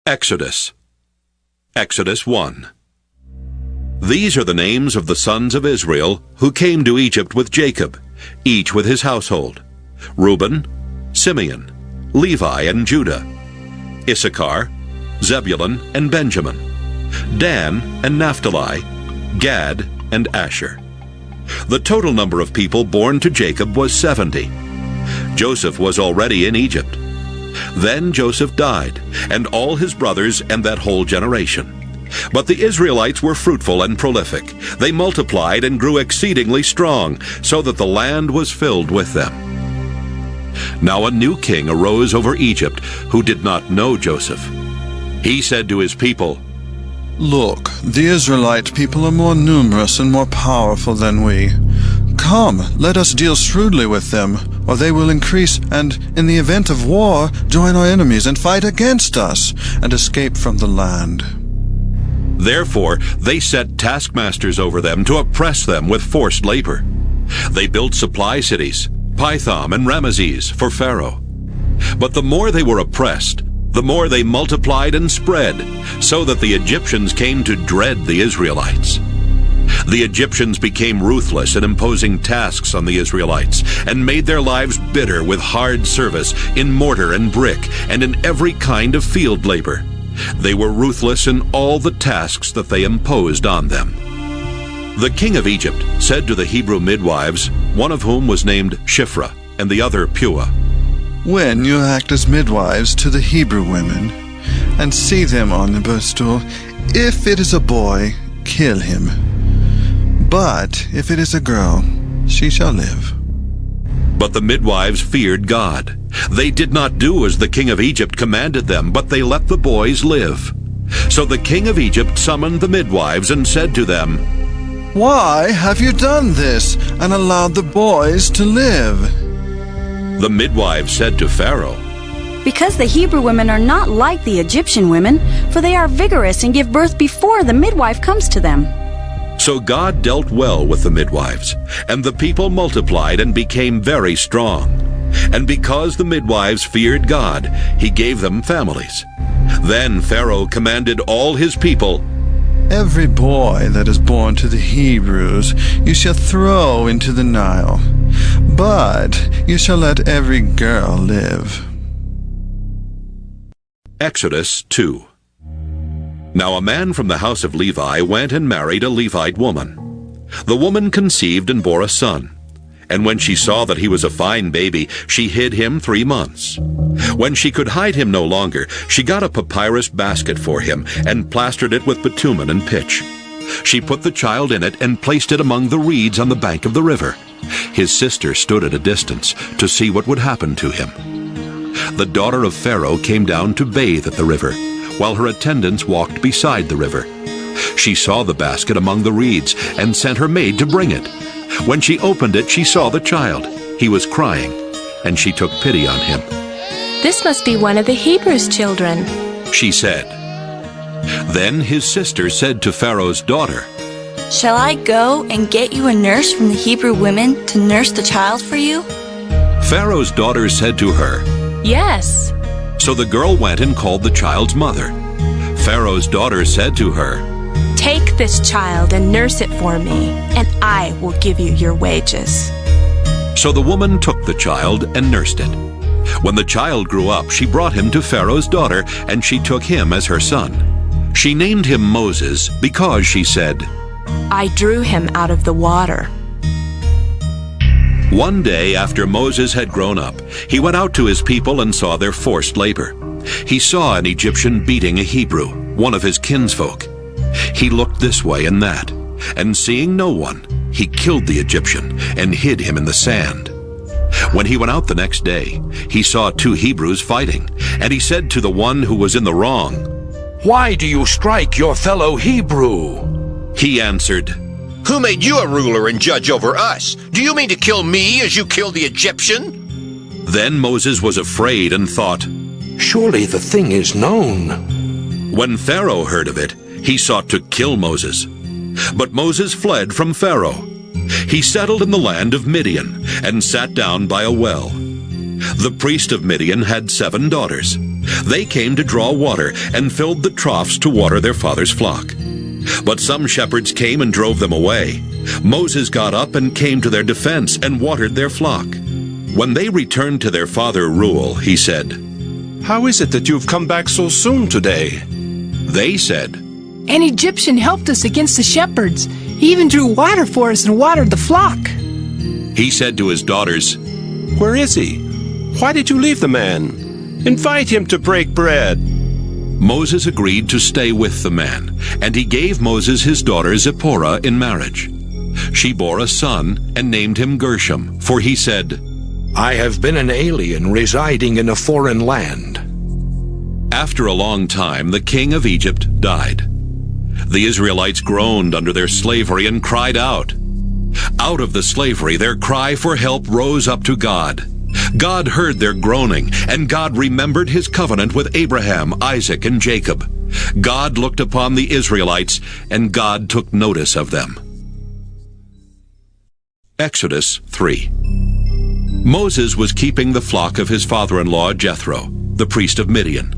Exodus. Exodus 1. These are the names of the sons of Israel who came to Egypt with Jacob, each with his household: Reuben, Simeon, Levi, and Judah; Issachar, Zebulun, and Benjamin; Dan and Naphtali; Gad and Asher. The total number of people born to Jacob was 70. Joseph was already in Egypt. Then Joseph died, and all his brothers and that whole generation. But the Israelites were fruitful and prolific. They multiplied and grew exceedingly strong, so that the land was filled with them. Now a new king arose over Egypt, who did not know Joseph. He said to his people, "Look, the Israelite people are more numerous and more powerful than we. Come, let us deal shrewdly with them, or they will increase, and, in the event of war, join our enemies and fight against us, and escape from the land." Therefore they set taskmasters over them to oppress them with forced labor. They built supply cities, Pithom and Ramesses, for Pharaoh. But the more they were oppressed, the more they multiplied and spread, so that the Egyptians came to dread the Israelites. The Egyptians became ruthless in imposing tasks on the Israelites, and made their lives bitter with hard service in mortar and brick, and in every kind of field labor. They were ruthless in all the tasks that they imposed on them. The king of Egypt said to the Hebrew midwives, one of whom was named Shiphrah, and the other Puah, "When you act as midwives to the Hebrew women, and see them on the birth stool, if it is a boy, kill him. But if it is a girl, she shall live." But the midwives feared God. They did not do as the king of Egypt commanded them, but they let the boys live. So the king of Egypt summoned the midwives and said to them, "Why have you done this, and allowed the boys to live?" The midwives said to Pharaoh, "Because the Hebrew women are not like the Egyptian women, for they are vigorous and give birth before the midwife comes to them." So God dealt well with the midwives, and the people multiplied and became very strong. And because the midwives feared God, he gave them families. Then Pharaoh commanded all his people, "Every boy that is born to the Hebrews you shall throw into the Nile, but you shall let every girl live." Exodus 2. Now a man from the house of Levi went and married a Levite woman. The woman conceived and bore a son. And when she saw that he was a fine baby, she hid him 3 months. When she could hide him no longer, she got a papyrus basket for him and plastered it with bitumen and pitch. She put the child in it and placed it among the reeds on the bank of the river. His sister stood at a distance to see what would happen to him. The daughter of Pharaoh came down to bathe at the river, while her attendants walked beside the river. She saw the basket among the reeds and sent her maid to bring it. When she opened it, she saw the child. He was crying, and she took pity on him. "This must be one of the Hebrews' children," she said. Then his sister said to Pharaoh's daughter, "Shall I go and get you a nurse from the Hebrew women to nurse the child for you?" Pharaoh's daughter said to her, "Yes." So the girl went and called the child's mother. Pharaoh's daughter said to her, "Take this child and nurse it for me, and I will give you your wages." So the woman took the child and nursed it. When the child grew up, she brought him to Pharaoh's daughter, and she took him as her son. She named him Moses because she said, "I drew him out of the water." One day after Moses had grown up, he went out to his people and saw their forced labor. He saw an Egyptian beating a Hebrew, one of his kinsfolk. He looked this way and that, and seeing no one, he killed the Egyptian and hid him in the sand. When he went out the next day, he saw 2 Hebrews fighting, and he said to the one who was in the wrong, "Why do you strike your fellow Hebrew?" He answered, "Who made you a ruler and judge over us? Do you mean to kill me as you killed the Egyptian?" Then Moses was afraid and thought, "Surely the thing is known." When Pharaoh heard of it, he sought to kill Moses. But Moses fled from Pharaoh. He settled in the land of Midian and sat down by a well. The priest of Midian had 7 daughters. They came to draw water and filled the troughs to water their father's flock. But some shepherds came and drove them away. Moses got up and came to their defense and watered their flock. When they returned to their father Reuel, he said, "How is it that you've come back so soon today?" They said, "An Egyptian helped us against the shepherds. He even drew water for us and watered the flock." He said to his daughters, "Where is he? Why did you leave the man? Invite him to break bread." Moses agreed to stay with the man, and he gave Moses his daughter Zipporah in marriage. She bore a son and named him Gershom, for he said, I have been an alien residing in a foreign land. After a long time, the king of Egypt died. The Israelites groaned under their slavery and cried out. Out of the slavery, their cry for help rose up to God. God heard their groaning, and God remembered his covenant with Abraham, Isaac, and Jacob. God looked upon the Israelites, and God took notice of them. Exodus 3. Moses was keeping the flock of his father-in-law Jethro, the priest of Midian.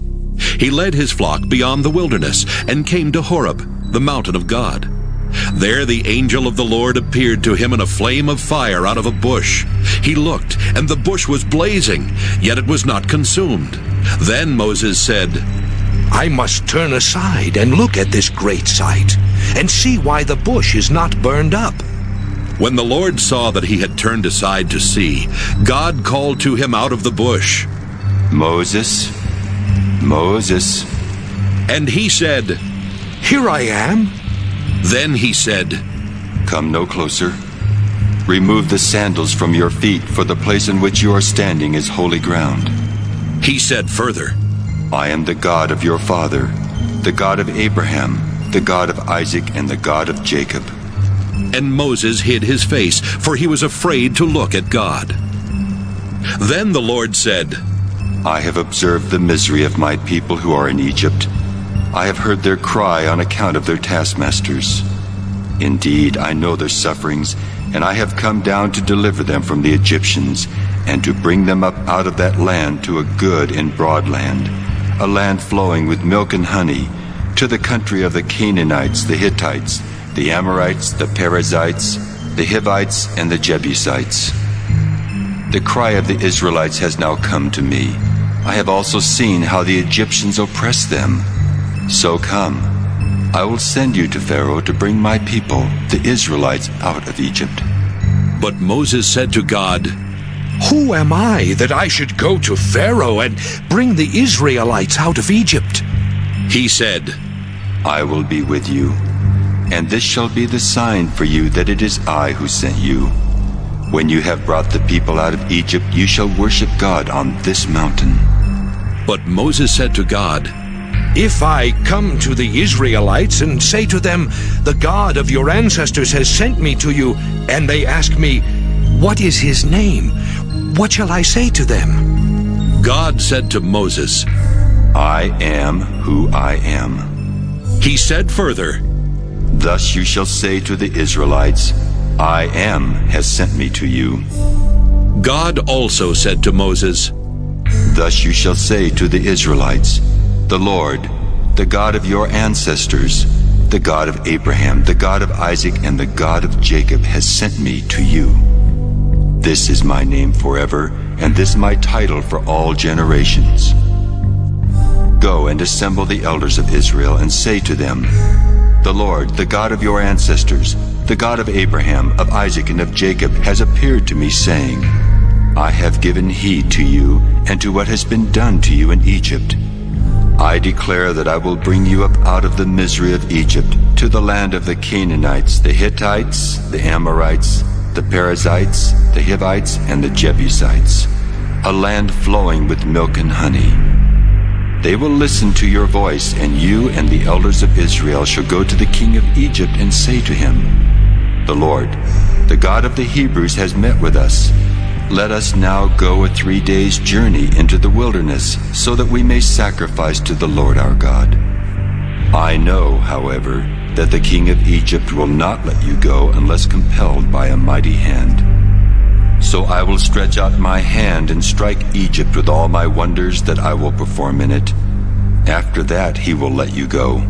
He led his flock beyond the wilderness and came to Horeb, the mountain of God. There the angel of the Lord appeared to him in a flame of fire out of a bush. He looked, and the bush was blazing, yet it was not consumed. Then Moses said, I must turn aside and look at this great sight, and see why the bush is not burned up. When the Lord saw that he had turned aside to see, God called to him out of the bush, Moses, Moses. And he said, Here I am. Then he said, Come no closer. Remove the sandals from your feet, for the place in which you are standing is holy ground. He said further, I am the God of your father, the God of Abraham, the God of Isaac, and the God of Jacob. And Moses hid his face, for he was afraid to look at God. Then the Lord said, I have observed the misery of my people who are in Egypt. I have heard their cry on account of their taskmasters. Indeed, I know their sufferings, and I have come down to deliver them from the Egyptians, and to bring them up out of that land to a good and broad land, a land flowing with milk and honey, to the country of the Canaanites, the Hittites, the Amorites, the Perizzites, the Hivites, and the Jebusites. The cry of the Israelites has now come to me. I have also seen how the Egyptians oppress them. So come, I will send you to Pharaoh to bring my people, the Israelites, out of Egypt. But Moses said to God, Who am I that I should go to Pharaoh and bring the Israelites out of Egypt? He said, I will be with you, and this shall be the sign for you that it is I who sent you. When you have brought the people out of Egypt, you shall worship God on this mountain. But Moses said to God, If I come to the Israelites and say to them, The God of your ancestors has sent me to you, and they ask me, What is his name? What shall I say to them? God said to Moses, I am who I am. He said further, Thus you shall say to the Israelites, I am has sent me to you. God also said to Moses, Thus you shall say to the Israelites, The Lord, the God of your ancestors, the God of Abraham, the God of Isaac, and the God of Jacob has sent me to you. This is my name forever, and this my title for all generations. Go and assemble the elders of Israel and say to them, The Lord, the God of your ancestors, the God of Abraham, of Isaac, and of Jacob, has appeared to me, saying, I have given heed to you and to what has been done to you in Egypt. I declare that I will bring you up out of the misery of Egypt to the land of the Canaanites, the Hittites, the Amorites, the Perizzites, the Hivites, and the Jebusites, a land flowing with milk and honey. They will listen to your voice, and you and the elders of Israel shall go to the king of Egypt and say to him, The Lord, the God of the Hebrews, has met with us. Let us now go a 3 days' journey into the wilderness, so that we may sacrifice to the Lord our God. I know, however, that the king of Egypt will not let you go unless compelled by a mighty hand. So I will stretch out my hand and strike Egypt with all my wonders that I will perform in it. After that he will let you go.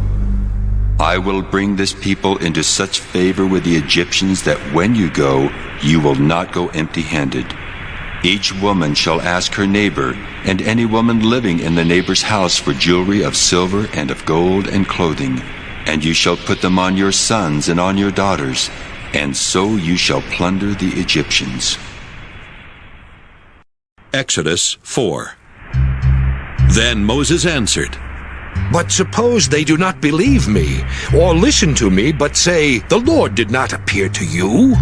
I will bring this people into such favor with the Egyptians that when you go, you will not go empty-handed. Each woman shall ask her neighbor, and any woman living in the neighbor's house for jewelry of silver and of gold and clothing, and you shall put them on your sons and on your daughters, and so you shall plunder the Egyptians. Exodus 4. Then Moses answered, But suppose they do not believe me, or listen to me, but say, The Lord did not appear to you.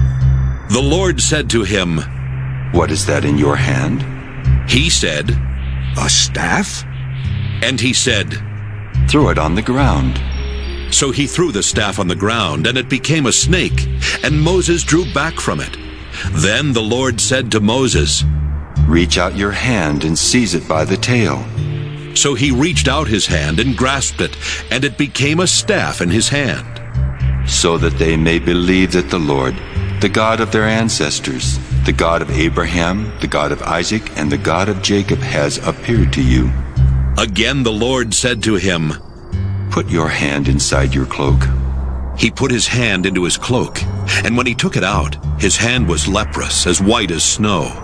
The Lord said to him, What is that in your hand? He said, A staff? And he said, Throw it on the ground. So he threw the staff on the ground, and it became a snake, and Moses drew back from it. Then the Lord said to Moses, Reach out your hand and seize it by the tail. So he reached out his hand and grasped it, and it became a staff in his hand. So that they may believe that the Lord, the God of their ancestors, the God of Abraham, the God of Isaac, and the God of Jacob has appeared to you. Again the Lord said to him, Put your hand inside your cloak. He put his hand into his cloak, and when he took it out, his hand was leprous, as white as snow.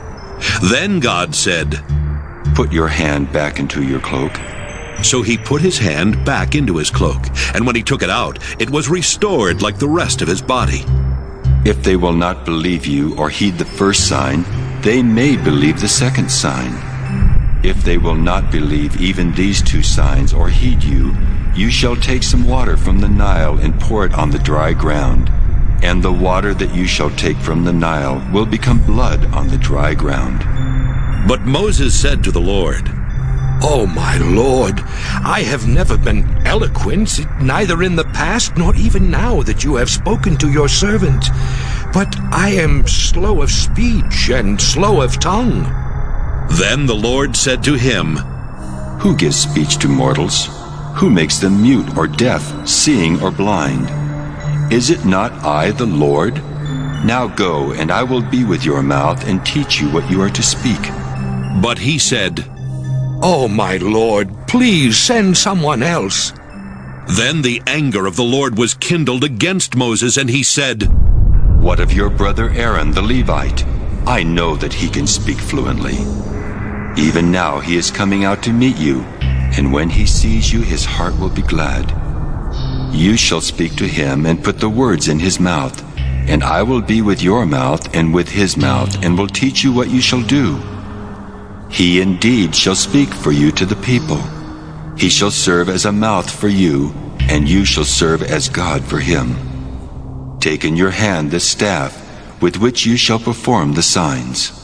Then God said, Put your hand back into your cloak. So he put his hand back into his cloak, and when he took it out, it was restored like the rest of his body. If they will not believe you or heed the first sign, they may believe the second sign. If they will not believe even these two signs or heed you, you shall take some water from the Nile and pour it on the dry ground. And the water that you shall take from the Nile will become blood on the dry ground. But Moses said to the Lord, Oh, my Lord, I have never been eloquent, neither in the past nor even now that you have spoken to your servant. But I am slow of speech and slow of tongue. Then the Lord said to him, Who gives speech to mortals? Who makes them mute or deaf, seeing or blind? Is it not I, the Lord? Now go, and I will be with your mouth and teach you what you are to speak. But he said, Oh, my Lord, please send someone else. Then the anger of the Lord was kindled against Moses, and he said, What of your brother Aaron the Levite? I know that he can speak fluently. Even now he is coming out to meet you, and when he sees you, his heart will be glad. You shall speak to him and put the words in his mouth, and I will be with your mouth and with his mouth, and will teach you what you shall do. He indeed shall speak for you to the people. He shall serve as a mouth for you, and you shall serve as God for him. Take in your hand this staff, with which you shall perform the signs.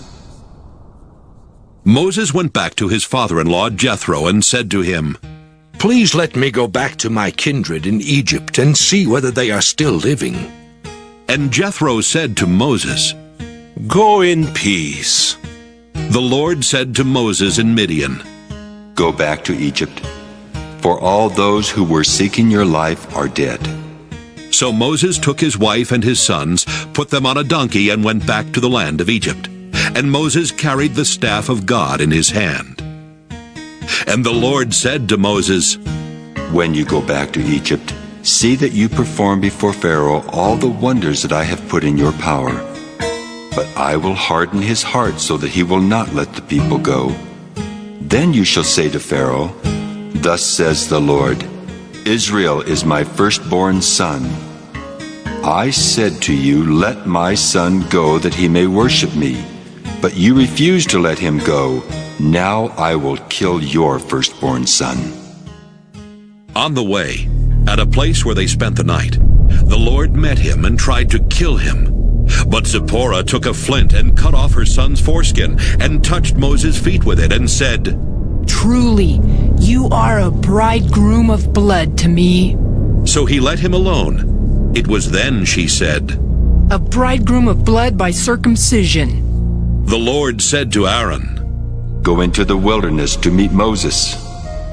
Moses went back to his father-in-law Jethro and said to him, Please let me go back to my kindred in Egypt and see whether they are still living. And Jethro said to Moses, Go in peace. The Lord said to Moses in Midian, Go back to Egypt, for all those who were seeking your life are dead. So Moses took his wife and his sons, put them on a donkey, and went back to the land of Egypt. And Moses carried the staff of God in his hand. And the Lord said to Moses, When you go back to Egypt, see that you perform before Pharaoh all the wonders that I have put in your power. But I will harden his heart so that he will not let the people go. Then you shall say to Pharaoh, Thus says the Lord, Israel is my firstborn son. I said to you, Let my son go that he may worship me. But you refused to let him go. Now I will kill your firstborn son. On the way, at a place where they spent the night, the Lord met him and tried to kill him. But Zipporah took a flint and cut off her son's foreskin and touched Moses' feet with it and said, Truly, you are a bridegroom of blood to me. So he let him alone. It was then she said, A bridegroom of blood by circumcision. The Lord said to Aaron, Go into the wilderness to meet Moses.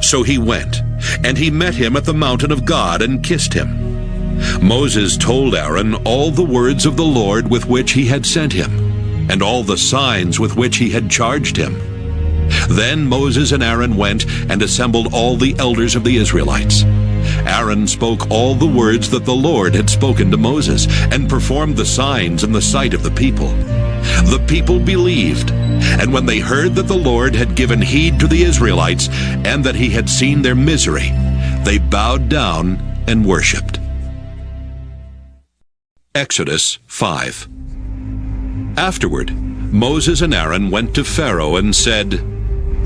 So he went, and he met him at the mountain of God and kissed him. Moses told Aaron all the words of the Lord with which he had sent him. and all the signs with which he had charged him. Then Moses and Aaron went and assembled all the elders of the Israelites. Aaron spoke all the words that the Lord had spoken to Moses, and performed the signs in the sight of the people. The people believed, and when they heard that the Lord had given heed to the Israelites, and that he had seen their misery, they bowed down and worshipped. Exodus 5. Afterward, Moses and Aaron went to Pharaoh and said,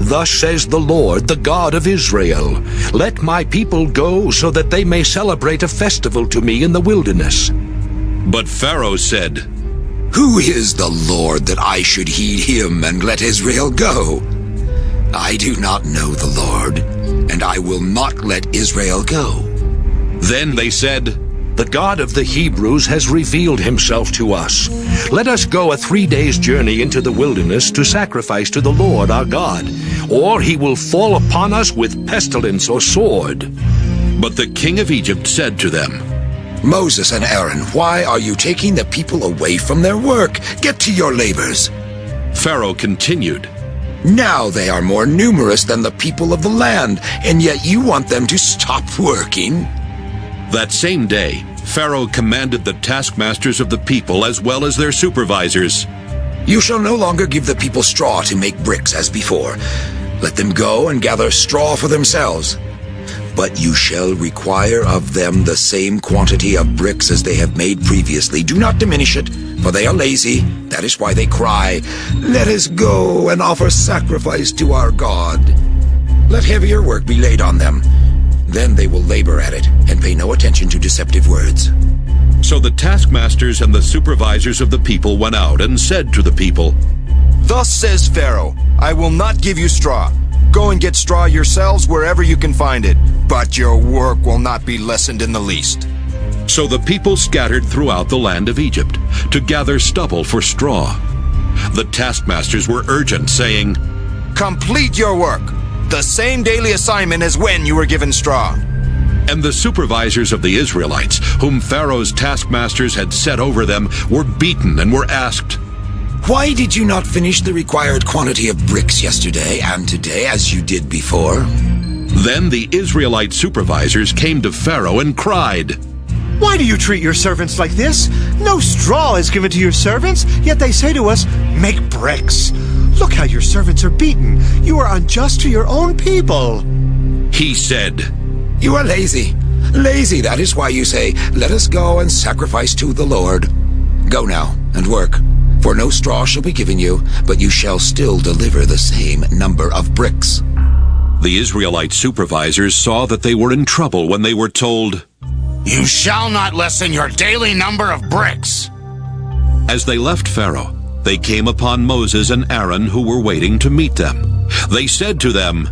Thus says the Lord, the God of Israel, Let my people go so that they may celebrate a festival to me in the wilderness. But Pharaoh said, Who is the Lord that I should heed him and let Israel go? I do not know the Lord, and I will not let Israel go. Then they said, The God of the Hebrews has revealed himself to us. Let us go a 3 days' journey into the wilderness to sacrifice to the Lord our God, or he will fall upon us with pestilence or sword. But the king of Egypt said to them, Moses and Aaron, why are you taking the people away from their work? Get to your labors. Pharaoh continued, Now they are more numerous than the people of the land, and yet you want them to stop working? That same day, Pharaoh commanded the taskmasters of the people as well as their supervisors, You shall no longer give the people straw to make bricks as before. Let them go and gather straw for themselves. But you shall require of them the same quantity of bricks as they have made previously. Do not diminish it, for they are lazy. That is why they cry, Let us go and offer sacrifice to our God. Let heavier work be laid on them. Then they will labor at it and pay no attention to deceptive words. So the taskmasters and the supervisors of the people went out and said to the people, Thus says Pharaoh, I will not give you straw. Go and get straw yourselves wherever you can find it, but your work will not be lessened in the least. So the people scattered throughout the land of Egypt to gather stubble for straw. The taskmasters were urgent, saying, Complete your work, the same daily assignment as when you were given straw. And the supervisors of the Israelites, whom Pharaoh's taskmasters had set over them, were beaten and were asked, Why did you not finish the required quantity of bricks yesterday and today as you did before? Then the Israelite supervisors came to Pharaoh and cried, Why do you treat your servants like this? No straw is given to your servants, yet they say to us, Make bricks. Look how your servants are beaten. You are unjust to your own people. He said, You are lazy. Lazy, that is why you say, Let us go and sacrifice to the Lord. Go now and work, for no straw shall be given you, but you shall still deliver the same number of bricks. The Israelite supervisors saw that they were in trouble when they were told, You shall not lessen your daily number of bricks. As they left Pharaoh, they came upon Moses and Aaron, who were waiting to meet them. They said to them,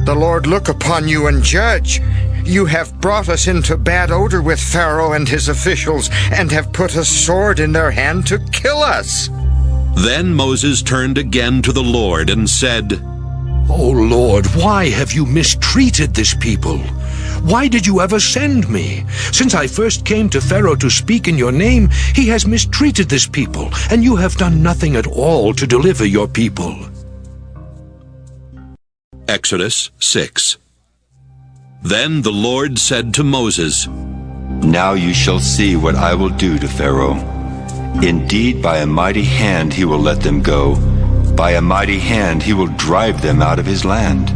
The Lord look upon you and judge. You have brought us into bad odor with Pharaoh and his officials, and have put a sword in their hand to kill us. Then Moses turned again to the Lord and said, O Lord, why have you mistreated this people? Why did you ever send me? Since I first came to Pharaoh to speak in your name, he has mistreated this people, and you have done nothing at all to deliver your people. Exodus 6. Then the Lord said to Moses, Now you shall see what I will do to Pharaoh. Indeed, by a mighty hand he will let them go. By a mighty hand he will drive them out of his land.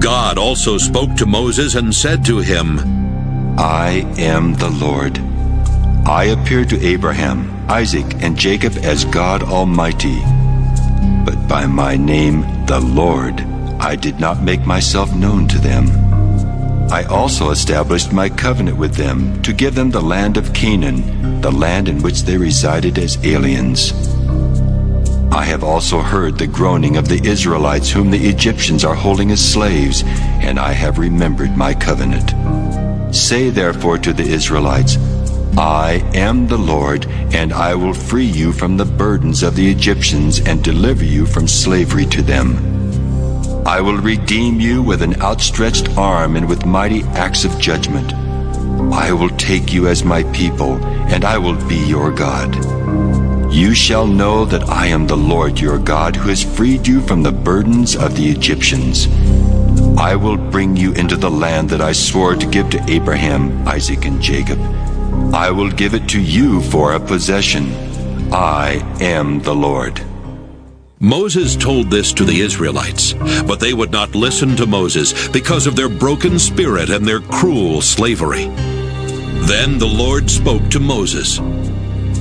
God also spoke to Moses and said to him, I am the Lord. I appeared to Abraham, Isaac, and Jacob as God Almighty. But by my name, the Lord, I did not make myself known to them. I also established my covenant with them to give them the land of Canaan, the land in which they resided as aliens. I have also heard the groaning of the Israelites whom the Egyptians are holding as slaves, and I have remembered my covenant. Say therefore to the Israelites, I am the Lord, and I will free you from the burdens of the Egyptians and deliver you from slavery to them. I will redeem you with an outstretched arm and with mighty acts of judgment. I will take you as my people, and I will be your God. You shall know that I am the Lord your God, who has freed you from the burdens of the Egyptians. I will bring you into the land that I swore to give to Abraham, Isaac, and Jacob. I will give it to you for a possession. I am the Lord. Moses told this to the Israelites, but they would not listen to Moses because of their broken spirit and their cruel slavery. Then the Lord spoke to Moses.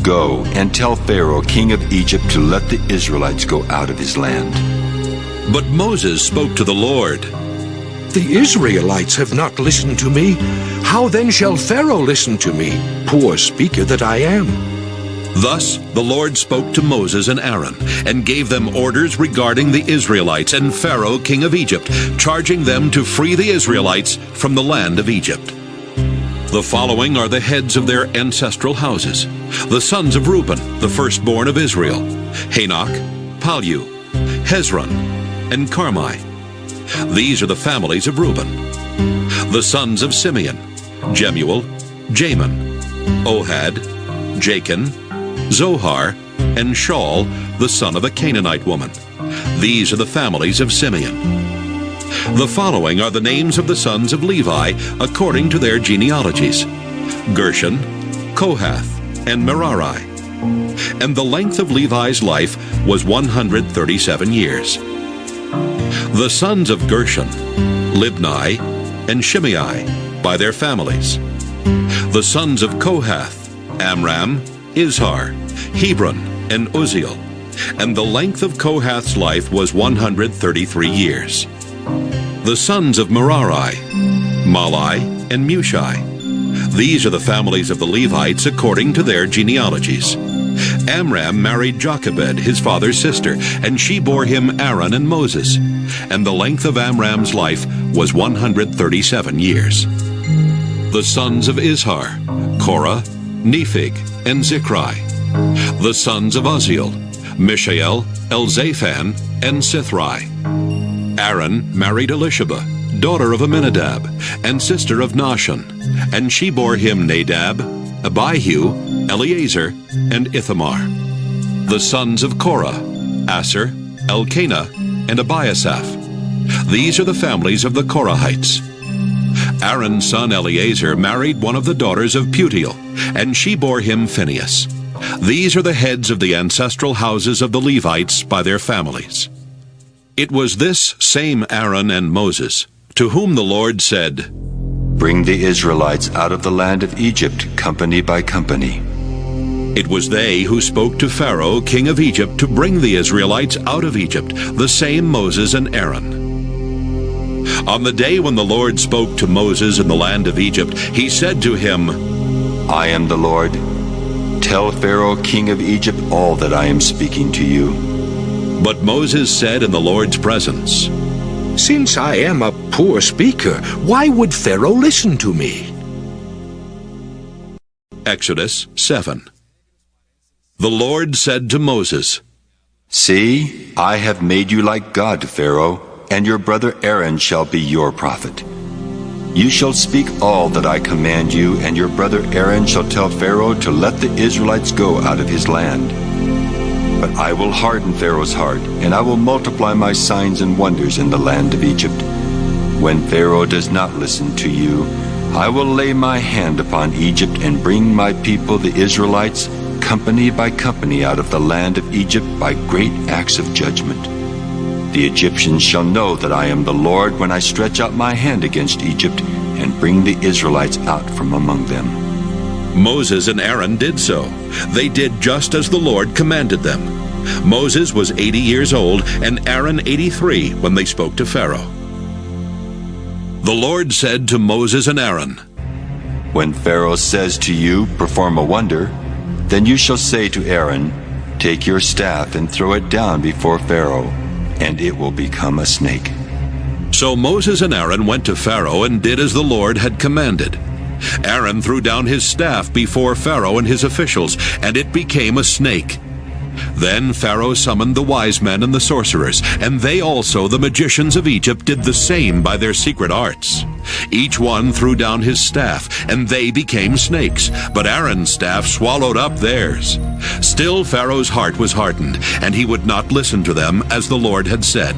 Go and tell Pharaoh, king of Egypt, to let the Israelites go out of his land. But Moses spoke to the Lord. The Israelites have not listened to me. How then shall Pharaoh listen to me, poor speaker that I am? Thus the Lord spoke to Moses and Aaron, and gave them orders regarding the Israelites and Pharaoh, king of Egypt, charging them to free the Israelites from the land of Egypt. The following are the heads of their ancestral houses: the sons of Reuben, the firstborn of Israel: Hanok, Pallu, Hezron, and Carmi. These are the families of Reuben. The sons of Simeon: Jemuel, Jamin, Ohad, Jachin, Zohar, and Shaul, the son of a Canaanite woman. These are the families of Simeon. The following are the names of the sons of Levi according to their genealogies: Gershon, Kohath, and Merari. And the length of Levi's life was 137 years. The sons of Gershon: Libni and Shimei, by their families. The sons of Kohath: Amram, Izhar, Hebron, and Uzziel. And the length of Kohath's life was 133 years. The sons of Merari: Malai and Mushai. These are the families of the Levites according to their genealogies. Amram married Jochebed, his father's sister, and she bore him Aaron and Moses. And the length of Amram's life was 137 years. The sons of Izhar: Korah, Nepheg, and Zichri. The sons of Uzziel: Mishael, Elzaphan, and Sithri. Aaron married Elisheba, daughter of Amminadab, and sister of Nahshon, and she bore him Nadab, Abihu, Eleazar, and Ithamar. The sons of Korah: Asher, Elkanah, and Abiasaph. These are the families of the Korahites. Aaron's son Eleazar married one of the daughters of Putiel, and she bore him Phinehas. These are the heads of the ancestral houses of the Levites by their families. It was this same Aaron and Moses to whom the Lord said, Bring the Israelites out of the land of Egypt, company by company. It was they who spoke to Pharaoh, king of Egypt, to bring the Israelites out of Egypt, the same Moses and Aaron. On the day when the Lord spoke to Moses in the land of Egypt, he said to him, I am the Lord. Tell Pharaoh, king of Egypt, all that I am speaking to you. But Moses said in the Lord's presence, Since I am a poor speaker, why would Pharaoh listen to me? Exodus 7. The Lord said to Moses, See, I have made you like God to Pharaoh, and your brother Aaron shall be your prophet. You shall speak all that I command you, and your brother Aaron shall tell Pharaoh to let the Israelites go out of his land. But I will harden Pharaoh's heart, and I will multiply my signs and wonders in the land of Egypt. When Pharaoh does not listen to you, I will lay my hand upon Egypt and bring my people, the Israelites, company by company out of the land of Egypt by great acts of judgment. The Egyptians shall know that I am the Lord when I stretch out my hand against Egypt and bring the Israelites out from among them. Moses and Aaron did so. They did just as the Lord commanded them. Moses was 80 years old and Aaron 83 when they spoke to Pharaoh. The Lord said to Moses and Aaron, When Pharaoh says to you, Perform a wonder, then you shall say to Aaron, Take your staff and throw it down before Pharaoh, and it will become a snake. So Moses and Aaron went to Pharaoh and did as the Lord had commanded. Aaron threw down his staff before Pharaoh and his officials, and it became a snake. Then Pharaoh summoned the wise men and the sorcerers, and they also, the magicians of Egypt, did the same by their secret arts. Each one threw down his staff, and they became snakes, but Aaron's staff swallowed up theirs. Still Pharaoh's heart was hardened, and he would not listen to them, as the Lord had said.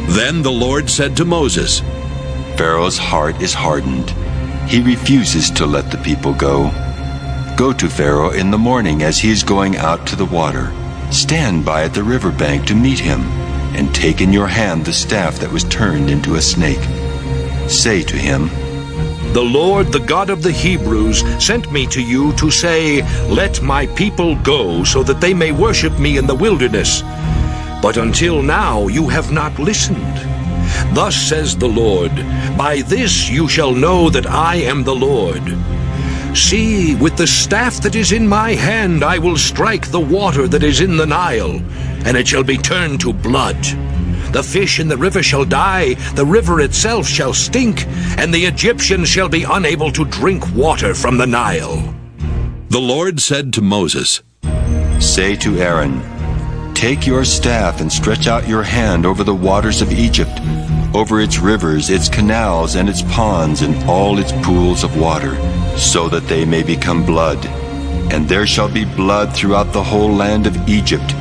Then the Lord said to Moses, Pharaoh's heart is hardened. He refuses to let the people go. Go to Pharaoh in the morning as he is going out to the water. Stand by at the river bank to meet him, and take in your hand the staff that was turned into a snake. Say to him, The Lord, the God of the Hebrews, sent me to you to say, Let my people go, so that they may worship me in the wilderness. But until now you have not listened. Thus says the Lord, By this you shall know that I am the Lord. See, with the staff that is in my hand I will strike the water that is in the Nile, and it shall be turned to blood. The fish in the river shall die, the river itself shall stink, and the Egyptians shall be unable to drink water from the Nile. The Lord said to Moses, Say to Aaron, Take your staff and stretch out your hand over the waters of Egypt, over its rivers, its canals, and its ponds, and all its pools of water, so that they may become blood. And there shall be blood throughout the whole land of Egypt,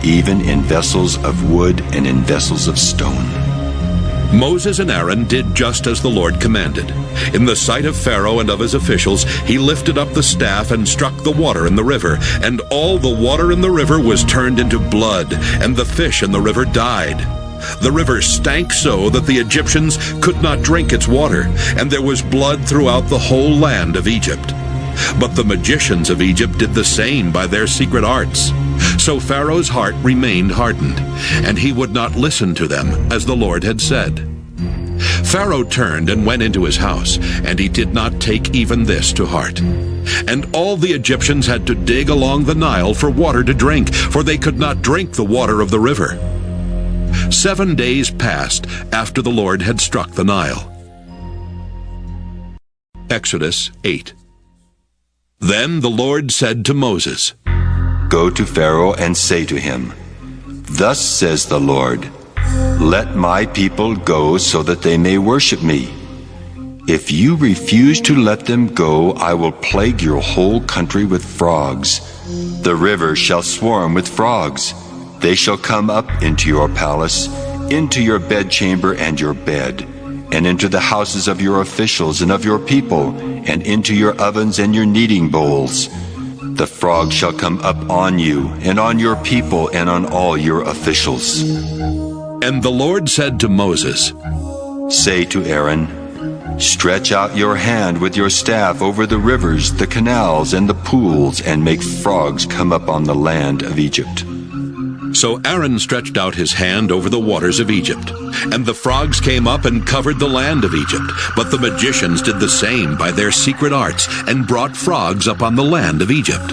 even in vessels of wood and in vessels of stone. Moses and Aaron did just as the Lord commanded. In the sight of Pharaoh and of his officials, he lifted up the staff and struck the water in the river, and all the water in the river was turned into blood, and the fish in the river died. The river stank so that the Egyptians could not drink its water, and there was blood throughout the whole land of Egypt. But the magicians of Egypt did the same by their secret arts. So Pharaoh's heart remained hardened, and he would not listen to them, as the Lord had said. Pharaoh turned and went into his house, and he did not take even this to heart. And all the Egyptians had to dig along the Nile for water to drink, for they could not drink the water of the river. 7 days passed after the Lord had struck the Nile. Exodus 8. Then the Lord said to Moses, Go to Pharaoh and say to him, Thus says the Lord, Let my people go so that they may worship me. If you refuse to let them go, I will plague your whole country with frogs. The river shall swarm with frogs. They shall come up into your palace, into your bedchamber and your bed, and into the houses of your officials and of your people, and into your ovens and your kneading bowls. The frogs shall come up on you, and on your people, and on all your officials. And the Lord said to Moses, Say to Aaron, Stretch out your hand with your staff over the rivers, the canals, and the pools, and make frogs come up on the land of Egypt. So Aaron stretched out his hand over the waters of Egypt, and the frogs came up and covered the land of Egypt. But the magicians did the same by their secret arts, and brought frogs up on the land of Egypt.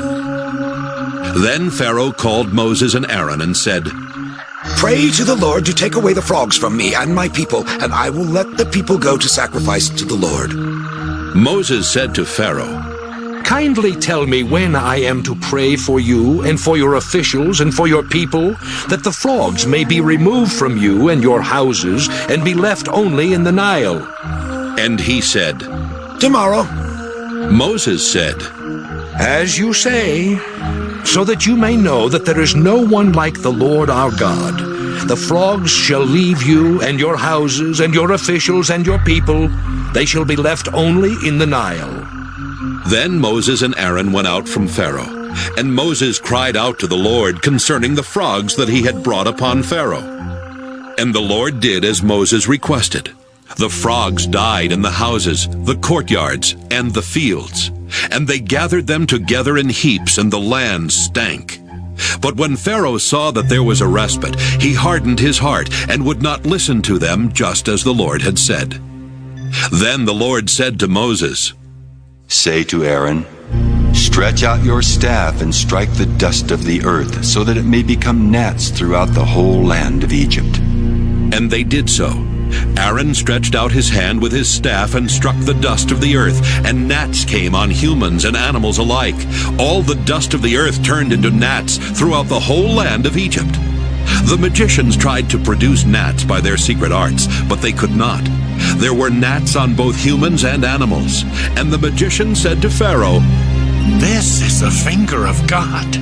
Then Pharaoh called Moses and Aaron and said, Pray to the Lord to take away the frogs from me and my people, and I will let the people go to sacrifice to the Lord. Moses said to Pharaoh, Kindly tell me when I am to pray for you and for your officials and for your people, that the frogs may be removed from you and your houses and be left only in the Nile. And he said, Tomorrow. Moses said, As you say, so that you may know that there is no one like the Lord our God. The frogs shall leave you and your houses and your officials and your people. They shall be left only in the Nile. Then Moses and Aaron went out from Pharaoh, and Moses cried out to the Lord concerning the frogs that he had brought upon Pharaoh. And the Lord did as Moses requested. The frogs died in the houses, the courtyards, and the fields, and they gathered them together in heaps, and the land stank. But when Pharaoh saw that there was a respite, he hardened his heart and would not listen to them, just as the Lord had said. Then the Lord said to Moses, Say to Aaron, Stretch out your staff and strike the dust of the earth, so that it may become gnats throughout the whole land of Egypt. And they did so. Aaron stretched out his hand with his staff and struck the dust of the earth, and gnats came on humans and animals alike. All the dust of the earth turned into gnats throughout the whole land of Egypt. The magicians tried to produce gnats by their secret arts, but they could not. There were gnats on both humans and animals. And the magician said to Pharaoh, "This is the finger of God."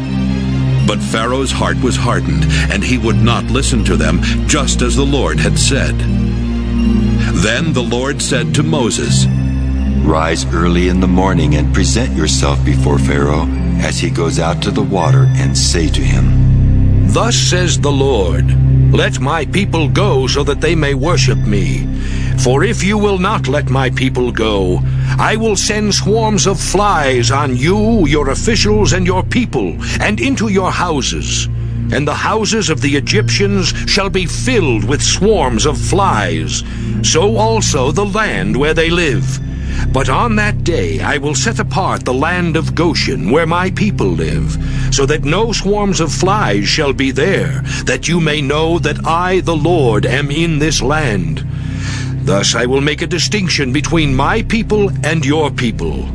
But Pharaoh's heart was hardened, and he would not listen to them, just as the Lord had said. Then the Lord said to Moses, Rise early in the morning and present yourself before Pharaoh as he goes out to the water, and say to him, Thus says the Lord, Let my people go so that they may worship me. For if you will not let my people go, I will send swarms of flies on you, your officials, and your people, and into your houses. And the houses of the Egyptians shall be filled with swarms of flies, so also the land where they live. But on that day I will set apart the land of Goshen, where my people live, so that no swarms of flies shall be there, that you may know that I, the Lord, am in this land. Thus I will make a distinction between my people and your people.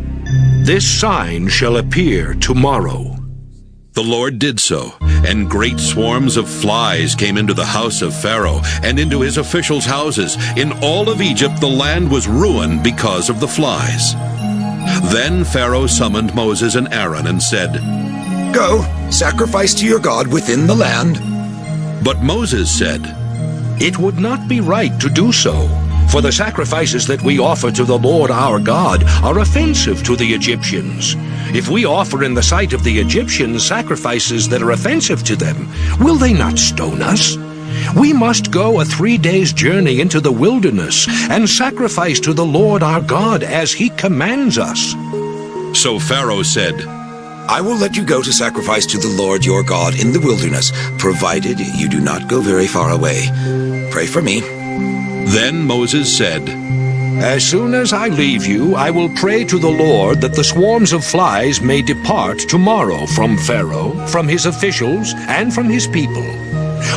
This sign shall appear tomorrow. The Lord did so, and great swarms of flies came into the house of Pharaoh and into his officials' houses. In all of Egypt the land was ruined because of the flies. Then Pharaoh summoned Moses and Aaron and said, Go, sacrifice to your God within the land. But Moses said, It would not be right to do so, for the sacrifices that we offer to the Lord our God are offensive to the Egyptians. If we offer in the sight of the Egyptians sacrifices that are offensive to them, will they not stone us? We must go a 3 days' journey into the wilderness and sacrifice to the Lord our God as he commands us. So Pharaoh said, I will let you go to sacrifice to the Lord your God in the wilderness, provided you do not go very far away. Pray for me. Then Moses said, As soon as I leave you, I will pray to the Lord that the swarms of flies may depart tomorrow from Pharaoh, from his officials, and from his people.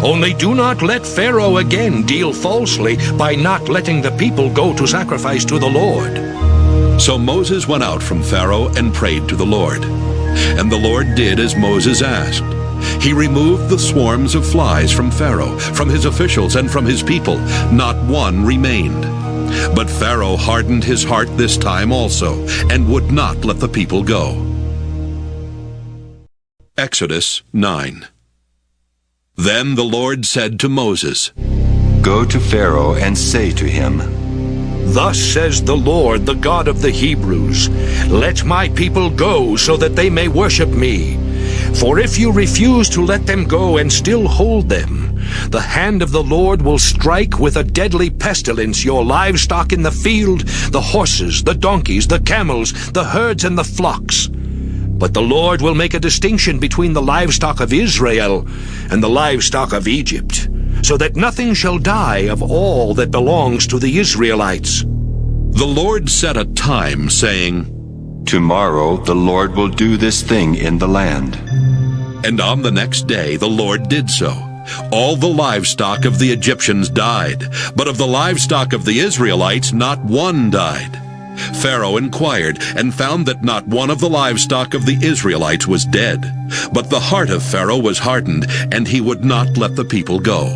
Only do not let Pharaoh again deal falsely by not letting the people go to sacrifice to the Lord. So Moses went out from Pharaoh and prayed to the Lord. And the Lord did as Moses asked. He removed the swarms of flies from Pharaoh, from his officials, and from his people. Not one remained. But Pharaoh hardened his heart this time also, and would not let the people go. Exodus 9. Then the Lord said to Moses, Go to Pharaoh and say to him, Thus says the Lord, the God of the Hebrews, Let my people go so that they may worship me. For if you refuse to let them go and still hold them, the hand of the Lord will strike with a deadly pestilence your livestock in the field, the horses, the donkeys, the camels, the herds, and the flocks. But the Lord will make a distinction between the livestock of Israel and the livestock of Egypt, so that nothing shall die of all that belongs to the Israelites. The Lord set a time, saying, Tomorrow the Lord will do this thing in the land. And on the next day the Lord did so. All the livestock of the Egyptians died, but of the livestock of the Israelites not one died. Pharaoh inquired and found that not one of the livestock of the Israelites was dead. But the heart of Pharaoh was hardened, and he would not let the people go.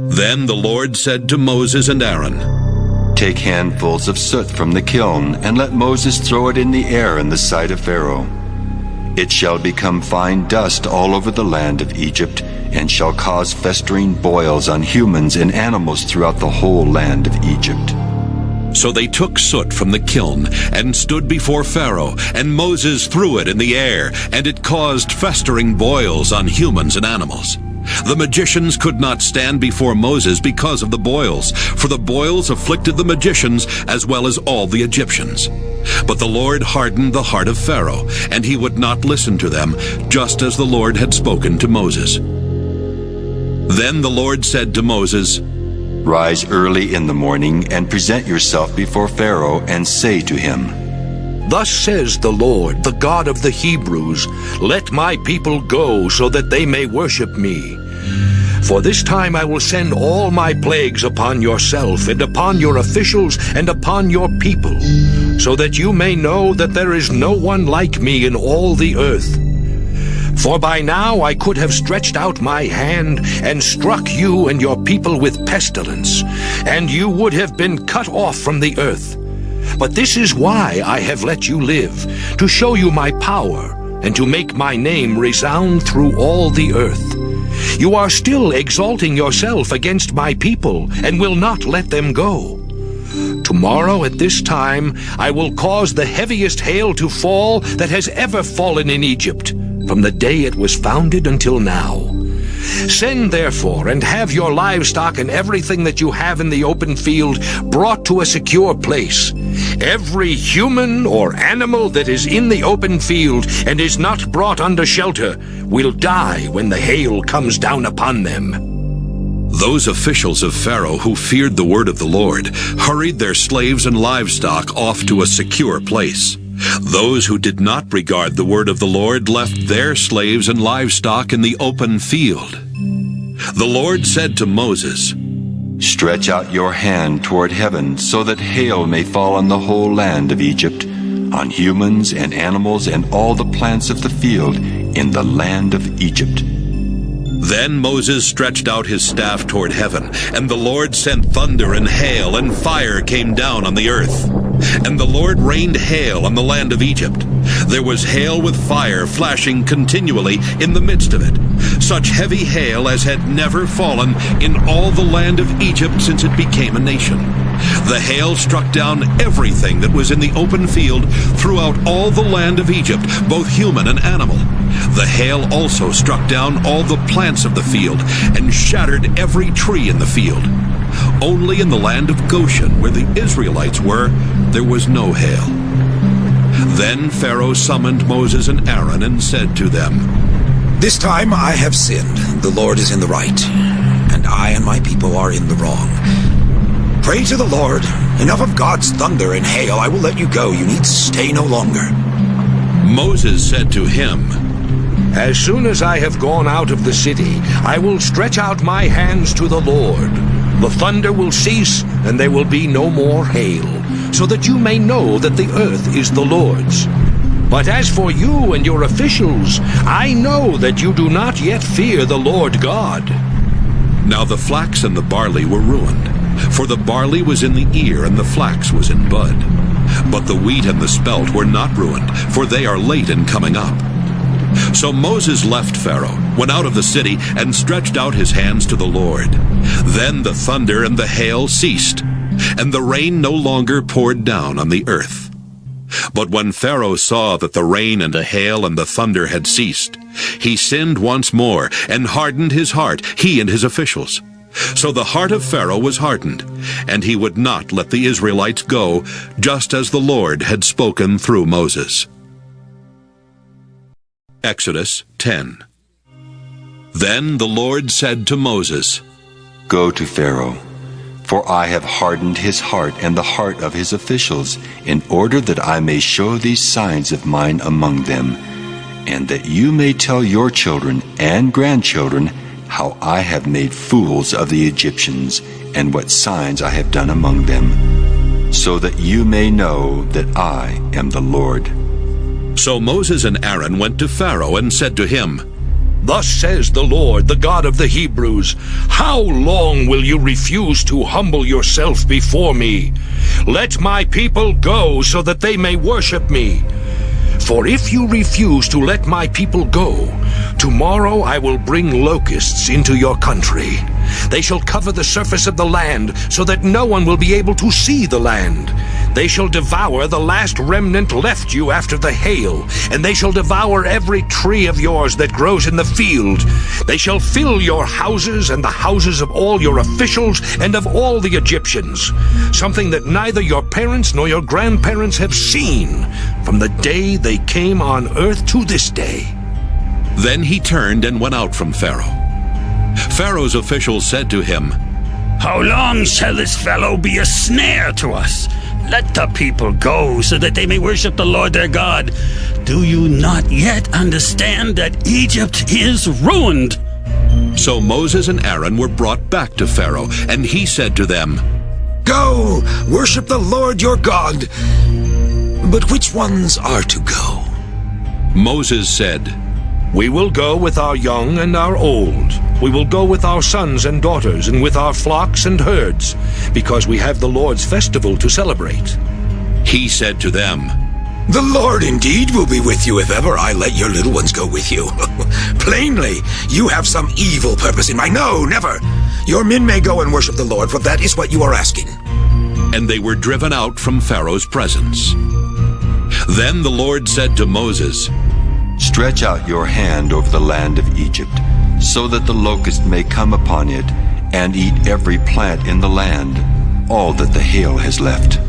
Then the Lord said to Moses and Aaron, Take handfuls of soot from the kiln, and let Moses throw it in the air in the sight of Pharaoh. It shall become fine dust all over the land of Egypt, and shall cause festering boils on humans and animals throughout the whole land of Egypt. So they took soot from the kiln and stood before Pharaoh, and Moses threw it in the air, and it caused festering boils on humans and animals. The magicians could not stand before Moses because of the boils, for the boils afflicted the magicians as well as all the Egyptians. But the Lord hardened the heart of Pharaoh, and he would not listen to them, just as the Lord had spoken to Moses. Then the Lord said to Moses, Rise early in the morning and present yourself before Pharaoh and say to him, Thus says the Lord, the God of the Hebrews, Let my people go so that they may worship me. For this time I will send all my plagues upon yourself, and upon your officials, and upon your people, so that you may know that there is no one like me in all the earth. For by now I could have stretched out my hand and struck you and your people with pestilence, and you would have been cut off from the earth. But this is why I have let you live, to show you my power, and to make my name resound through all the earth. You are still exalting yourself against my people, and will not let them go. Tomorrow at this time I will cause the heaviest hail to fall that has ever fallen in Egypt, from the day it was founded until now. Send therefore, and have your livestock and everything that you have in the open field brought to a secure place. Every human or animal that is in the open field and is not brought under shelter will die when the hail comes down upon them." Those officials of Pharaoh who feared the word of the Lord hurried their slaves and livestock off to a secure place. Those who did not regard the word of the Lord left their slaves and livestock in the open field. The Lord said to Moses, "Stretch out your hand toward heaven, so that hail may fall on the whole land of Egypt, on humans and animals and all the plants of the field in the land of Egypt." Then Moses stretched out his staff toward heaven, and the Lord sent thunder and hail, and fire came down on the earth. And the Lord rained hail on the land of Egypt. There was hail with fire flashing continually in the midst of it, such heavy hail as had never fallen in all the land of Egypt since it became a nation. The hail struck down everything that was in the open field throughout all the land of Egypt, both human and animal. The hail also struck down all the plants of the field and shattered every tree in the field. Only in the land of Goshen, where the Israelites were, there was no hail. Then Pharaoh summoned Moses and Aaron and said to them, "This time I have sinned. The Lord is in the right, and I and my people are in the wrong. Pray to the Lord. Enough of God's thunder and hail. I will let you go. You need stay no longer." Moses said to him, "As soon as I have gone out of the city, I will stretch out my hands to the Lord. The thunder will cease, and there will be no more hail, so that you may know that the earth is the Lord's. But as for you and your officials, I know that you do not yet fear the Lord God." Now the flax and the barley were ruined, for the barley was in the ear and the flax was in bud. But the wheat and the spelt were not ruined, for they are late in coming up. So Moses left Pharaoh, went out of the city, and stretched out his hands to the Lord. Then the thunder and the hail ceased, and the rain no longer poured down on the earth. But when Pharaoh saw that the rain and the hail and the thunder had ceased, he sinned once more and hardened his heart, he and his officials. So the heart of Pharaoh was hardened, and he would not let the Israelites go, just as the Lord had spoken through Moses. Exodus 10. Then the Lord said to Moses, "Go to Pharaoh, for I have hardened his heart and the heart of his officials, in order that I may show these signs of mine among them, and that you may tell your children and grandchildren how I have made fools of the Egyptians, and what signs I have done among them, so that you may know that I am the Lord." So Moses and Aaron went to Pharaoh and said to him, "Thus says the Lord, the God of the Hebrews, how long will you refuse to humble yourself before me? Let my people go so that they may worship me. For if you refuse to let my people go, tomorrow I will bring locusts into your country. They shall cover the surface of the land, so that no one will be able to see the land. They shall devour the last remnant left you after the hail, and they shall devour every tree of yours that grows in the field. They shall fill your houses and the houses of all your officials and of all the Egyptians, something that neither your parents nor your grandparents have seen from the day they came on earth to this day." Then he turned and went out from Pharaoh. Pharaoh's officials said to him, "How long shall this fellow be a snare to us? Let the people go so that they may worship the Lord their God. Do you not yet understand that Egypt is ruined?" So Moses and Aaron were brought back to Pharaoh, and he said to them, Go, worship the Lord your God. But which ones are to go? Moses said, We will go with our young and our old. We will go with our sons and daughters and with our flocks and herds, because we have the Lord's festival to celebrate. He said to them, The Lord indeed will be with you if ever I let your little ones go with you. Plainly, you have some evil purpose in mind. No, never. Your men may go and worship the Lord, for that is what you are asking. And they were driven out from Pharaoh's presence. Then the Lord said to Moses, Stretch out your hand over the land of Egypt, so that the locust may come upon it and eat every plant in the land, all that the hail has left.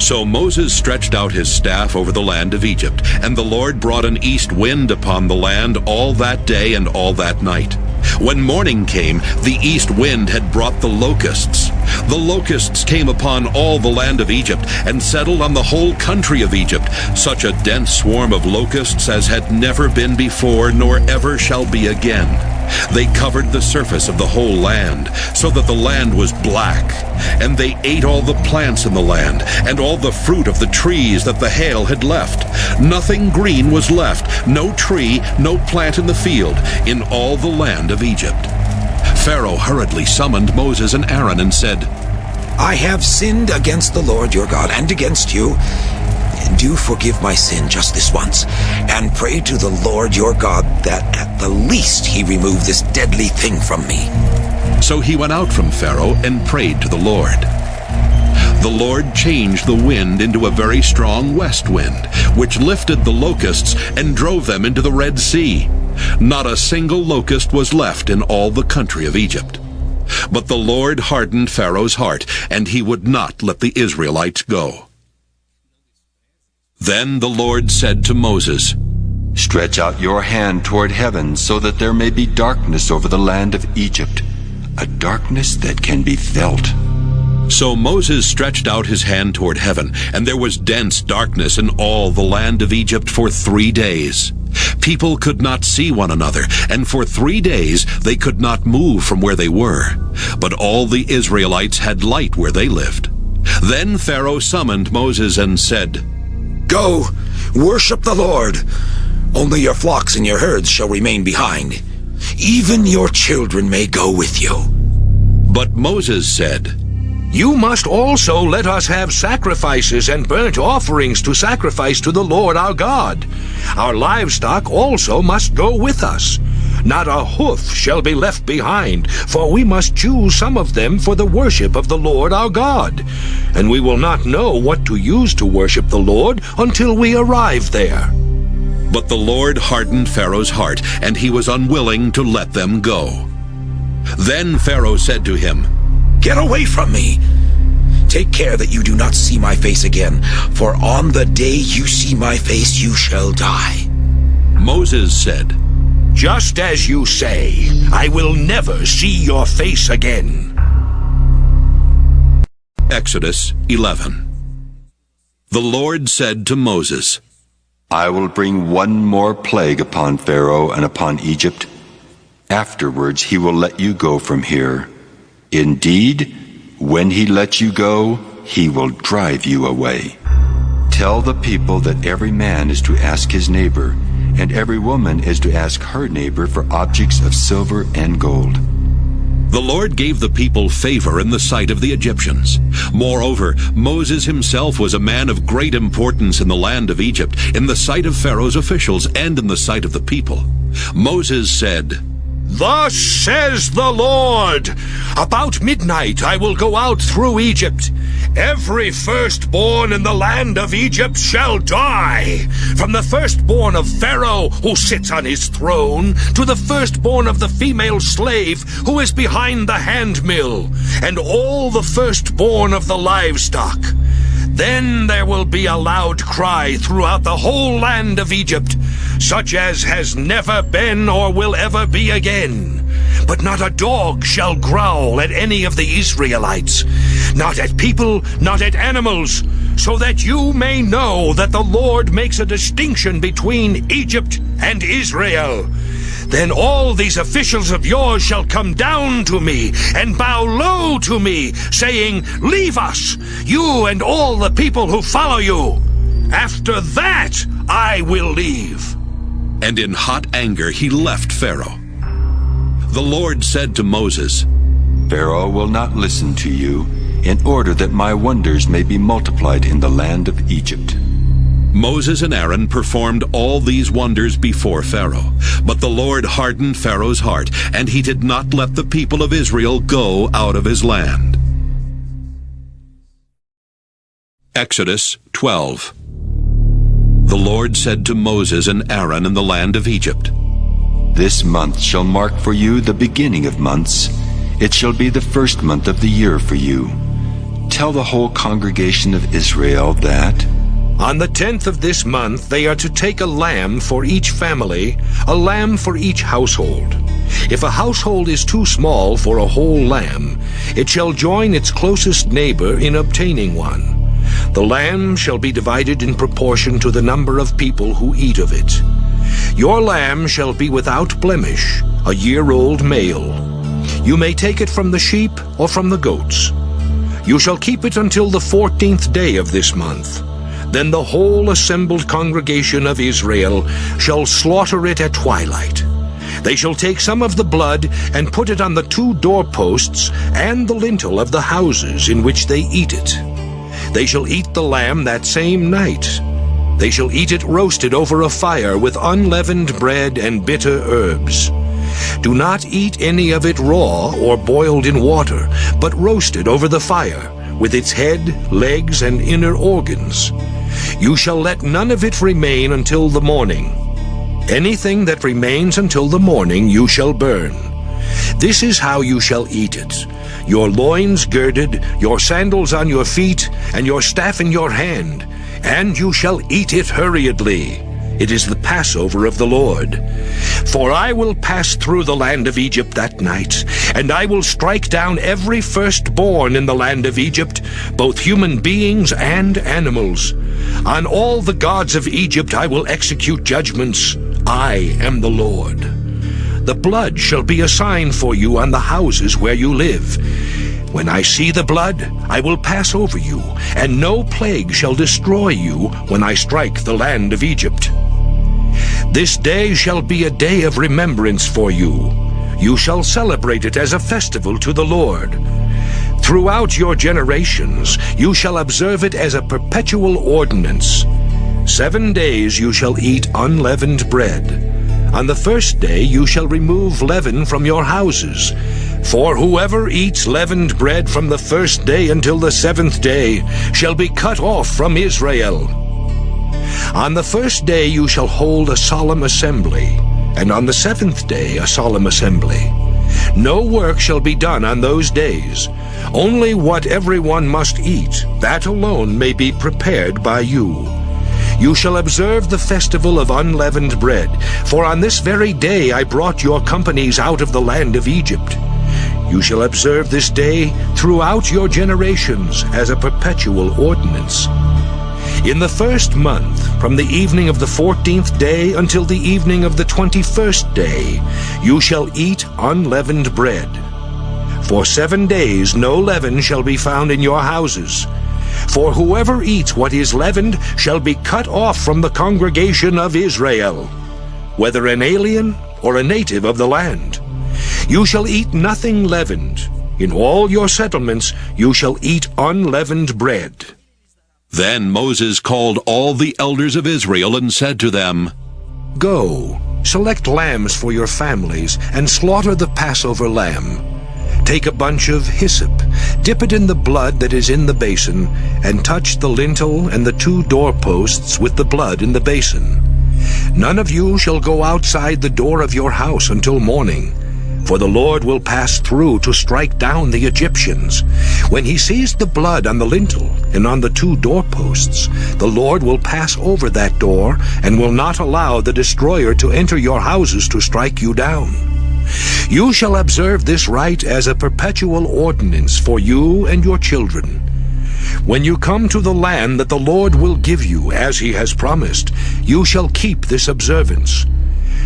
So Moses stretched out his staff over the land of Egypt, and the Lord brought an east wind upon the land all that day and all that night. When morning came, the east wind had brought the locusts. The locusts came upon all the land of Egypt and settled on the whole country of Egypt, such a dense swarm of locusts as had never been before, nor ever shall be again. They covered the surface of the whole land, so that the land was black. And they ate all the plants in the land, and all the fruit of the trees that the hail had left. Nothing green was left, no tree, no plant in the field, in all the land of Egypt. Pharaoh hurriedly summoned Moses and Aaron and said, I have sinned against the Lord your God and against you. Do forgive my sin just this once, and pray to the Lord your God that at the least he remove this deadly thing from me. So he went out from Pharaoh and prayed to the Lord. The Lord changed the wind into a very strong west wind, which lifted the locusts and drove them into the Red Sea. Not a single locust was left in all the country of Egypt. But the Lord hardened Pharaoh's heart, and he would not let the Israelites go. Then the Lord said to Moses, Stretch out your hand toward heaven, so that there may be darkness over the land of Egypt, a darkness that can be felt. So Moses stretched out his hand toward heaven, and there was dense darkness in all the land of Egypt for 3 days. People could not see one another, and for 3 days they could not move from where they were. But all the Israelites had light where they lived. Then Pharaoh summoned Moses and said, Go, worship the Lord. Only your flocks and your herds shall remain behind. Even your children may go with you. But Moses said, You must also let us have sacrifices and burnt offerings to sacrifice to the Lord our God. Our livestock also must go with us. Not a hoof shall be left behind, for we must choose some of them for the worship of the Lord our God. And we will not know what to use to worship the Lord until we arrive there. But the Lord hardened Pharaoh's heart, and he was unwilling to let them go. Then Pharaoh said to him, Get away from me. Take care that you do not see my face again, for on the day you see my face you shall die. Moses said, Just as you say, I will never see your face again. Exodus 11. The Lord said to Moses, I will bring one more plague upon Pharaoh and upon Egypt. Afterwards he will let you go from here. Indeed, when he lets you go, he will drive you away. Tell the people that every man is to ask his neighbor, and every woman is to ask her neighbor for objects of silver and gold. The Lord gave the people favor in the sight of the Egyptians. Moreover, Moses himself was a man of great importance in the land of Egypt, in the sight of Pharaoh's officials and in the sight of the people. Moses said, Thus says the Lord, About midnight I will go out through Egypt. Every firstborn in the land of Egypt shall die, from the firstborn of Pharaoh who sits on his throne, to the firstborn of the female slave who is behind the handmill, and all the firstborn of the livestock. Then there will be a loud cry throughout the whole land of Egypt, such as has never been or will ever be again. But not a dog shall growl at any of the Israelites, not at people, not at animals, so that you may know that the Lord makes a distinction between Egypt and Israel. then all these officials of yours shall come down to me and bow low to me, saying, 'Leave us, you and all the people who follow you. After that I will leave.'" And in hot anger he left Pharaoh. The Lord said to Moses, "Pharaoh will not listen to you, in order that my wonders may be multiplied in the land of Egypt." Moses and Aaron performed all these wonders before Pharaoh. But the Lord hardened Pharaoh's heart, and he did not let the people of Israel go out of his land. Exodus 12. The Lord said to Moses and Aaron in the land of Egypt, "This month shall mark for you the beginning of months. It shall be the first month of the year for you. Tell the whole congregation of Israel that on the 10th of this month they are to take a lamb for each family, a lamb for each household. If a household is too small for a whole lamb, it shall join its closest neighbor in obtaining one. The lamb shall be divided in proportion to the number of people who eat of it. Your lamb shall be without blemish, a year-old male. You may take it from the sheep or from the goats. You shall keep it until the 14th day of this month. Then the whole assembled congregation of Israel shall slaughter it at twilight. They shall take some of the blood and put it on the 2 doorposts and the lintel of the houses in which they eat it. They shall eat the lamb that same night. They shall eat it roasted over a fire with unleavened bread and bitter herbs. Do not eat any of it raw or boiled in water, but roasted over the fire, with its head, legs, and inner organs. You shall let none of it remain until the morning. Anything that remains until the morning you shall burn. This is how you shall eat it: your loins girded, your sandals on your feet, and your staff in your hand, and you shall eat it hurriedly. It is the Passover of the Lord. For I will pass through the land of Egypt that night, and I will strike down every firstborn in the land of Egypt, both human beings and animals. On all the gods of Egypt I will execute judgments. I am the Lord. The blood shall be a sign for you on the houses where you live. When I see the blood, I will pass over you, and no plague shall destroy you when I strike the land of Egypt. This day shall be a day of remembrance for you. You shall celebrate it as a festival to the Lord. Throughout your generations you shall observe it as a perpetual ordinance. 7 days you shall eat unleavened bread. On the first day you shall remove leaven from your houses. For whoever eats leavened bread from the first day until the 7th day shall be cut off from Israel. On the first day you shall hold a solemn assembly, and on the 7th day a solemn assembly. No work shall be done on those days. Only what everyone must eat, that alone may be prepared by you. You shall observe the festival of unleavened bread, for on this very day I brought your companies out of the land of Egypt. You shall observe this day throughout your generations as a perpetual ordinance. In the first month, from the evening of the 14th day until the evening of the 21st day, you shall eat unleavened bread. For 7 days no leaven shall be found in your houses. For whoever eats what is leavened shall be cut off from the congregation of Israel, whether an alien or a native of the land. You shall eat nothing leavened. In all your settlements you shall eat unleavened bread. Then Moses called all the elders of Israel and said to them, Go, select lambs for your families, and slaughter the Passover lamb. Take a bunch of hyssop, dip it in the blood that is in the basin, and touch the lintel and the 2 doorposts with the blood in the basin. None of you shall go outside the door of your house until morning, for the Lord will pass through to strike down the Egyptians. When he sees the blood on the lintel and on the 2 doorposts, the Lord will pass over that door and will not allow the destroyer to enter your houses to strike you down. You shall observe this rite as a perpetual ordinance for you and your children. When you come to the land that the Lord will give you, as he has promised, you shall keep this observance.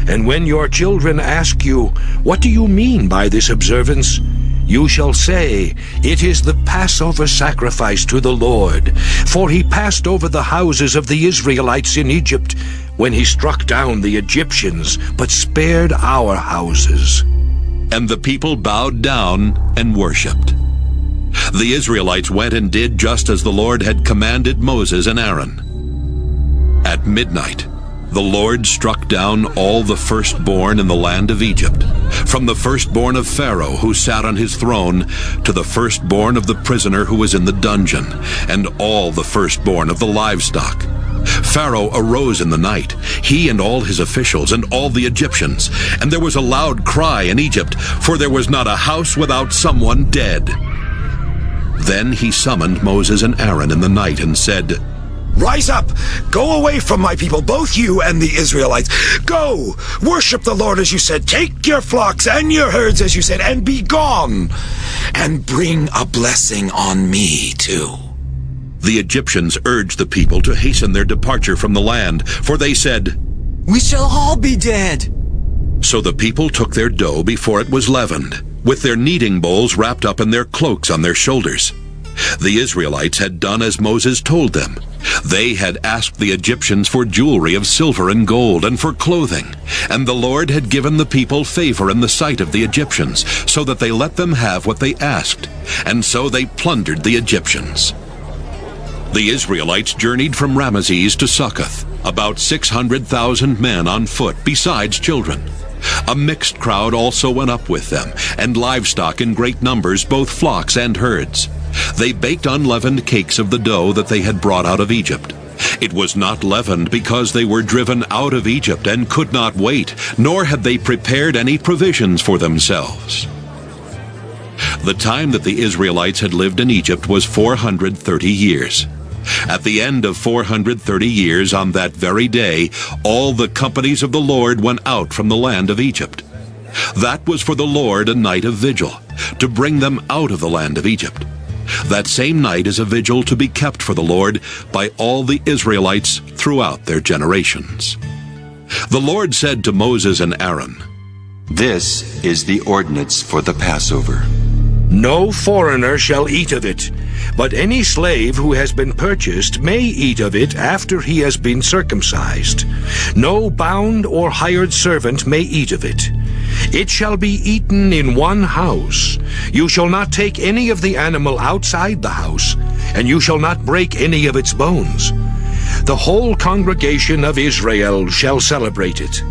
And when your children ask you, "What do you mean by this observance?" you shall say, "It is the Passover sacrifice to the Lord. For he passed over the houses of the Israelites in Egypt, when he struck down the Egyptians, but spared our houses." And the people bowed down and worshipped. The Israelites went and did just as the Lord had commanded Moses and Aaron. At midnight, the Lord struck down all the firstborn in the land of Egypt, from the firstborn of Pharaoh who sat on his throne to the firstborn of the prisoner who was in the dungeon, and all the firstborn of the livestock. Pharaoh arose in the night, he and all his officials and all the Egyptians, and there was a loud cry in Egypt, for there was not a house without someone dead. Then he summoned Moses and Aaron in the night and said, "Rise up! Go away from my people, both you and the Israelites. Go! Worship the Lord as you said. Take your flocks and your herds as you said, and be gone. And bring a blessing on me, too." The Egyptians urged the people to hasten their departure from the land, for they said, "We shall all be dead." So the people took their dough before it was leavened, with their kneading bowls wrapped up in their cloaks on their shoulders. The Israelites had done as Moses told them. They had asked the Egyptians for jewelry of silver and gold and for clothing, and the Lord had given the people favor in the sight of the Egyptians, so that they let them have what they asked, and so they plundered the Egyptians. The Israelites journeyed from Ramesses to Succoth, about 600,000 men on foot, besides children. A mixed crowd also went up with them, and livestock in great numbers, both flocks and herds. They baked unleavened cakes of the dough that they had brought out of Egypt. It was not leavened because they were driven out of Egypt and could not wait, nor had they prepared any provisions for themselves. The time that the Israelites had lived in Egypt was 430 years. At the end of 430 years, on that very day, all the companies of the Lord went out from the land of Egypt. That was for the Lord a night of vigil, to bring them out of the land of Egypt. That same night is a vigil to be kept for the Lord by all the Israelites throughout their generations. The Lord said to Moses and Aaron, "This is the ordinance for the Passover. No foreigner shall eat of it, but any slave who has been purchased may eat of it after he has been circumcised. No bound or hired servant may eat of it. It shall be eaten in one house. You shall not take any of the animal outside the house, and you shall not break any of its bones. The whole congregation of Israel shall celebrate it.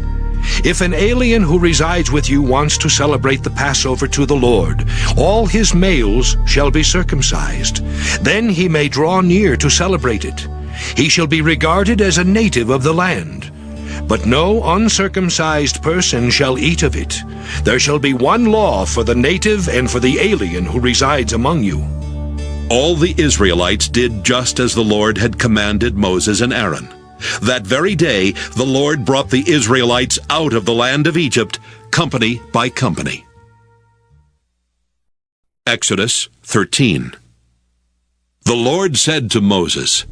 If an alien who resides with you wants to celebrate the Passover to the Lord, all his males shall be circumcised. Then he may draw near to celebrate it. He shall be regarded as a native of the land. But no uncircumcised person shall eat of it. There shall be one law for the native and for the alien who resides among you." All the Israelites did just as the Lord had commanded Moses and Aaron. That very day, the Lord brought the Israelites out of the land of Egypt, company by company. Exodus 13. The Lord said to Moses,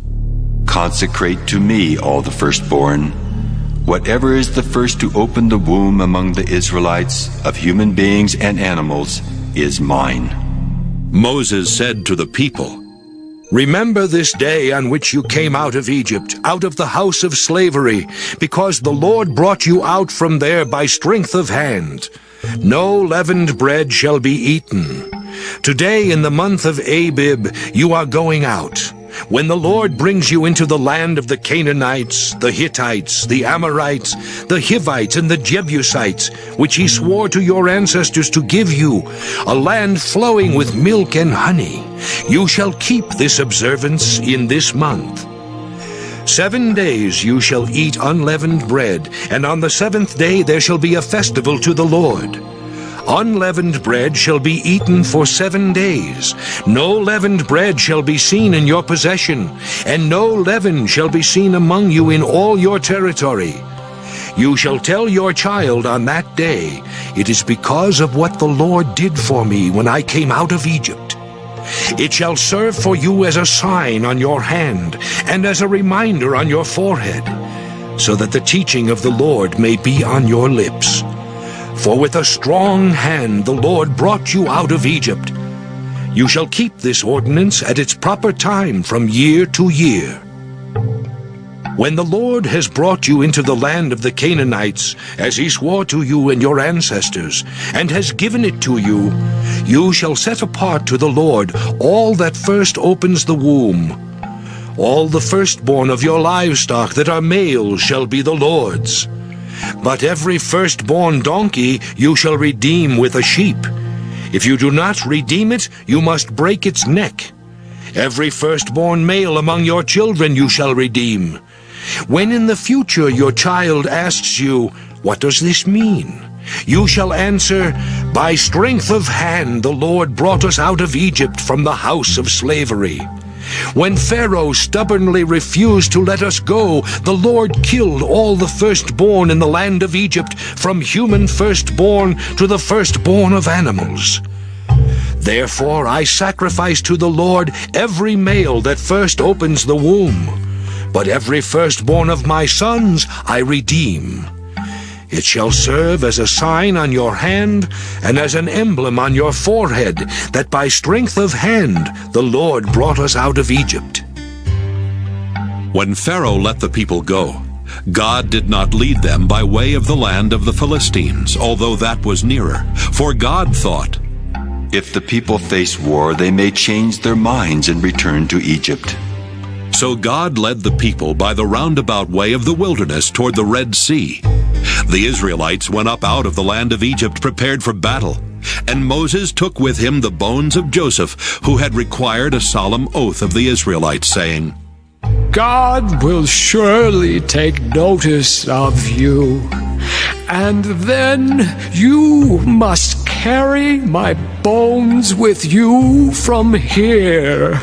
"Consecrate to me all the firstborn. Whatever is the first to open the womb among the Israelites, of human beings and animals, is mine." Moses said to the people, "Remember this day on which you came out of Egypt, out of the house of slavery, because the Lord brought you out from there by strength of hand. No leavened bread shall be eaten. Today in the month of Abib you are going out. When the Lord brings you into the land of the Canaanites, the Hittites, the Amorites, the Hivites, and the Jebusites, which he swore to your ancestors to give you, a land flowing with milk and honey, you shall keep this observance in this month. 7 days you shall eat unleavened bread, and on the 7th day there shall be a festival to the Lord. Unleavened bread shall be eaten for 7 days. No leavened bread shall be seen in your possession, and no leaven shall be seen among you in all your territory. You shall tell your child on that day, it is because of what the Lord did for me when I came out of Egypt. It shall serve for you as a sign on your hand, and as a reminder on your forehead. so that the teaching of the Lord may be on your lips. For with a strong hand the Lord brought you out of Egypt. You shall keep this ordinance at its proper time from year to year. When the Lord has brought you into the land of the Canaanites, as he swore to you and your ancestors, and has given it to you, you shall set apart to the Lord all that first opens the womb. All the firstborn of your livestock that are male shall be the Lord's. But every firstborn donkey you shall redeem with a sheep. If you do not redeem it, you must break its neck. Every firstborn male among your children you shall redeem. When in the future your child asks you, "What does this mean?" you shall answer, "By strength of hand the Lord brought us out of Egypt from the house of slavery. When Pharaoh stubbornly refused to let us go, the Lord killed all the firstborn in the land of Egypt, from human firstborn to the firstborn of animals. Therefore I sacrifice to the Lord every male that first opens the womb. But every firstborn of my sons I redeem. It shall serve as a sign on your hand and as an emblem on your forehead, that by strength of hand the Lord brought us out of Egypt." When Pharaoh let the people go, God did not lead them by way of the land of the Philistines, although that was nearer. For God thought, "If the people face war, they may change their minds and return to Egypt." So God led the people by the roundabout way of the wilderness toward the Red Sea. The Israelites went up out of the land of Egypt prepared for battle, and Moses took with him the bones of Joseph, who had required a solemn oath of the Israelites, saying, "God will surely take notice of you, and then you must carry my bones with you from here."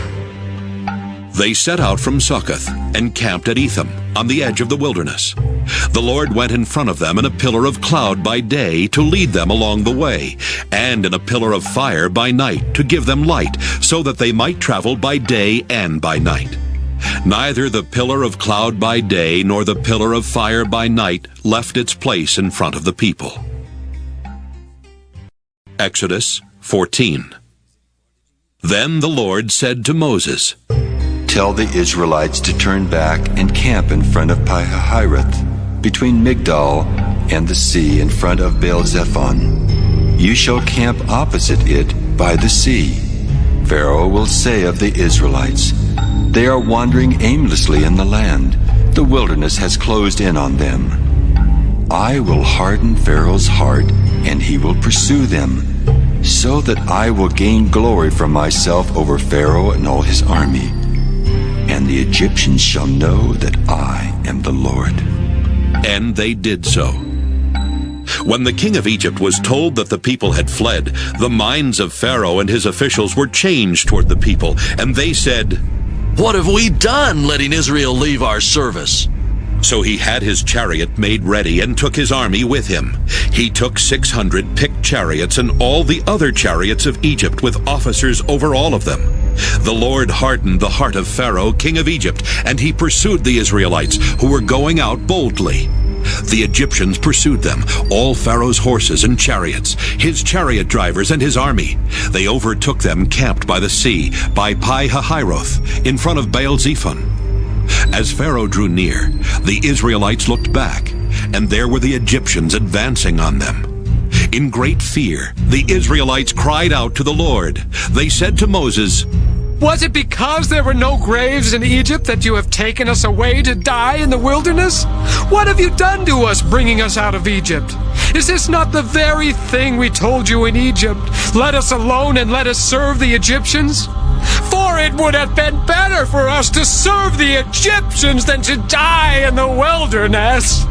They set out from Succoth and camped at Etham, on the edge of the wilderness. The Lord went in front of them in a pillar of cloud by day to lead them along the way, and in a pillar of fire by night to give them light, so that they might travel by day and by night. Neither the pillar of cloud by day nor the pillar of fire by night left its place in front of the people. Exodus 14. Then the Lord said to Moses, "Tell the Israelites to turn back and camp in front of Pi-hahiroth, between Migdal and the sea in front of Baal-zephon. You shall camp opposite it by the sea. Pharaoh will say of the Israelites, 'They are wandering aimlessly in the land. The wilderness has closed in on them.' I will harden Pharaoh's heart, and he will pursue them, so that I will gain glory for myself over Pharaoh and all his army. And the Egyptians shall know that I am the Lord." And they did so. When the king of Egypt was told that the people had fled, the minds of Pharaoh and his officials were changed toward the people, and they said, "What have we done, letting Israel leave our service?" So he had his chariot made ready and took his army with him. He took 600 picked chariots and all the other chariots of Egypt with officers over all of them. The Lord hardened the heart of Pharaoh, king of Egypt, and he pursued the Israelites, who were going out boldly. The Egyptians pursued them, all Pharaoh's horses and chariots, his chariot drivers and his army. They overtook them camped by the sea, by Pi-hahiroth, in front of Baal-zephon. As Pharaoh drew near, the Israelites looked back, and there were the Egyptians advancing on them. In great fear, the Israelites cried out to the Lord. They said to Moses, "Was it because there were no graves in Egypt that you have taken us away to die in the wilderness? What have you done to us, bringing us out of Egypt? Is this not the very thing we told you in Egypt? Let us alone and let us serve the Egyptians? For it would have been better for us to serve the Egyptians than to die in the wilderness."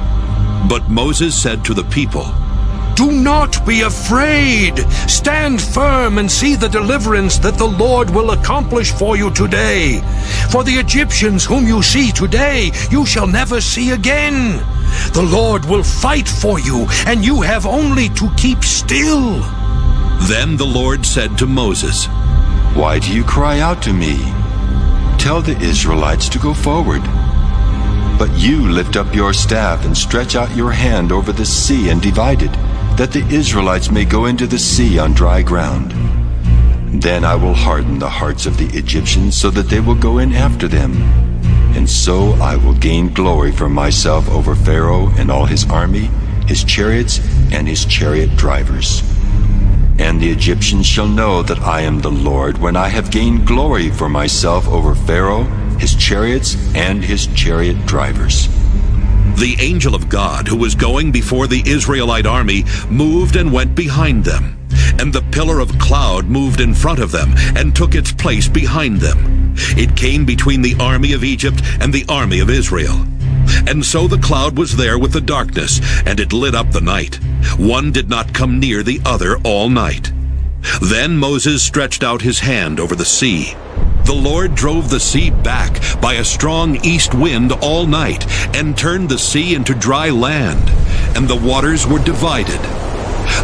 But Moses said to the people, "Do not be afraid. Stand firm and see the deliverance that the Lord will accomplish for you today. For the Egyptians whom you see today, you shall never see again. The Lord will fight for you, and you have only to keep still." Then the Lord said to Moses, "Why do you cry out to me? Tell the Israelites to go forward." But you lift up your staff and stretch out your hand over the sea and divide it, that the Israelites may go into the sea on dry ground. Then I will harden the hearts of the Egyptians so that they will go in after them. And so I will gain glory for myself over Pharaoh and all his army, his chariots, and his chariot drivers. And the Egyptians shall know that I am the Lord when I have gained glory for myself over Pharaoh, his chariots, and his chariot drivers. The angel of God, who was going before the Israelite army, moved and went behind them. And the pillar of cloud moved in front of them and took its place behind them. It came between the army of Egypt and the army of Israel. And so the cloud was there with the darkness, and it lit up the night. One did not come near the other all night. Then Moses stretched out his hand over the sea. The Lord drove the sea back by a strong east wind all night, and turned the sea into dry land, and the waters were divided.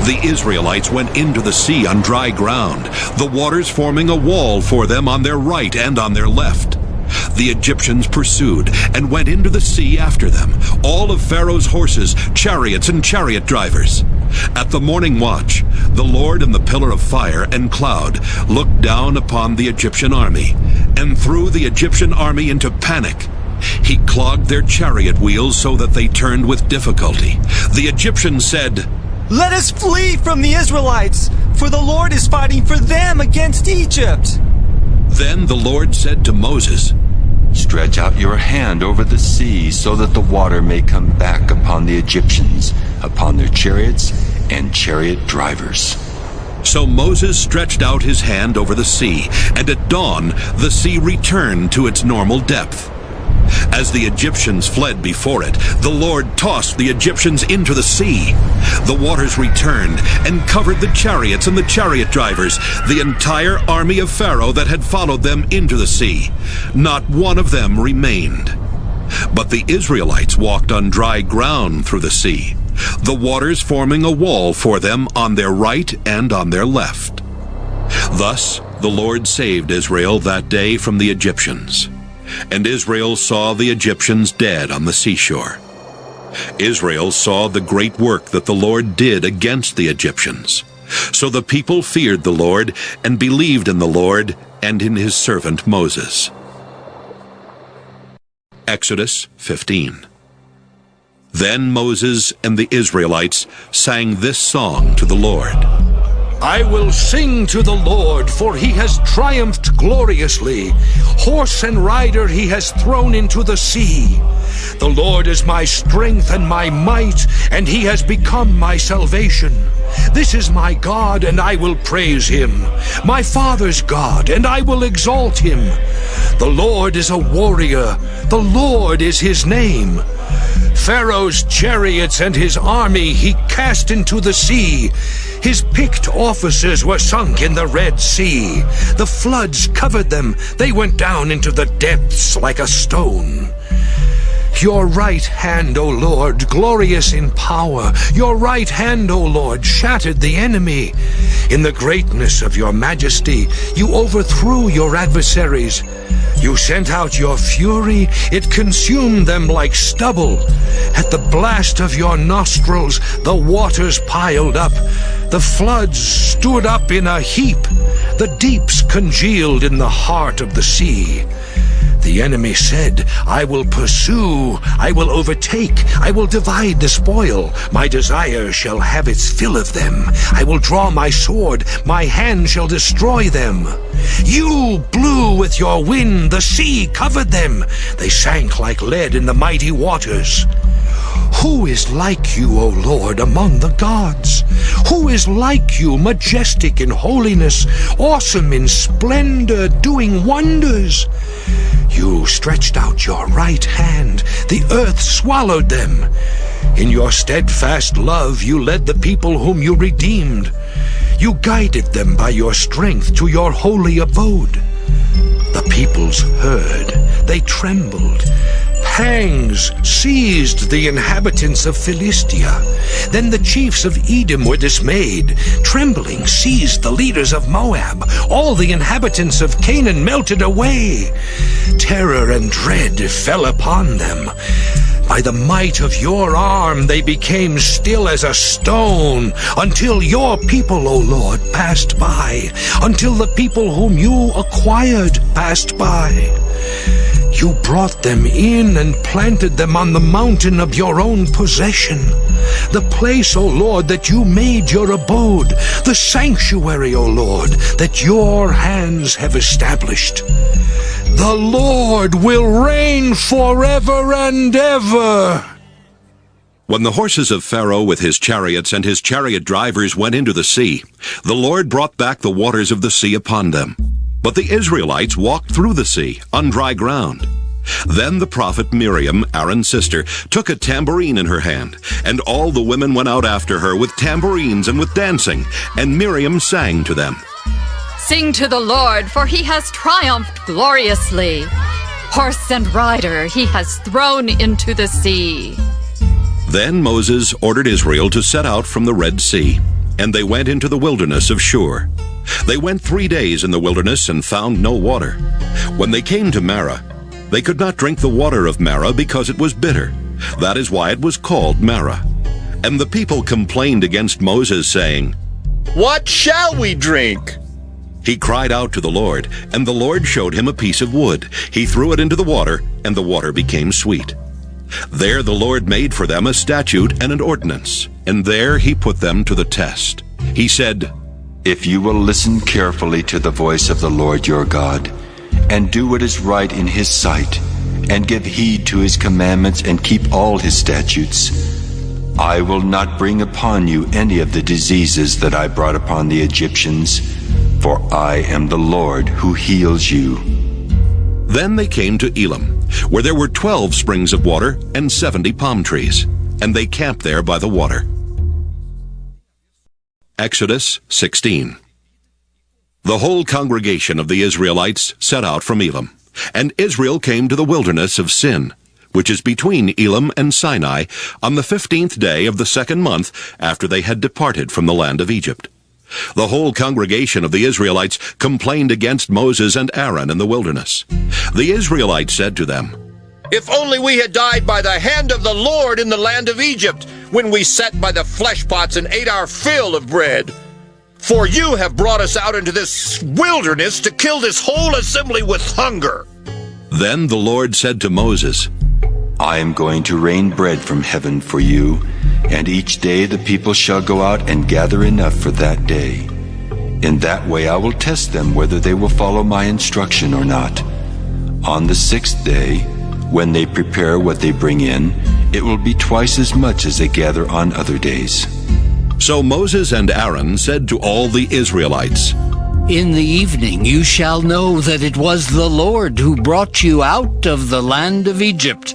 The Israelites went into the sea on dry ground, the waters forming a wall for them on their right and on their left. The Egyptians pursued and went into the sea after them, all of Pharaoh's horses, chariots, and chariot drivers. At the morning watch, the Lord in the pillar of fire and cloud looked down upon the Egyptian army and threw the Egyptian army into panic. He clogged their chariot wheels so that they turned with difficulty. The Egyptians said, "Let us flee from the Israelites, for the Lord is fighting for them against Egypt." Then the Lord said to Moses, "Stretch out your hand over the sea so that the water may come back upon the Egyptians, upon their chariots and chariot drivers." So Moses stretched out his hand over the sea, and at dawn the sea returned to its normal depth. As the Egyptians fled before it, the Lord tossed the Egyptians into the sea. The waters returned and covered the chariots and the chariot drivers, the entire army of Pharaoh that had followed them into the sea. Not one of them remained. But the Israelites walked on dry ground through the sea, the waters forming a wall for them on their right and on their left. Thus the Lord saved Israel that day from the Egyptians. And Israel saw the Egyptians dead on the seashore. Israel saw the great work that the Lord did against the Egyptians. So the people feared the Lord and believed in the Lord and in his servant Moses. Exodus 15. Then Moses and the Israelites sang this song to the Lord. I will sing to the Lord, for he has triumphed gloriously. Horse and rider he has thrown into the sea. The Lord is my strength and my might, and he has become my salvation. This is my God, and I will praise him, my father's God, and I will exalt him. The Lord is a warrior, the Lord is his name. Pharaoh's chariots and his army he cast into the sea. His picked officers were sunk in the Red Sea. The floods covered them. They went down into the depths like a stone. Your right hand, O Lord, glorious in power. Your right hand, O Lord, shattered the enemy. In the greatness of your majesty, you overthrew your adversaries. You sent out your fury, it consumed them like stubble. At the blast of your nostrils, the waters piled up. The floods stood up in a heap. The deeps congealed in the heart of the sea. The enemy said, I will pursue, I will overtake, I will divide the spoil. My desire shall have its fill of them. I will draw my sword, my hand shall destroy them. You blew with your wind, the sea covered them. They sank like lead in the mighty waters. Who is like you, O Lord, among the gods? Who is like you, majestic in holiness, awesome in splendor, doing wonders? You stretched out your right hand, the earth swallowed them. In your steadfast love you led the people whom you redeemed. You guided them by your strength to your holy abode. The peoples heard, they trembled. Pangs seized the inhabitants of Philistia. Then the chiefs of Edom were dismayed. Trembling seized the leaders of Moab. All the inhabitants of Canaan melted away. Terror and dread fell upon them. By the might of your arm they became still as a stone, until your people, O Lord, passed by, until the people whom you acquired passed by. You brought them in and planted them on the mountain of your own possession, the place, O Lord, that you made your abode, the sanctuary, O Lord, that your hands have established. The Lord will reign forever and ever. When the horses of Pharaoh with his chariots and his chariot drivers went into the sea, the Lord brought back the waters of the sea upon them. But the Israelites walked through the sea on dry ground. Then the prophet Miriam, Aaron's sister, took a tambourine in her hand, and all the women went out after her with tambourines and with dancing, and Miriam sang to them. Sing to the Lord, for he has triumphed gloriously. Horse and rider he has thrown into the sea. Then Moses ordered Israel to set out from the Red Sea, and they went into the wilderness of Shur. They went 3 days in the wilderness and found no water. When they came to Marah, they could not drink the water of Marah because it was bitter. That is why it was called Marah. And the people complained against Moses, saying, What shall we drink? He cried out to the Lord, and the Lord showed him a piece of wood. He threw it into the water, and the water became sweet. There the Lord made for them a statute and an ordinance, and there he put them to the test. He said, If you will listen carefully to the voice of the Lord your God, and do what is right in his sight, and give heed to his commandments and keep all his statutes, I will not bring upon you any of the diseases that I brought upon the Egyptians, for I am the Lord who heals you. Then they came to Elim, where there were 12 springs of water and 70 palm trees, and they camped there by the water. Exodus 16. The whole congregation of the Israelites set out from Elim, and Israel came to the wilderness of Sin, which is between Elim and Sinai, on the 15th day of the 2nd month after they had departed from the land of Egypt. The whole congregation of the Israelites complained against Moses and Aaron in the wilderness. The Israelites said to them, If only we had died by the hand of the Lord in the land of Egypt, when we sat by the flesh pots and ate our fill of bread. For you have brought us out into this wilderness to kill this whole assembly with hunger. Then the Lord said to Moses, I am going to rain bread from heaven for you, and each day the people shall go out and gather enough for that day. In that way I will test them whether they will follow my instruction or not. On the 6th day, when they prepare what they bring in, it will be twice as much as they gather on other days. So Moses and Aaron said to all the Israelites, In the evening you shall know that it was the Lord who brought you out of the land of Egypt.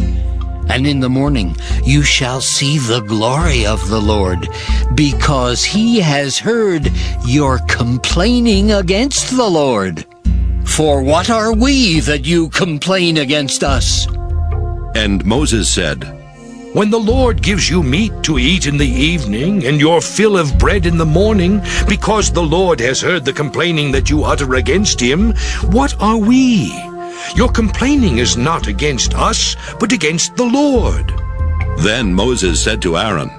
And in the morning you shall see the glory of the Lord, because he has heard your complaining against the Lord. For what are we that you complain against us? And Moses said, When the Lord gives you meat to eat in the evening, and your fill of bread in the morning, because the Lord has heard the complaining that you utter against him, what are we? Your complaining is not against us, but against the Lord. Then Moses said to Aaron,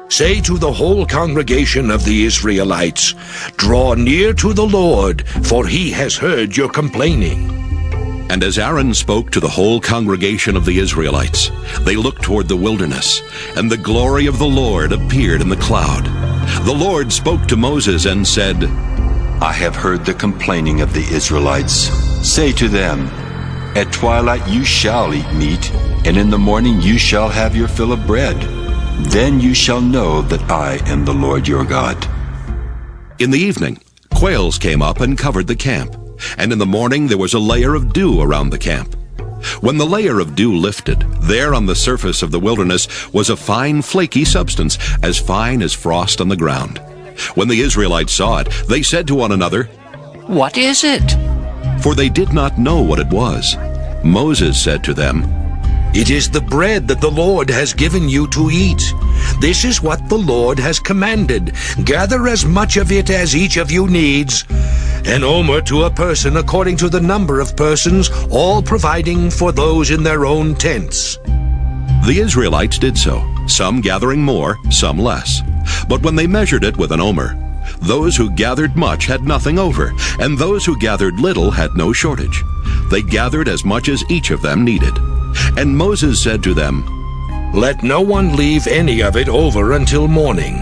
Say to the whole congregation of the Israelites, Draw near to the Lord, for he has heard your complaining. And as Aaron spoke to the whole congregation of the Israelites, they looked toward the wilderness, and the glory of the Lord appeared in the cloud. The Lord spoke to Moses and said, I have heard the complaining of the Israelites. Say to them, At twilight you shall eat meat, and in the morning you shall have your fill of bread. Then you shall know that I am the Lord your God. In the evening, quails came up and covered the camp, and in the morning there was a layer of dew around the camp. When the layer of dew lifted, there on the surface of the wilderness was a fine flaky substance, as fine as frost on the ground. When the Israelites saw it, they said to one another, What is it? For they did not know what it was. Moses said to them, It is the bread that the Lord has given you to eat. This is what the Lord has commanded. Gather as much of it as each of you needs, an omer to a person according to the number of persons, all providing for those in their own tents. The Israelites did so, some gathering more, some less. But when they measured it with an omer, those who gathered much had nothing over, and those who gathered little had no shortage. They gathered as much as each of them needed. And Moses said to them, "Let no one leave any of it over until morning."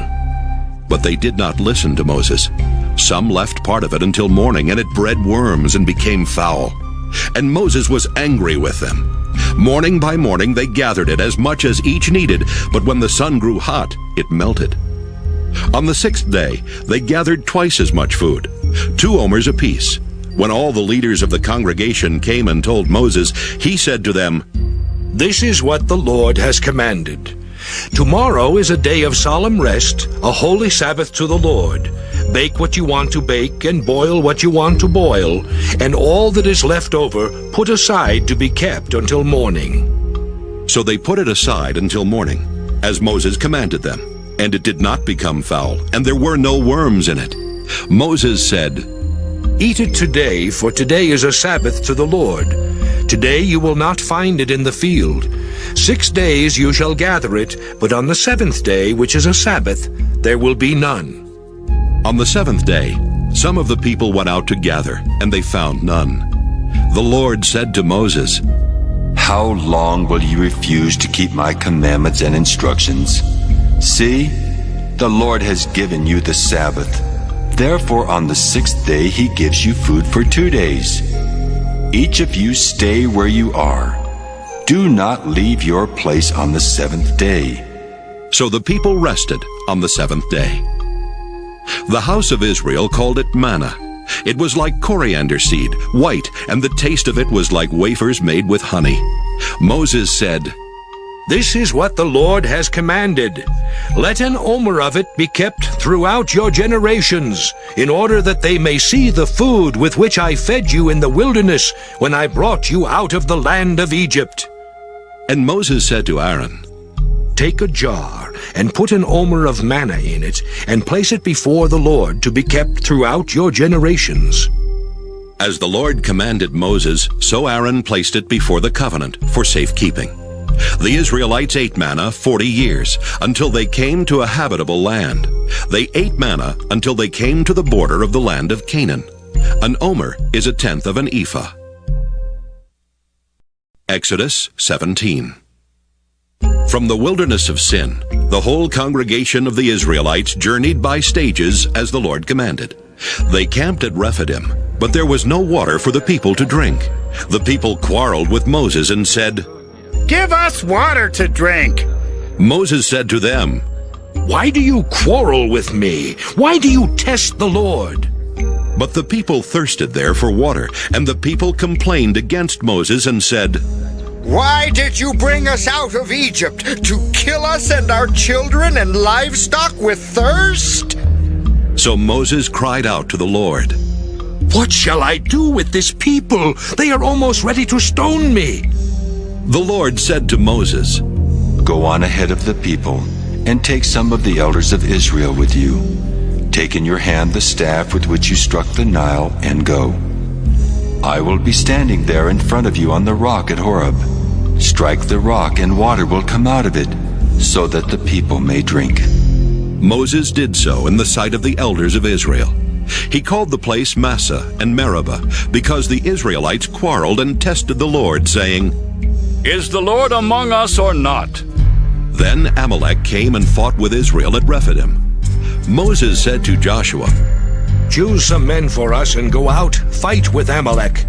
But they did not listen to Moses. Some left part of it until morning, and it bred worms and became foul. And Moses was angry with them. Morning by morning they gathered it as much as each needed, but when the sun grew hot, it melted. On the 6th day they gathered twice as much food, 2 omers apiece. When all the leaders of the congregation came and told Moses, he said to them, "This is what the Lord has commanded. Tomorrow is a day of solemn rest, a holy Sabbath to the Lord. Bake what you want to bake and boil what you want to boil, and all that is left over put aside to be kept until morning." So they put it aside until morning, as Moses commanded them, and it did not become foul, and there were no worms in it. Moses said, "Eat it today, for today is a Sabbath to the Lord. Today you will not find it in the field. 6 days you shall gather it, but on the 7th day, which is a Sabbath, there will be none." On the 7th day, some of the people went out to gather, and they found none. The Lord said to Moses, How long will you refuse to keep my commandments and instructions? See, the Lord has given you the Sabbath. Therefore on the 6th day he gives you food for 2 days. Each of you stay where you are. Do not leave your place on the 7th day. So the people rested on the 7th day. The house of Israel called it manna. It was like coriander seed, white, and the taste of it was like wafers made with honey. Moses said, "This is what the Lord has commanded. Let an omer of it be kept throughout your generations, in order that they may see the food with which I fed you in the wilderness when I brought you out of the land of Egypt." And Moses said to Aaron, "Take a jar and put an omer of manna in it, and place it before the Lord to be kept throughout your generations." As the Lord commanded Moses, so Aaron placed it before the covenant for safekeeping. The Israelites ate manna 40 years, until they came to a habitable land. They ate manna until they came to the border of the land of Canaan. An omer is 1/10 of an ephah. Exodus 17. From the wilderness of Sin, the whole congregation of the Israelites journeyed by stages as the Lord commanded. They camped at Rephidim, but there was no water for the people to drink. The people quarreled with Moses and said, "Give us water to drink." Moses said to them, "Why do you quarrel with me? Why do you test the Lord?" But the people thirsted there for water, and the people complained against Moses and said, "Why did you bring us out of Egypt, to kill us and our children and livestock with thirst?" So Moses cried out to the Lord, "What shall I do with this people? They are almost ready to stone me." The Lord said to Moses, Go on ahead of the people, and take some of the elders of Israel with you. Take in your hand the staff with which you struck the Nile, and go. I will be standing there in front of you on the rock at Horeb. Strike the rock, and water will come out of it, so that the people may drink." Moses did so in the sight of the elders of Israel. He called the place Massah and Meribah, because the Israelites quarreled and tested the Lord, saying, "Is the Lord among us or not?" Then Amalek came and fought with Israel at Rephidim. Moses said to Joshua, "Choose some men for us and go out, fight with Amalek.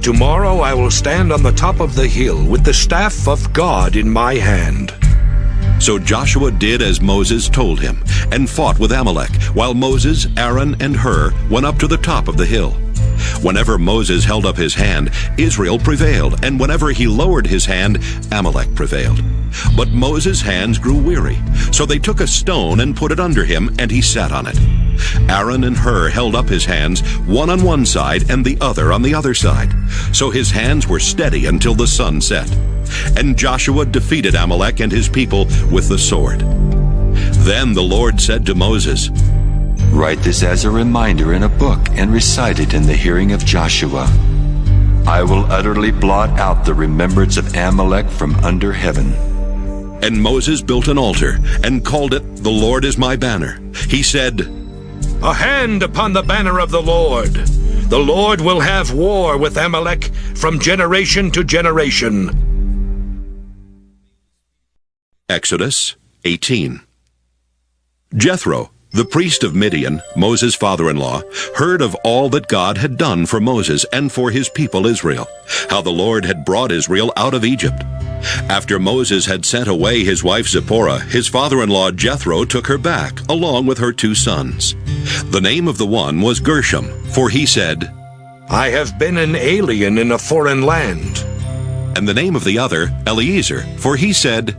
Tomorrow I will stand on the top of the hill with the staff of God in my hand." So Joshua did as Moses told him, and fought with Amalek, while Moses, Aaron, and Hur went up to the top of the hill. Whenever Moses held up his hand, Israel prevailed, and whenever he lowered his hand, Amalek prevailed. But Moses' hands grew weary, so they took a stone and put it under him, and he sat on it. Aaron and Hur held up his hands, one on one side and the other on the other side, so his hands were steady until the sun set. And Joshua defeated Amalek and his people with the sword. Then the Lord said to Moses, Write this as a reminder in a book and recite it in the hearing of Joshua. I will utterly blot out the remembrance of Amalek from under heaven. And Moses built an altar and called it, "The Lord is my banner." He said, "A hand upon the banner of the Lord. The Lord will have war with Amalek from generation to generation." Exodus 18. Jethro, the priest of Midian, Moses' father-in-law, heard of all that God had done for Moses and for his people Israel, how the Lord had brought Israel out of Egypt. After Moses had sent away his wife Zipporah, his father-in-law Jethro took her back, along with her 2 sons. The name of the one was Gershom, for he said, "I have been an alien in a foreign land." And the name of the other, Eliezer, for he said,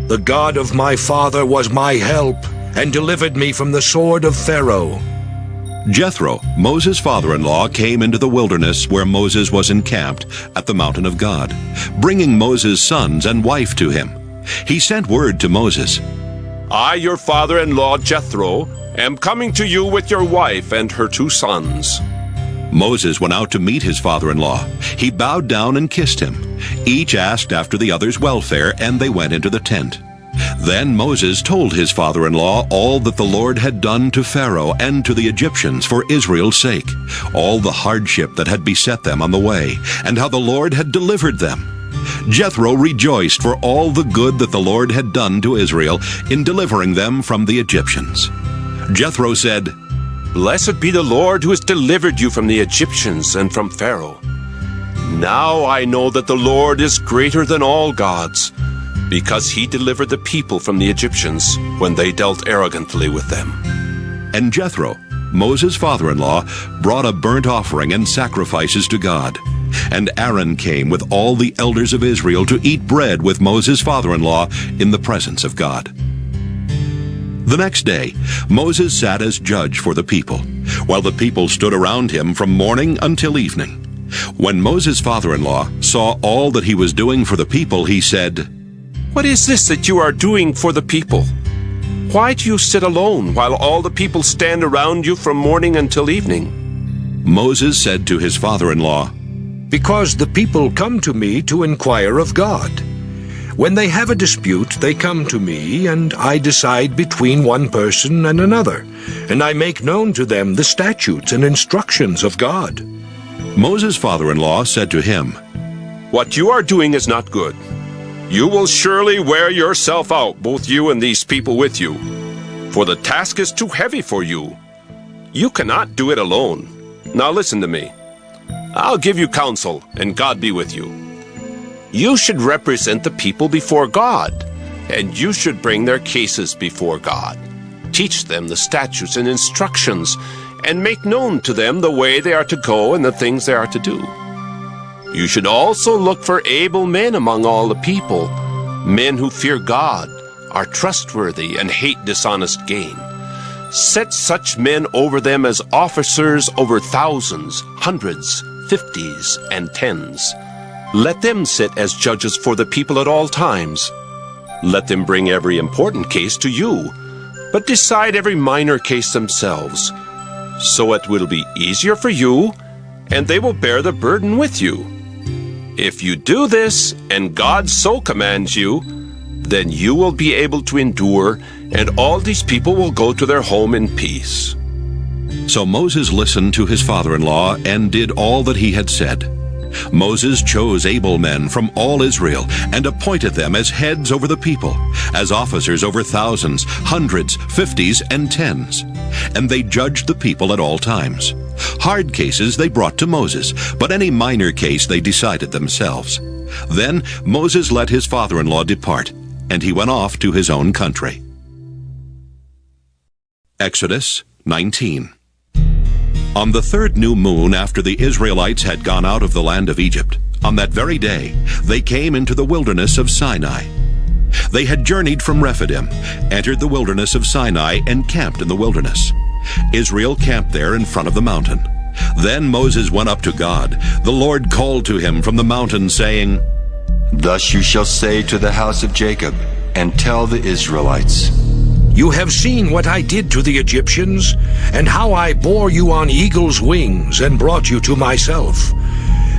"The God of my father was my help, and delivered me from the sword of Pharaoh." Jethro, Moses' father-in-law, came into the wilderness where Moses was encamped at the mountain of God, bringing Moses' sons and wife to him. He sent word to Moses, "I, your father-in-law Jethro, am coming to you with your wife and her 2 sons." Moses went out to meet his father-in-law. He bowed down and kissed him. Each asked after the other's welfare, and they went into the tent. Then Moses told his father-in-law all that the Lord had done to Pharaoh and to the Egyptians for Israel's sake, all the hardship that had beset them on the way, and how the Lord had delivered them. Jethro rejoiced for all the good that the Lord had done to Israel in delivering them from the Egyptians. Jethro said, "Blessed be the Lord who has delivered you from the Egyptians and from Pharaoh. Now I know that the Lord is greater than all gods, because he delivered the people from the Egyptians when they dealt arrogantly with them." And Jethro, Moses' father-in-law, brought a burnt offering and sacrifices to God. And Aaron came with all the elders of Israel to eat bread with Moses' father-in-law in the presence of God. The next day, Moses sat as judge for the people, while the people stood around him from morning until evening. When Moses' father-in-law saw all that he was doing for the people, he said, "What is this that you are doing for the people? Why do you sit alone while all the people stand around you from morning until evening?" Moses said to his father-in-law, "Because the people come to me to inquire of God. When they have a dispute, they come to me, and I decide between one person and another, and I make known to them the statutes and instructions of God." Moses' father-in-law said to him, "What you are doing is not good. You will surely wear yourself out, both you and these people with you, for the task is too heavy for you. You cannot do it alone. Now listen to me. I'll give you counsel, and God be with you. You should represent the people before God, and you should bring their cases before God. Teach them the statutes and instructions, and make known to them the way they are to go and the things they are to do. You should also look for able men among all the people, men who fear God, are trustworthy, and hate dishonest gain. Set such men over them as officers over thousands, hundreds, 50s, and 10s. Let them sit as judges for the people at all times. Let them bring every important case to you, but decide every minor case themselves. So it will be easier for you, and they will bear the burden with you. If you do this, and God so commands you, then you will be able to endure, and all these people will go to their home in peace." So Moses listened to his father-in-law and did all that he had said. Moses chose able men from all Israel and appointed them as heads over the people, as officers over thousands, hundreds, 50s, and 10s. And they judged the people at all times. Hard cases they brought to Moses, but any minor case they decided themselves. Then Moses let his father-in-law depart, and he went off to his own country. Exodus 19. On the 3rd new moon after the Israelites had gone out of the land of Egypt, on that very day, they came into the wilderness of Sinai. They had journeyed from Rephidim, entered the wilderness of Sinai, and camped in the wilderness. Israel camped there in front of the mountain. Then Moses went up to God. The Lord called to him from the mountain, saying, "Thus you shall say to the house of Jacob, and tell the Israelites, You have seen what I did to the Egyptians, and how I bore you on eagle's wings and brought you to myself.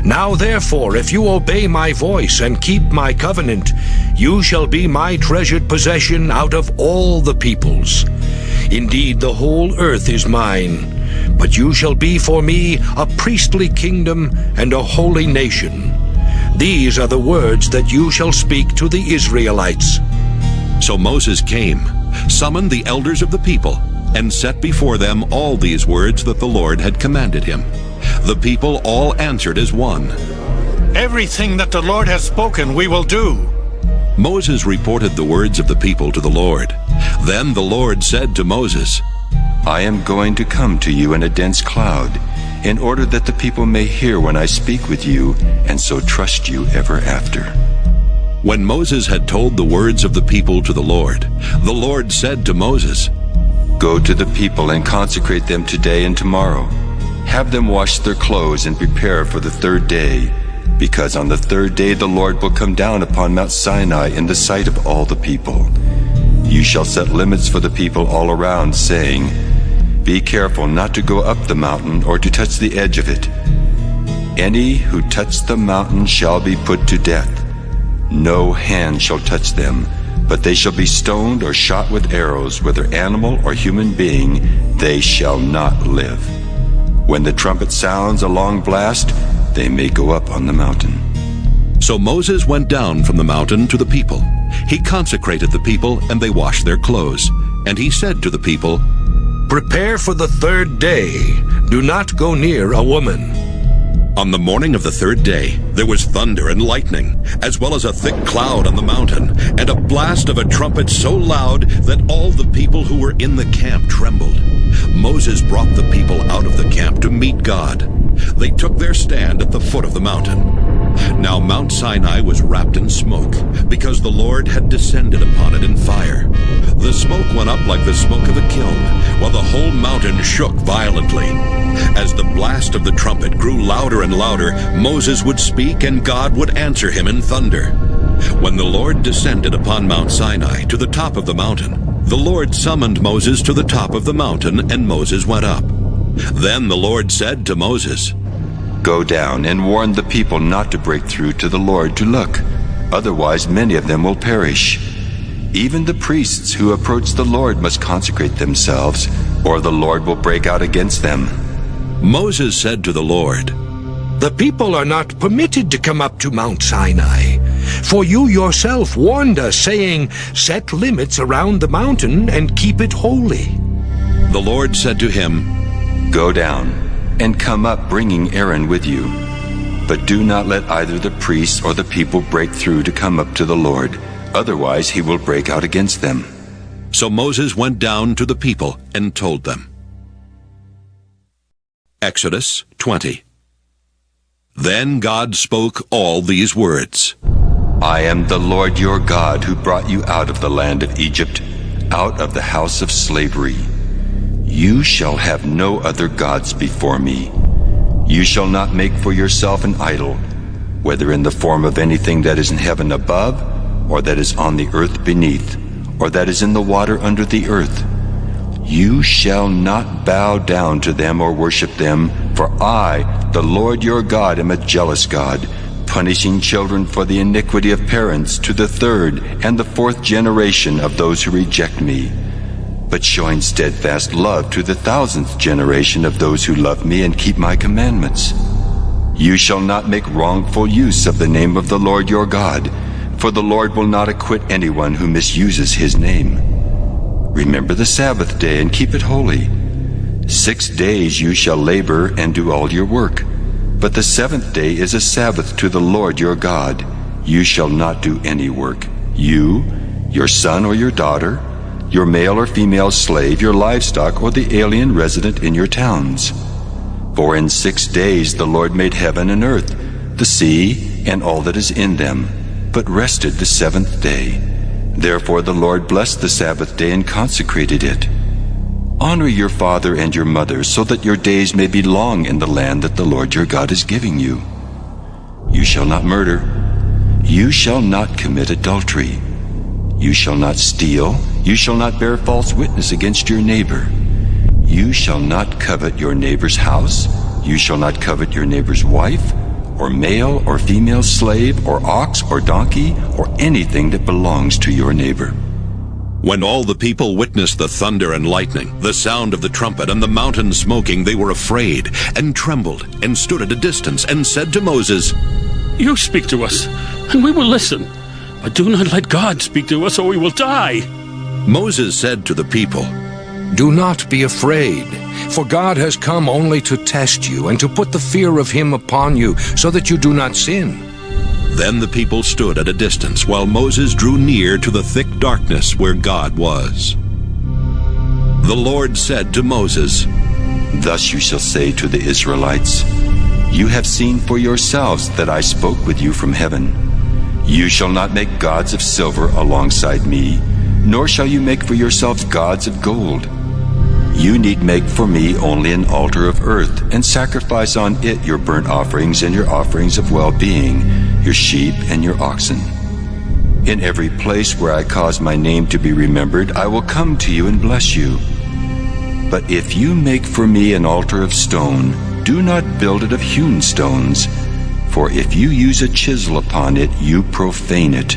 Now therefore, if you obey my voice and keep my covenant, you shall be my treasured possession out of all the peoples. Indeed, the whole earth is mine, but you shall be for me a priestly kingdom and a holy nation. These are the words that you shall speak to the Israelites. So Moses came, summoned the elders of the people, and set before them all these words that the Lord had commanded him. The people all answered as one. Everything that the Lord has spoken we will do. Moses reported the words of the people to the Lord. Then the Lord said to Moses, I am going to come to you in a dense cloud, in order that the people may hear when I speak with you, and so trust you ever after. When Moses had told the words of the people to the Lord said to Moses, Go to the people and consecrate them today and tomorrow. Have them wash their clothes and prepare for the third day, because on the third day the Lord will come down upon Mount Sinai in the sight of all the people. You shall set limits for the people all around, saying, Be careful not to go up the mountain or to touch the edge of it. Any who touch the mountain shall be put to death. No hand shall touch them, but they shall be stoned or shot with arrows, whether animal or human being, they shall not live. When the trumpet sounds a long blast, they may go up on the mountain. So Moses went down from the mountain to the people. He consecrated the people, and they washed their clothes. And he said to the people, Prepare for the third day. Do not go near a woman. On the morning of the third day, there was thunder and lightning, as well as a thick cloud on the mountain, and a blast of a trumpet so loud that all the people who were in the camp trembled. Moses brought the people out of the camp to meet God. They took their stand at the foot of the mountain. Now Mount Sinai was wrapped in smoke, because the Lord had descended upon it in fire. The smoke went up like the smoke of a kiln, while the whole mountain shook violently. As the blast of the trumpet grew louder and louder, Moses would speak, and God would answer him in thunder. When the Lord descended upon Mount Sinai to the top of the mountain, the Lord summoned Moses to the top of the mountain, and Moses went up. Then the Lord said to Moses, Go down and warn the people not to break through to the Lord to look. Otherwise many of them will perish. Even the priests who approach the Lord must consecrate themselves, or the Lord will break out against them. Moses said to the Lord, The people are not permitted to come up to Mount Sinai. For you yourself warned us, saying, Set limits around the mountain and keep it holy. The Lord said to him, Go down and come up bringing Aaron with you. But do not let either the priests or the people break through to come up to the Lord. Otherwise he will break out against them. So Moses went down to the people and told them. Exodus 20. Then God spoke all these words. I am the Lord your God who brought you out of the land of Egypt, out of the house of slavery. You shall have no other gods before me. You shall not make for yourself an idol, whether in the form of anything that is in heaven above, or that is on the earth beneath, or that is in the water under the earth. You shall not bow down to them or worship them, for I, the Lord your God, am a jealous God, punishing children for the iniquity of parents to the third and the fourth generation of those who reject me, but showing steadfast love to the 1,000th generation of those who love me and keep my commandments. You shall not make wrongful use of the name of the Lord your God, for the Lord will not acquit anyone who misuses his name. Remember the Sabbath day and keep it holy. 6 days you shall labor and do all your work, but the 7th day is a Sabbath to the Lord your God. You shall not do any work, you, your son or your daughter, your male or female slave, your livestock, or the alien resident in your towns. For in 6 days the Lord made heaven and earth, the sea, and all that is in them, but rested the 7th day. Therefore the Lord blessed the Sabbath day and consecrated it. Honor your father and your mother, so that your days may be long in the land that the Lord your God is giving you. You shall not murder. You shall not commit adultery. You shall not steal. You shall not bear false witness against your neighbor. You shall not covet your neighbor's house. You shall not covet your neighbor's wife, or male or female slave or ox or donkey or anything that belongs to your neighbor." When all the people witnessed the thunder and lightning, the sound of the trumpet, and the mountain smoking, they were afraid and trembled and stood at a distance and said to Moses, "You speak to us, and we will listen. But do not let God speak to us, or we will die." Moses said to the people, "Do not be afraid, for God has come only to test you and to put the fear of him upon you, so that you do not sin." Then the people stood at a distance while Moses drew near to the thick darkness where God was. The Lord said to Moses, "Thus you shall say to the Israelites, You have seen for yourselves that I spoke with you from heaven. You shall not make gods of silver alongside me, nor shall you make for yourselves gods of gold. You need make for me only an altar of earth, and sacrifice on it your burnt offerings and your offerings of well-being, your sheep and your oxen. In every place where I cause my name to be remembered, I will come to you and bless you. But if you make for me an altar of stone, do not build it of hewn stones, for if you use a chisel upon it, you profane it.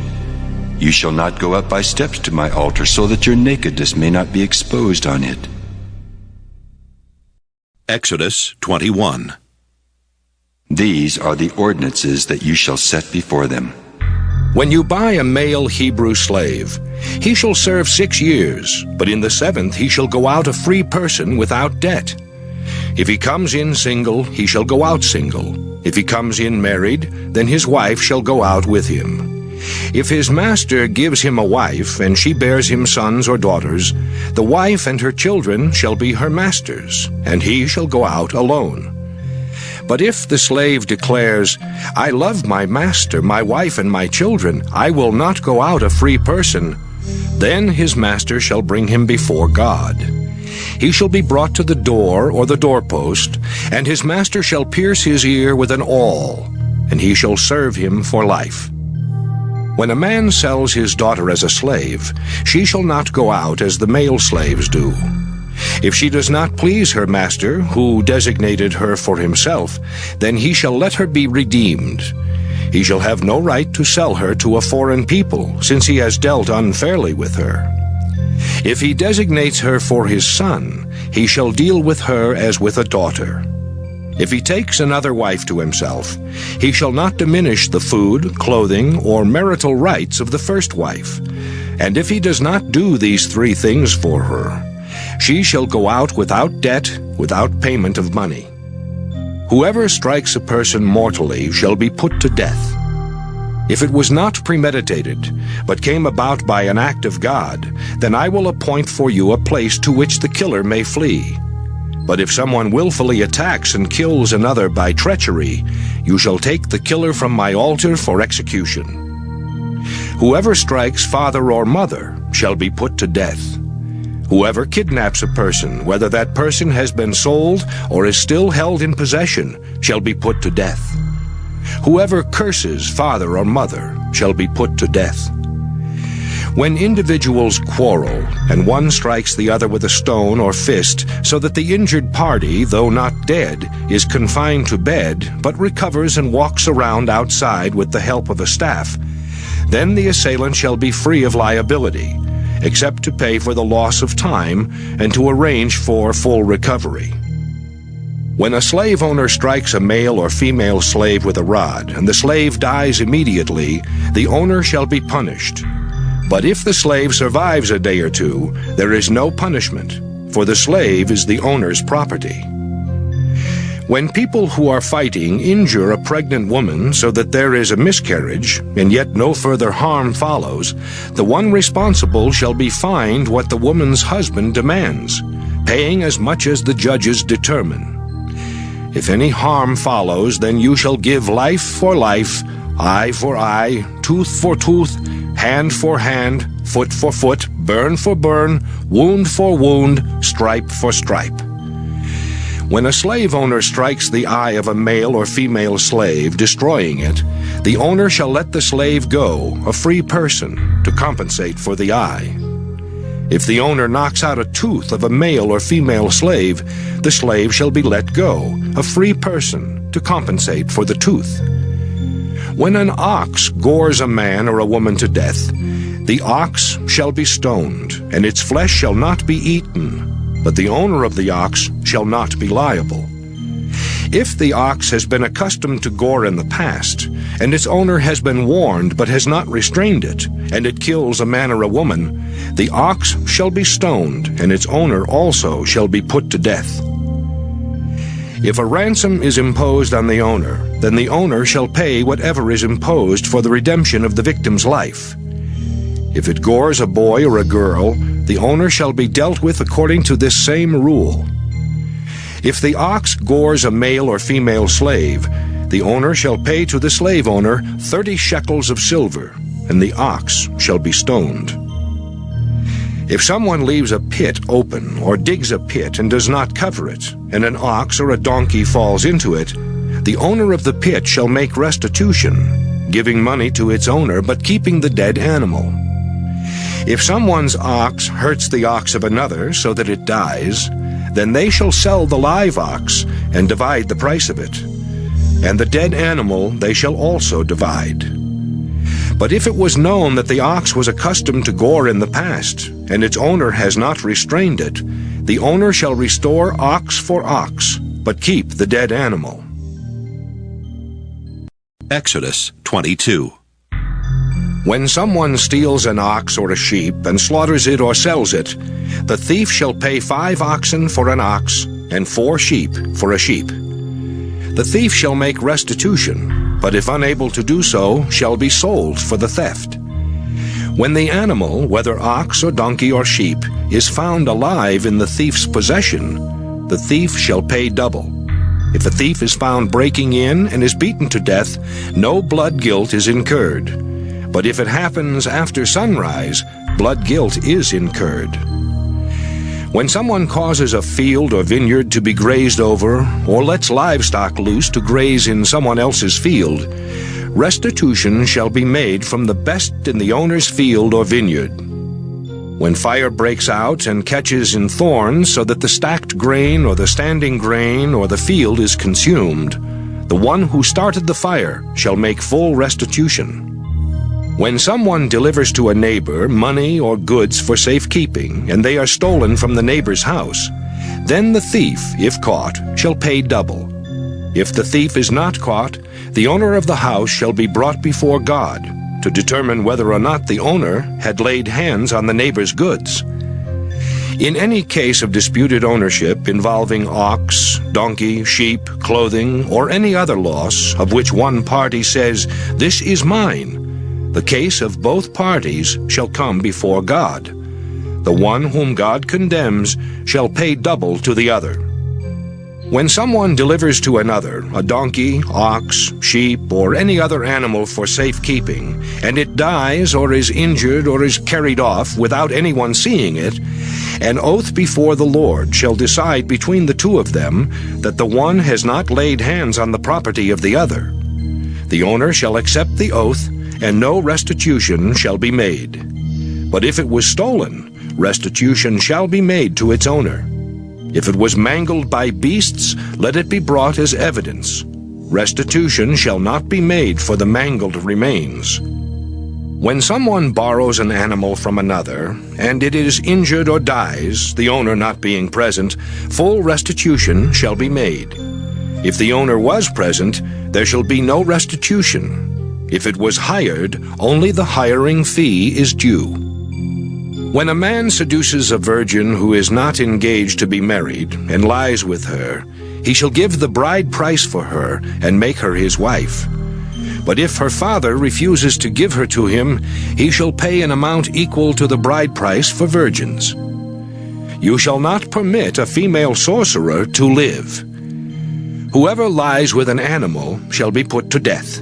You shall not go up by steps to my altar, so that your nakedness may not be exposed on it." Exodus 21. These are the ordinances that you shall set before them. When you buy a male Hebrew slave, he shall serve 6 years, but in the 7th he shall go out a free person without debt. If he comes in single, he shall go out single. If he comes in married, then his wife shall go out with him. If his master gives him a wife, and she bears him sons or daughters, the wife and her children shall be her master's, and he shall go out alone. But if the slave declares, "I love my master, my wife, and my children, I will not go out a free person," then his master shall bring him before God. He shall be brought to the door or the doorpost, and his master shall pierce his ear with an awl, and he shall serve him for life. When a man sells his daughter as a slave, she shall not go out as the male slaves do. If she does not please her master, who designated her for himself, then he shall let her be redeemed. He shall have no right to sell her to a foreign people, since he has dealt unfairly with her. If he designates her for his son, he shall deal with her as with a daughter. If he takes another wife to himself, he shall not diminish the food, clothing, or marital rights of the first wife. And if he does not do these 3 things for her, she shall go out without debt, without payment of money. Whoever strikes a person mortally shall be put to death. If it was not premeditated, but came about by an act of God, then I will appoint for you a place to which the killer may flee. But if someone willfully attacks and kills another by treachery, you shall take the killer from my altar for execution. Whoever strikes father or mother shall be put to death. Whoever kidnaps a person, whether that person has been sold or is still held in possession, shall be put to death. Whoever curses father or mother shall be put to death. When individuals quarrel, and one strikes the other with a stone or fist, so that the injured party, though not dead, is confined to bed, but recovers and walks around outside with the help of a staff, then the assailant shall be free of liability, except to pay for the loss of time and to arrange for full recovery. When a slave owner strikes a male or female slave with a rod, and the slave dies immediately, the owner shall be punished. But if the slave survives a day or 2, there is no punishment, for the slave is the owner's property. When people who are fighting injure a pregnant woman so that there is a miscarriage, and yet no further harm follows, the one responsible shall be fined what the woman's husband demands, paying as much as the judges determine. If any harm follows, then you shall give life for life, eye for eye, tooth for tooth, hand for hand, foot for foot, burn for burn, wound for wound, stripe for stripe. When a slave owner strikes the eye of a male or female slave, destroying it, the owner shall let the slave go, a free person, to compensate for the eye. If the owner knocks out a tooth of a male or female slave, the slave shall be let go, a free person, to compensate for the tooth. When an ox gores a man or a woman to death, the ox shall be stoned, and its flesh shall not be eaten, but the owner of the ox shall not be liable. If the ox has been accustomed to gore in the past, and its owner has been warned but has not restrained it, and it kills a man or a woman, the ox shall be stoned, and its owner also shall be put to death. If a ransom is imposed on the owner, then the owner shall pay whatever is imposed for the redemption of the victim's life. If it gores a boy or a girl, the owner shall be dealt with according to this same rule. If the ox gores a male or female slave, the owner shall pay to the slave owner 30 shekels of silver, and the ox shall be stoned. If someone leaves a pit open or digs a pit and does not cover it, and an ox or a donkey falls into it, the owner of the pit shall make restitution, giving money to its owner but keeping the dead animal. If someone's ox hurts the ox of another so that it dies, then they shall sell the live ox and divide the price of it, and the dead animal they shall also divide. But if it was known that the ox was accustomed to gore in the past, and its owner has not restrained it, the owner shall restore ox for ox, but keep the dead animal. Exodus 22. When someone steals an ox or a sheep and slaughters it or sells it, the thief shall pay 5 oxen for an ox and 4 sheep for a sheep. The thief shall make restitution, but if unable to do so, shall be sold for the theft. When the animal, whether ox or donkey or sheep, is found alive in the thief's possession, the thief shall pay double. If a thief is found breaking in and is beaten to death, no blood guilt is incurred. But if it happens after sunrise, blood guilt is incurred. When someone causes a field or vineyard to be grazed over, or lets livestock loose to graze in someone else's field, restitution shall be made from the best in the owner's field or vineyard. When fire breaks out and catches in thorns so that the stacked grain or the standing grain or the field is consumed, the one who started the fire shall make full restitution. When someone delivers to a neighbor money or goods for safekeeping, and they are stolen from the neighbor's house, then the thief, if caught, shall pay double. If the thief is not caught, the owner of the house shall be brought before God to determine whether or not the owner had laid hands on the neighbor's goods. In any case of disputed ownership involving ox, donkey, sheep, clothing, or any other loss of which one party says, "This is mine," the case of both parties shall come before God. The one whom God condemns shall pay double to the other. When someone delivers to another a donkey, ox, sheep, or any other animal for safekeeping, and it dies or is injured or is carried off without anyone seeing it, an oath before the Lord shall decide between the two of them that the one has not laid hands on the property of the other. The owner shall accept the oath, and no restitution shall be made. But if it was stolen, restitution shall be made to its owner. If it was mangled by beasts, let it be brought as evidence. Restitution shall not be made for the mangled remains. When someone borrows an animal from another, and it is injured or dies, the owner not being present, full restitution shall be made. If the owner was present, there shall be no restitution. If it was hired, only the hiring fee is due. When a man seduces a virgin who is not engaged to be married, and lies with her, he shall give the bride price for her, and make her his wife. But if her father refuses to give her to him, he shall pay an amount equal to the bride price for virgins. You shall not permit a female sorcerer to live. Whoever lies with an animal shall be put to death.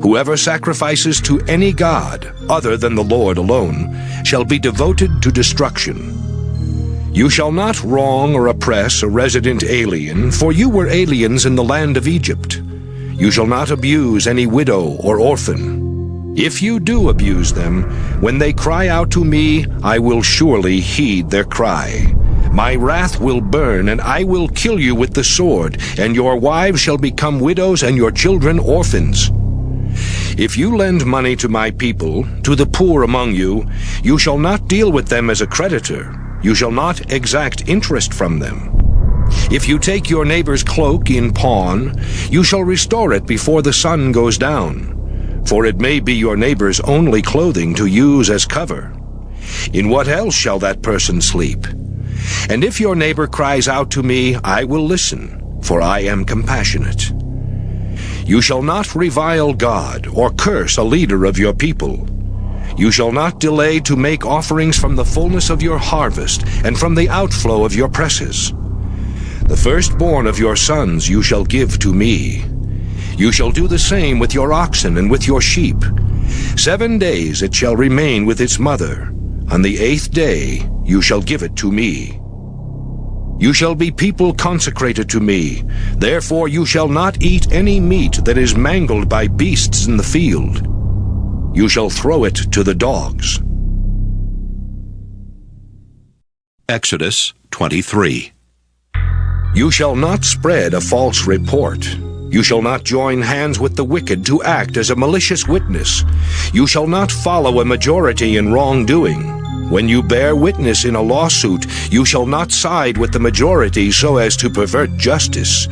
Whoever sacrifices to any god other than the Lord alone shall be devoted to destruction. You shall not wrong or oppress a resident alien, for you were aliens in the land of Egypt. You shall not abuse any widow or orphan. If you do abuse them, when they cry out to me, I will surely heed their cry. My wrath will burn, and I will kill you with the sword, and your wives shall become widows, and your children orphans. If you lend money to my people, to the poor among you, you shall not deal with them as a creditor. You shall not exact interest from them. If you take your neighbor's cloak in pawn, you shall restore it before the sun goes down, for it may be your neighbor's only clothing to use as cover. In what else shall that person sleep? And if your neighbor cries out to me, I will listen, for I am compassionate. You shall not revile God or curse a leader of your people. You shall not delay to make offerings from the fullness of your harvest and from the outflow of your presses. The firstborn of your sons you shall give to me. You shall do the same with your oxen and with your sheep. 7 days it shall remain with its mother. On the 8th day you shall give it to me. You shall be people consecrated to me. Therefore you shall not eat any meat that is mangled by beasts in the field. You shall throw it to the dogs. Exodus 23. You shall not spread a false report. You shall not join hands with the wicked to act as a malicious witness. You shall not follow a majority in wrongdoing. When you bear witness in a lawsuit, you shall not side with the majority so as to pervert justice,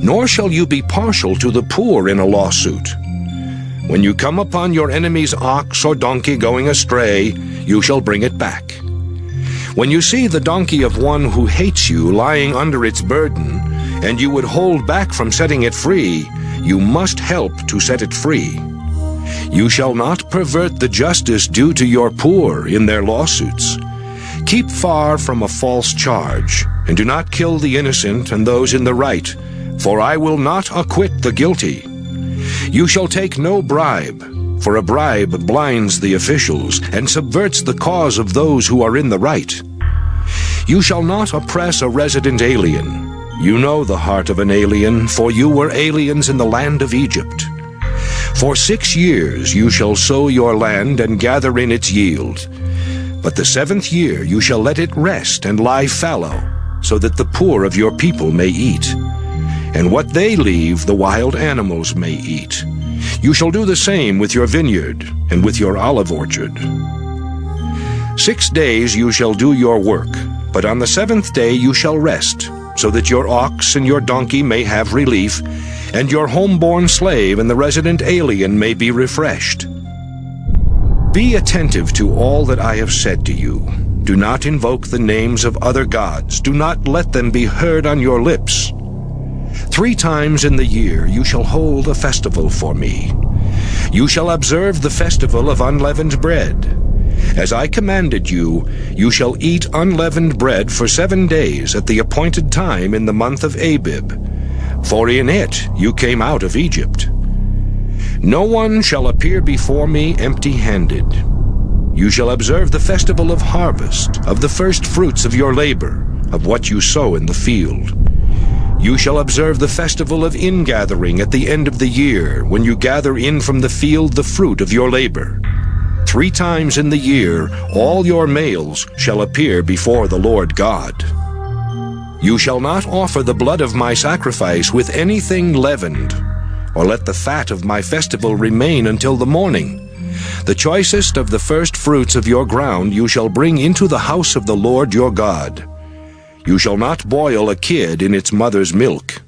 nor shall you be partial to the poor in a lawsuit. When you come upon your enemy's ox or donkey going astray, you shall bring it back. When you see the donkey of one who hates you lying under its burden, and you would hold back from setting it free, you must help to set it free. You shall not pervert the justice due to your poor in their lawsuits. Keep far from a false charge, and do not kill the innocent and those in the right, for I will not acquit the guilty. You shall take no bribe, for a bribe blinds the officials and subverts the cause of those who are in the right. You shall not oppress a resident alien. You know the heart of an alien, for you were aliens in the land of Egypt. For 6 years you shall sow your land and gather in its yield. But the 7th year you shall let it rest and lie fallow, so that the poor of your people may eat. And what they leave the wild animals may eat. You shall do the same with your vineyard and with your olive orchard. 6 days you shall do your work, but on the 7th day you shall rest, so that your ox and your donkey may have relief, and your homeborn slave and the resident alien may be refreshed. Be attentive to all that I have said to you. Do not invoke the names of other gods. Do not let them be heard on your lips. 3 times in the year you shall hold a festival for me. You shall observe the festival of unleavened bread. As I commanded you, you shall eat unleavened bread for 7 days at the appointed time in the month of Abib, for in it you came out of Egypt. No one shall appear before me empty-handed. You shall observe the festival of harvest, of the first fruits of your labor, of what you sow in the field. You shall observe the festival of ingathering at the end of the year, when you gather in from the field the fruit of your labor. 3 times in the year all your males shall appear before the Lord God. You shall not offer the blood of my sacrifice with anything leavened, or let the fat of my festival remain until the morning. The choicest of the first fruits of your ground you shall bring into the house of the Lord your God. You shall not boil a kid in its mother's milk.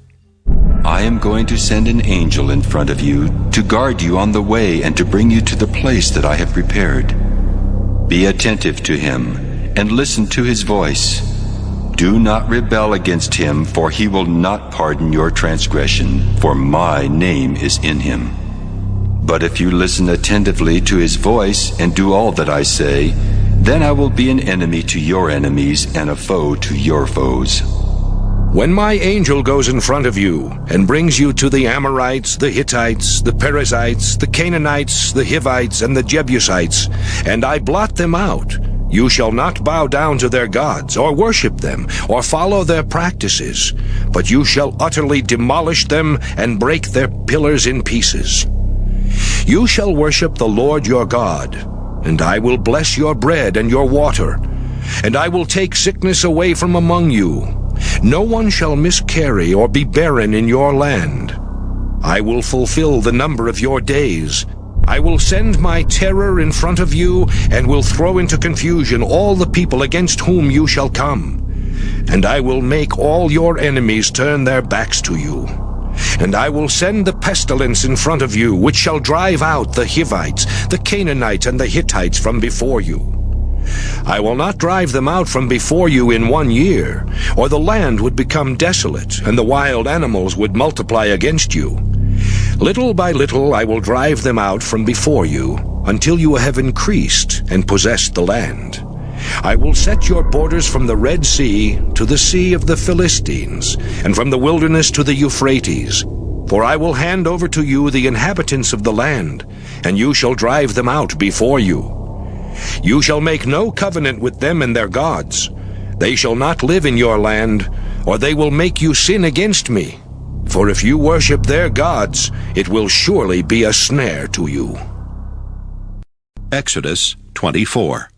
I am going to send an angel in front of you to guard you on the way and to bring you to the place that I have prepared. Be attentive to him and listen to his voice. Do not rebel against him, for he will not pardon your transgression, for my name is in him. But if you listen attentively to his voice and do all that I say, then I will be an enemy to your enemies and a foe to your foes. When my angel goes in front of you and brings you to the Amorites, the Hittites, the Perizzites, the Canaanites, the Hivites, and the Jebusites, and I blot them out, you shall not bow down to their gods, or worship them, or follow their practices, but you shall utterly demolish them and break their pillars in pieces. You shall worship the Lord your God, and I will bless your bread and your water. and I will take sickness away from among you. No one shall miscarry or be barren in your land. I will fulfill the number of your days. I will send my terror in front of you, and will throw into confusion all the people against whom you shall come. And I will make all your enemies turn their backs to you. And I will send the pestilence in front of you, which shall drive out the Hivites, the Canaanites, and the Hittites from before you. I will not drive them out from before you in 1 year, or the land would become desolate, and the wild animals would multiply against you. Little by little I will drive them out from before you, until you have increased and possessed the land. I will set your borders from the Red Sea to the Sea of the Philistines, and from the wilderness to the Euphrates. For I will hand over to you the inhabitants of the land, and you shall drive them out before you. You shall make no covenant with them and their gods. They shall not live in your land, or they will make you sin against me. For if you worship their gods, it will surely be a snare to you. Exodus 24.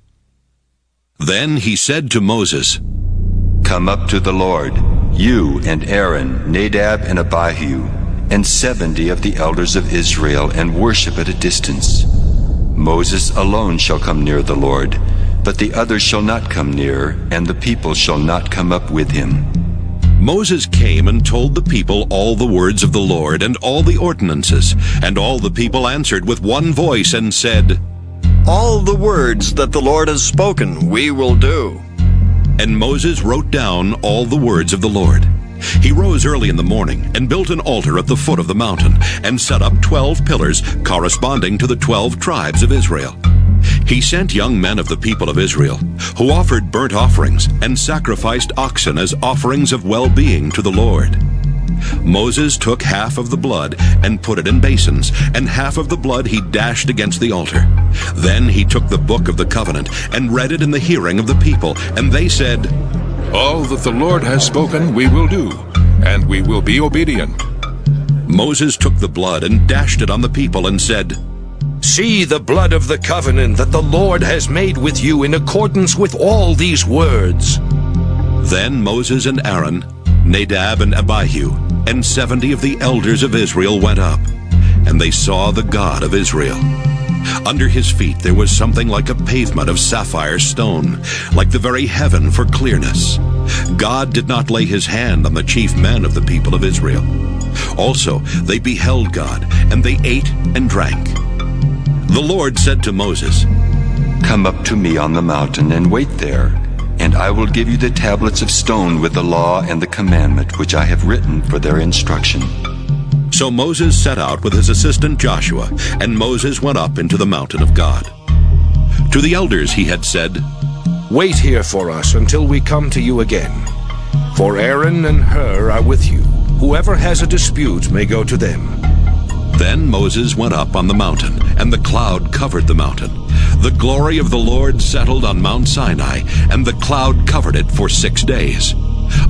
Then he said to Moses, Come up to the Lord, you and Aaron, Nadab and Abihu, and 70 of the elders of Israel, and worship at a distance. Moses alone shall come near the Lord, but the others shall not come near, and the people shall not come up with him. Moses came and told the people all the words of the Lord and all the ordinances, and all the people answered with one voice and said, All the words that the Lord has spoken we will do. And Moses wrote down all the words of the Lord. He rose early in the morning and built an altar at the foot of the mountain and set up 12 pillars corresponding to the 12 tribes of Israel. He sent young men of the people of Israel, who offered burnt offerings and sacrificed oxen as offerings of well-being to the Lord. Moses took half of the blood and put it in basins, and half of the blood he dashed against the altar. Then he took the book of the covenant and read it in the hearing of the people, and they said, All that the Lord has spoken we will do, and we will be obedient. Moses took the blood and dashed it on the people and said, See the blood of the covenant that the Lord has made with you in accordance with all these words. Then Moses and Aaron, Nadab and Abihu, and 70 of the elders of Israel went up, and they saw the God of Israel. Under his feet there was something like a pavement of sapphire stone, like the very heaven for clearness. God did not lay his hand on the chief men of the people of Israel. Also they beheld God, and they ate and drank. The Lord said to Moses, Come up to me on the mountain and wait there, and I will give you the tablets of stone with the law and the commandment which I have written for their instruction. So Moses set out with his assistant Joshua, and Moses went up into the mountain of God. To the elders he had said, Wait here for us until we come to you again. For Aaron and Hur are with you. Whoever has a dispute may go to them. Then Moses went up on the mountain, and the cloud covered the mountain. The glory of the Lord settled on Mount Sinai, and the cloud covered it for 6 days.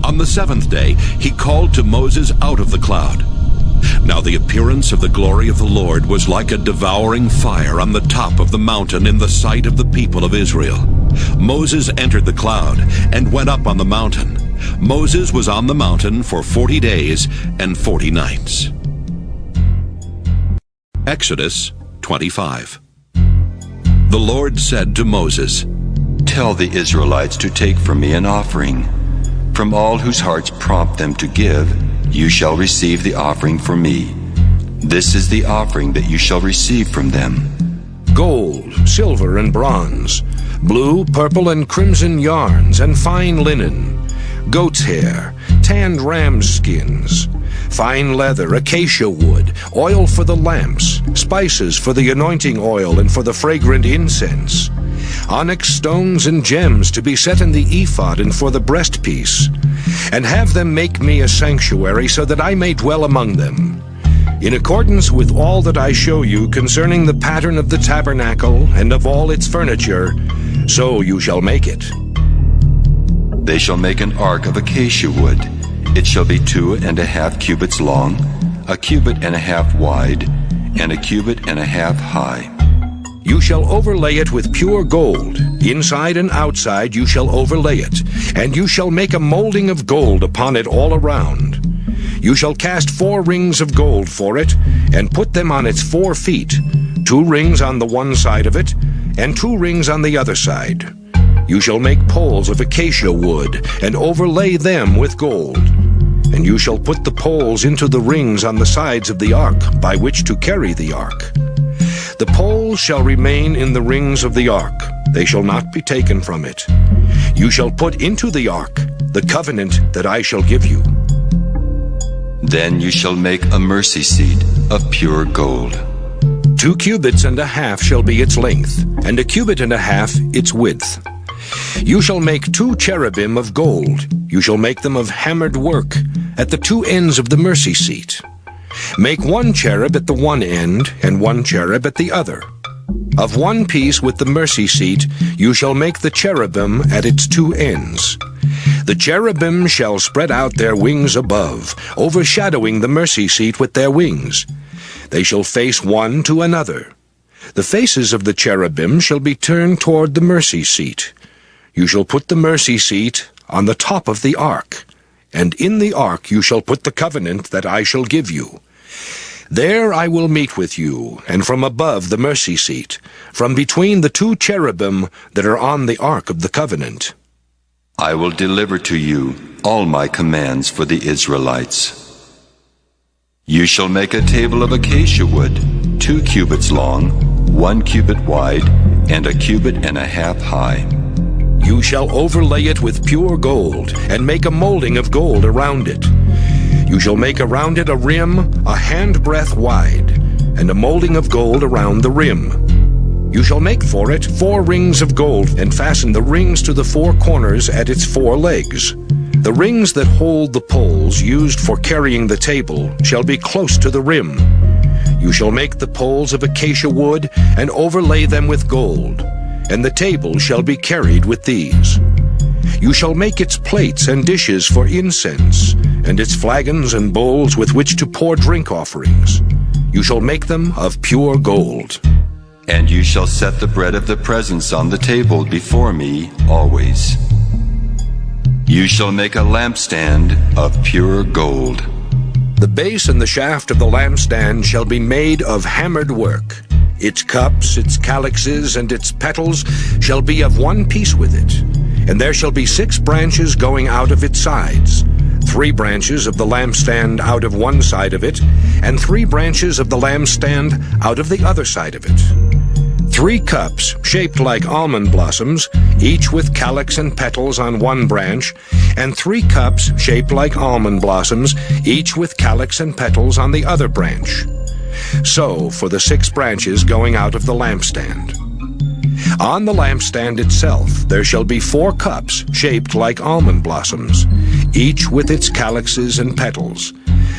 On the 7th day he called to Moses out of the cloud. Now the appearance of the glory of the Lord was like a devouring fire on the top of the mountain in the sight of the people of Israel. Moses entered the cloud and went up on the mountain. Moses was on the mountain for 40 days and 40 nights. Exodus 25. The Lord said to Moses, Tell the Israelites to take from me an offering. From all whose hearts prompt them to give, you shall receive the offering for me. This is the offering that you shall receive from them. Gold, silver, and bronze, blue, purple, and crimson yarns, and fine linen, goat's hair, tanned ram's skins, fine leather, acacia wood, oil for the lamps, spices for the anointing oil and for the fragrant incense, onyx stones and gems to be set in the ephod and for the breastpiece, and have them make me a sanctuary so that I may dwell among them. In accordance with all that I show you concerning the pattern of the tabernacle and of all its furniture, so you shall make it. They shall make an ark of acacia wood. It shall be 2.5 cubits long, 1.5 cubits wide, and 1.5 cubits high. You shall overlay it with pure gold. Inside and outside you shall overlay it, and you shall make a molding of gold upon it all around. You shall cast 4 rings of gold for it, and put them on its 4 feet, 2 rings on the one side of it, and 2 rings on the other side. You shall make poles of acacia wood, and overlay them with gold. And you shall put the poles into the rings on the sides of the ark, by which to carry the ark. The poles shall remain in the rings of the ark. They shall not be taken from it. You shall put into the ark the covenant that I shall give you. Then you shall make a mercy seat of pure gold. 2 cubits and a half shall be its length, and 1 cubit and a half its width. You shall make 2 cherubim of gold. You shall make them of hammered work at the 2 ends of the mercy seat. Make 1 cherub at the one end, and 1 cherub at the other. Of one piece with the mercy seat you shall make the cherubim at its 2 ends. The cherubim shall spread out their wings above, overshadowing the mercy seat with their wings. They shall face one to another. The faces of the cherubim shall be turned toward the mercy seat. You shall put the mercy seat on the top of the ark, and in the ark you shall put the covenant that I shall give you. There I will meet with you, and from above the mercy seat, from between the 2 cherubim that are on the ark of the covenant. I will deliver to you all my commands for the Israelites. You shall make a table of acacia wood, 2 cubits long, 1 cubit wide, and 1 cubit and a half high. You shall overlay it with pure gold, and make a molding of gold around it. You shall make around it a rim 1 handbreadth wide, and a molding of gold around the rim. You shall make for it 4 rings of gold, and fasten the rings to the 4 corners at its 4 legs. The rings that hold the poles used for carrying the table shall be close to the rim. You shall make the poles of acacia wood, and overlay them with gold, and the table shall be carried with these. You shall make its plates and dishes for incense, and its flagons and bowls with which to pour drink offerings. You shall make them of pure gold. And you shall set the bread of the presence on the table before me always. You shall make a lampstand of pure gold. The base and the shaft of the lampstand shall be made of hammered work. Its cups, its calyxes, and its petals shall be of one piece with it. And there shall be 6 branches going out of its sides, 3 branches of the lampstand out of one side of it, and 3 branches of the lampstand out of the other side of it. 3 cups shaped like almond blossoms, each with calyx and petals on one branch, and 3 cups shaped like almond blossoms, each with calyx and petals on the other branch. So for the 6 branches going out of the lampstand. On the lampstand itself there shall be 4 cups shaped like almond blossoms, each with its calyxes and petals.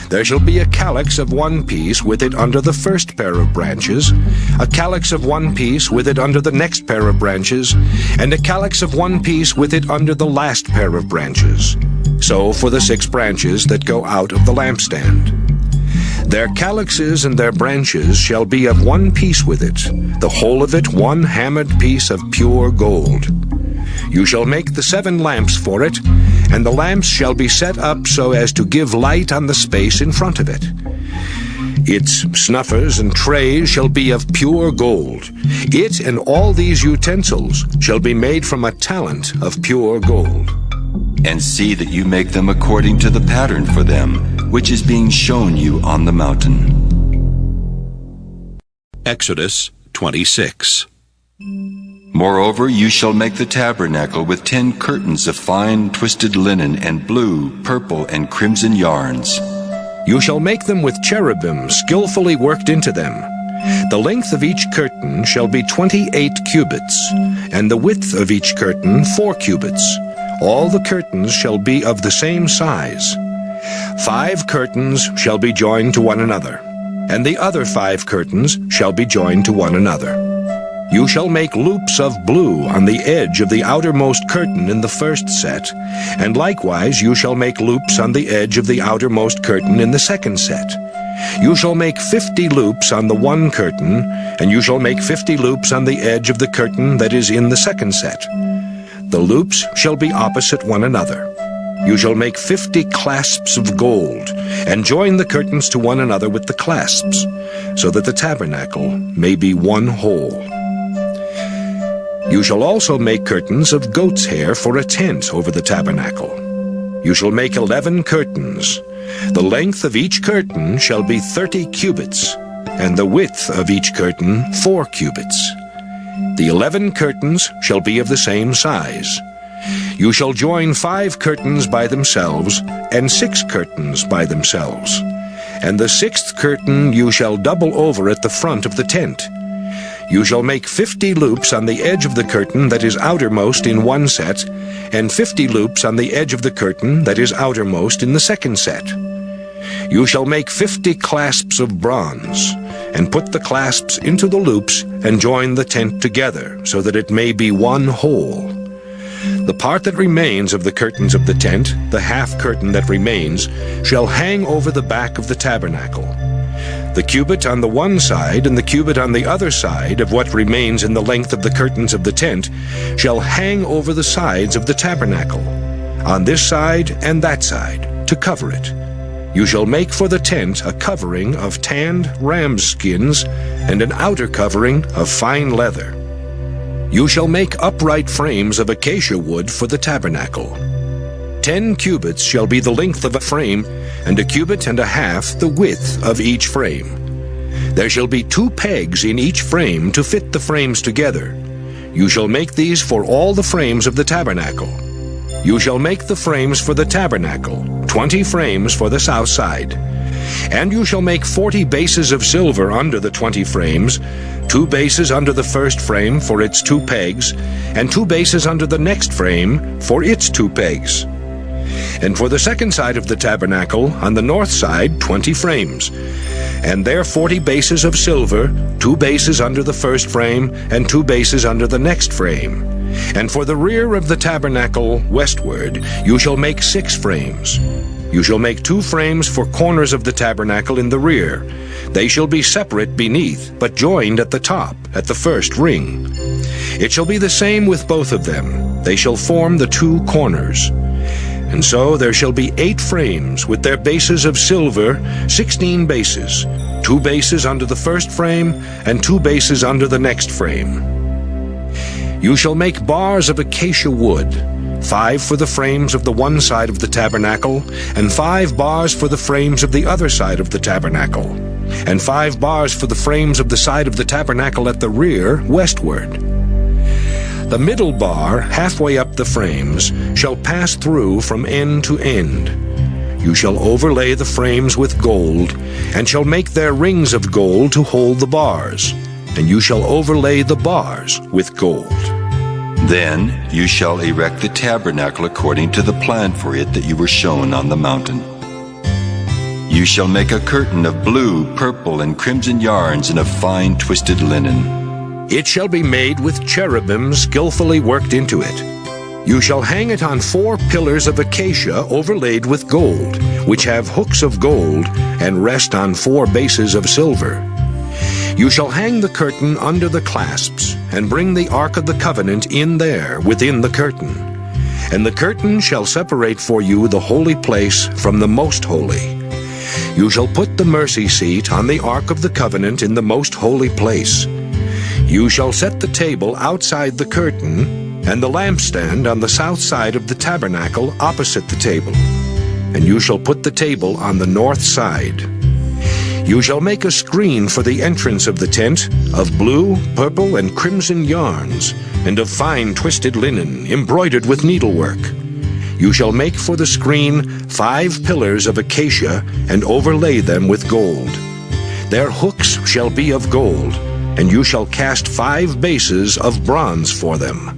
There shall be a calyx of one piece with it under the first pair of branches, a calyx of one piece with it under the next pair of branches, and a calyx of one piece with it under the last pair of branches. So for the 6 branches that go out of the lampstand. Their calyxes and their branches shall be of one piece with it, the whole of it one hammered piece of pure gold. You shall make the 7 lamps for it, and the lamps shall be set up so as to give light on the space in front of it. Its snuffers and trays shall be of pure gold. It and all these utensils shall be made from a talent of pure gold. And see that you make them according to the pattern for them, which is being shown you on the mountain. Exodus 26. Moreover, you shall make the tabernacle with 10 curtains of fine twisted linen and blue, purple, and crimson yarns. You shall make them with cherubim skillfully worked into them. The length of each curtain shall be 28 cubits, and the width of each curtain 4 cubits. All the curtains shall be of the same size. 5 curtains shall be joined to one another, and the other 5 curtains shall be joined to one another. You shall make loops of blue on the edge of the outermost curtain in the first set, and likewise you shall make loops on the edge of the outermost curtain in the second set. You shall make 50 loops on the one curtain, and you shall make 50 loops on the edge of the curtain that is in the second set. The loops shall be opposite one another. You shall make 50 clasps of gold, and join the curtains to one another with the clasps, so that the tabernacle may be one whole. You shall also make curtains of goat's hair for a tent over the tabernacle. You shall make 11 curtains. The length of each curtain shall be 30 cubits, and the width of each curtain 4 cubits. The 11 curtains shall be of the same size. You shall join 5 curtains by themselves, and 6 curtains by themselves. And the 6th curtain you shall double over at the front of the tent. You shall make 50 loops on the edge of the curtain that is outermost in one set, and 50 loops on the edge of the curtain that is outermost in the second set. You shall make 50 clasps of bronze, and put the clasps into the loops, and join the tent together, so that it may be one whole. The part that remains of the curtains of the tent, the half curtain that remains, shall hang over the back of the tabernacle. The cubit on the one side and the cubit on the other side of what remains in the length of the curtains of the tent shall hang over the sides of the tabernacle, on this side and that side, to cover it. You shall make for the tent a covering of tanned ram's skins and an outer covering of fine leather. You shall make upright frames of acacia wood for the tabernacle. 10 cubits shall be the length of a frame, and a cubit and a half the width of each frame. There shall be 2 pegs in each frame to fit the frames together. You shall make these for all the frames of the tabernacle. You shall make the frames for the tabernacle, 20 frames for the south side. And you shall make 40 bases of silver under the 20 frames, 2 bases under the first frame for its 2 pegs, and 2 bases under the next frame for its 2 pegs. And for the second side of the tabernacle, on the north side, 20 frames. And there 40 bases of silver, 2 bases under the first frame, and 2 bases under the next frame. And for the rear of the tabernacle westward, you shall make 6 frames. You shall make 2 frames for corners of the tabernacle in the rear. They shall be separate beneath, but joined at the top, at the first ring. It shall be the same with both of them. They shall form the 2 corners. And so there shall be 8 frames with their bases of silver, 16 bases, 2 bases under the first frame, and 2 bases under the next frame. You shall make bars of acacia wood, 5 for the frames of the one side of the tabernacle, and 5 bars for the frames of the other side of the tabernacle, and 5 bars for the frames of the side of the tabernacle at the rear westward. The middle bar, halfway up the frames, shall pass through from end to end. You shall overlay the frames with gold, and shall make their rings of gold to hold the bars, and you shall overlay the bars with gold. Then you shall erect the tabernacle according to the plan for it that you were shown on the mountain. You shall make a curtain of blue, purple, and crimson yarns and of fine twisted linen. It shall be made with cherubim skillfully worked into it. You shall hang it on 4 pillars of acacia overlaid with gold, which have hooks of gold, and rest on 4 bases of silver. You shall hang the curtain under the clasps, and bring the Ark of the Covenant in there within the curtain. And the curtain shall separate for you the holy place from the most holy. You shall put the mercy seat on the Ark of the Covenant in the most holy place. You shall set the table outside the curtain, and the lampstand on the south side of the tabernacle opposite the table. And you shall put the table on the north side. You shall make a screen for the entrance of the tent of blue, purple, and crimson yarns, and of fine twisted linen, embroidered with needlework. You shall make for the screen 5 pillars of acacia, and overlay them with gold. Their hooks shall be of gold, and you shall cast 5 bases of bronze for them.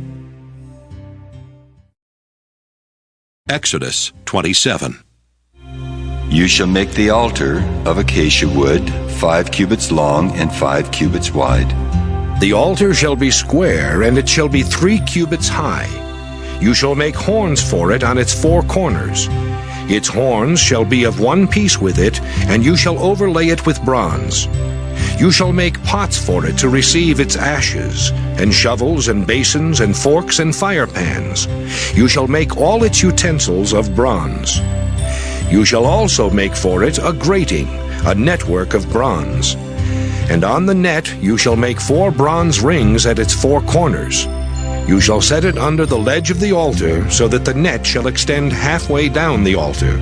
Exodus 27. You shall make the altar of acacia wood, 5 cubits long and 5 cubits wide. The altar shall be square, and it shall be 3 cubits high. You shall make horns for it on its 4 corners. Its horns shall be of one piece with it, and you shall overlay it with bronze. You shall make pots for it to receive its ashes, and shovels and basins and forks and firepans. You shall make all its utensils of bronze. You shall also make for it a grating, a network of bronze. And on the net you shall make 4 bronze rings at its 4 corners. You shall set it under the ledge of the altar, so that the net shall extend halfway down the altar.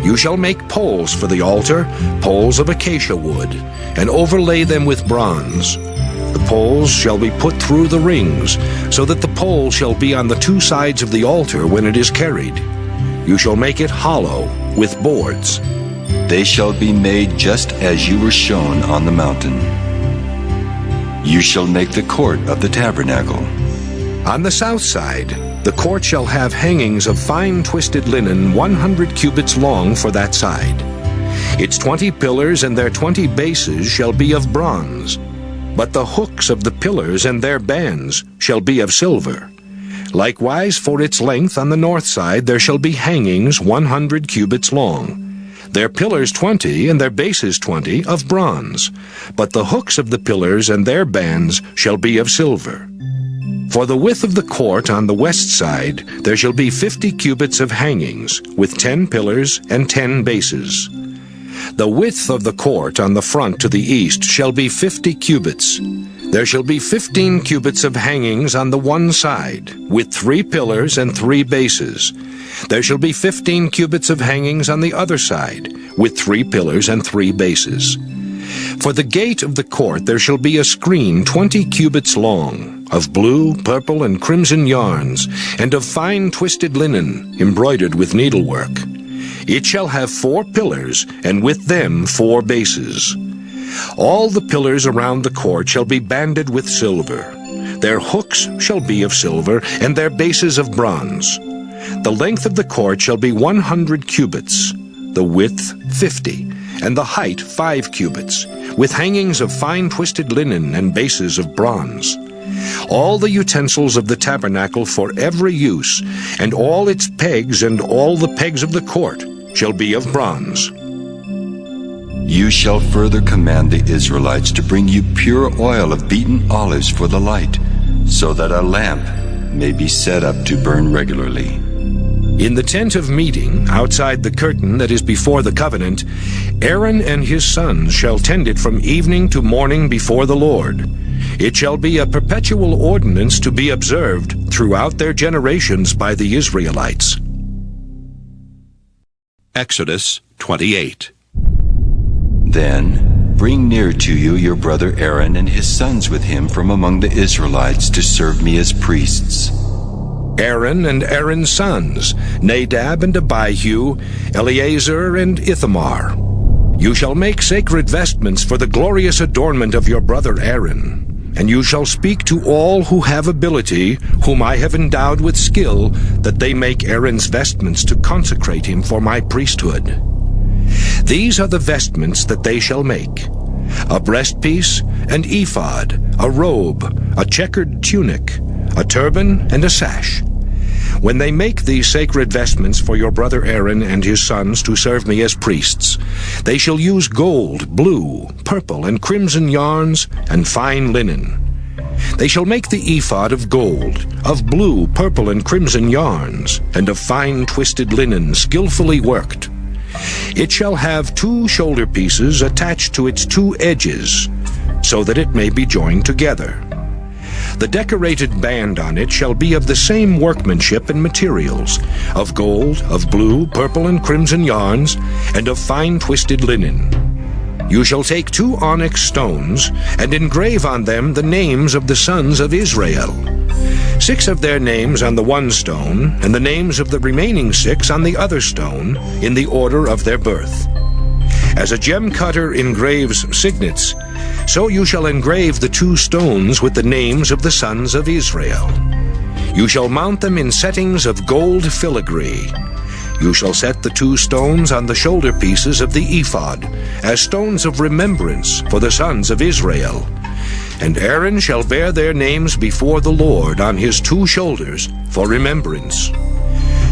You shall make poles for the altar, poles of acacia wood, and overlay them with bronze. The poles shall be put through the rings, so that the pole shall be on the 2 sides of the altar when it is carried. You shall make it hollow with boards. They shall be made just as you were shown on the mountain. You shall make the court of the tabernacle. On the south side, the court shall have hangings of fine twisted linen 100 cubits long for that side. Its 20 pillars and their 20 bases shall be of bronze, but the hooks of the pillars and their bands shall be of silver. Likewise, for its length on the north side there shall be hangings 100 cubits long. Their pillars 20 and their bases 20 of bronze, but the hooks of the pillars and their bands shall be of silver. For the width of the court on the west side there shall be 50 cubits of hangings, with 10 pillars and 10 bases. The width of the court on the front to the east shall be 50 cubits. There shall be 15 cubits of hangings on the one side, with 3 pillars and 3 bases. There shall be 15 cubits of hangings on the other side, with 3 pillars and 3 bases. For the gate of the court there shall be a screen 20 cubits long, of blue, purple, and crimson yarns, and of fine twisted linen, embroidered with needlework. It shall have 4 pillars, and with them 4 bases. All the pillars around the court shall be banded with silver. Their hooks shall be of silver, and their bases of bronze. The length of the court shall be 100 cubits, the width 50, and the height 5 cubits, with hangings of fine twisted linen and bases of bronze. All the utensils of the tabernacle for every use, and all its pegs and all the pegs of the court, shall be of bronze. You shall further command the Israelites to bring you pure oil of beaten olives for the light, so that a lamp may be set up to burn regularly. In the tent of meeting, outside the curtain that is before the covenant, Aaron and his sons shall tend it from evening to morning before the Lord. It shall be a perpetual ordinance to be observed throughout their generations by the Israelites. Exodus 28. Then bring near to you your brother Aaron and his sons with him from among the Israelites to serve me as priests. Aaron and Aaron's sons, Nadab and Abihu, Eleazar and Ithamar. You shall make sacred vestments for the glorious adornment of your brother Aaron, and you shall speak to all who have ability, whom I have endowed with skill, that they make Aaron's vestments to consecrate him for my priesthood. These are the vestments that they shall make: a breastpiece, an ephod, a robe, a checkered tunic, a turban, and a sash. When they make these sacred vestments for your brother Aaron and his sons to serve me as priests, they shall use gold, blue, purple, and crimson yarns, and fine linen. They shall make the ephod of gold, of blue, purple, and crimson yarns, and of fine twisted linen skillfully worked. It shall have 2 shoulder pieces attached to its 2 edges, so that it may be joined together. The decorated band on it shall be of the same workmanship and materials, of gold, of blue, purple, and crimson yarns, and of fine twisted linen. You shall take 2 onyx stones, and engrave on them the names of the sons of Israel. 6 of their names on the one stone, and the names of the remaining 6 on the other stone, in the order of their birth. As a gem cutter engraves signets, so you shall engrave the 2 stones with the names of the sons of Israel. You shall mount them in settings of gold filigree. You shall set the 2 stones on the shoulder pieces of the ephod, as stones of remembrance for the sons of Israel. And Aaron shall bear their names before the Lord on his 2 shoulders for remembrance.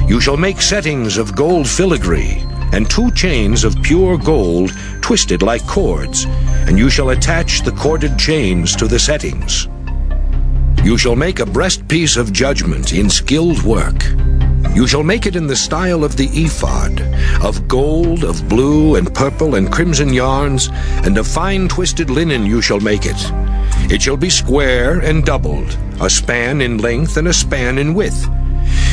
You shall make settings of gold filigree, and 2 chains of pure gold twisted like cords, and you shall attach the corded chains to the settings. You shall make a breastpiece of judgment in skilled work. You shall make it in the style of the ephod, of gold, of blue, and purple, and crimson yarns, and of fine twisted linen you shall make it. It shall be square and doubled, a span in length and a span in width.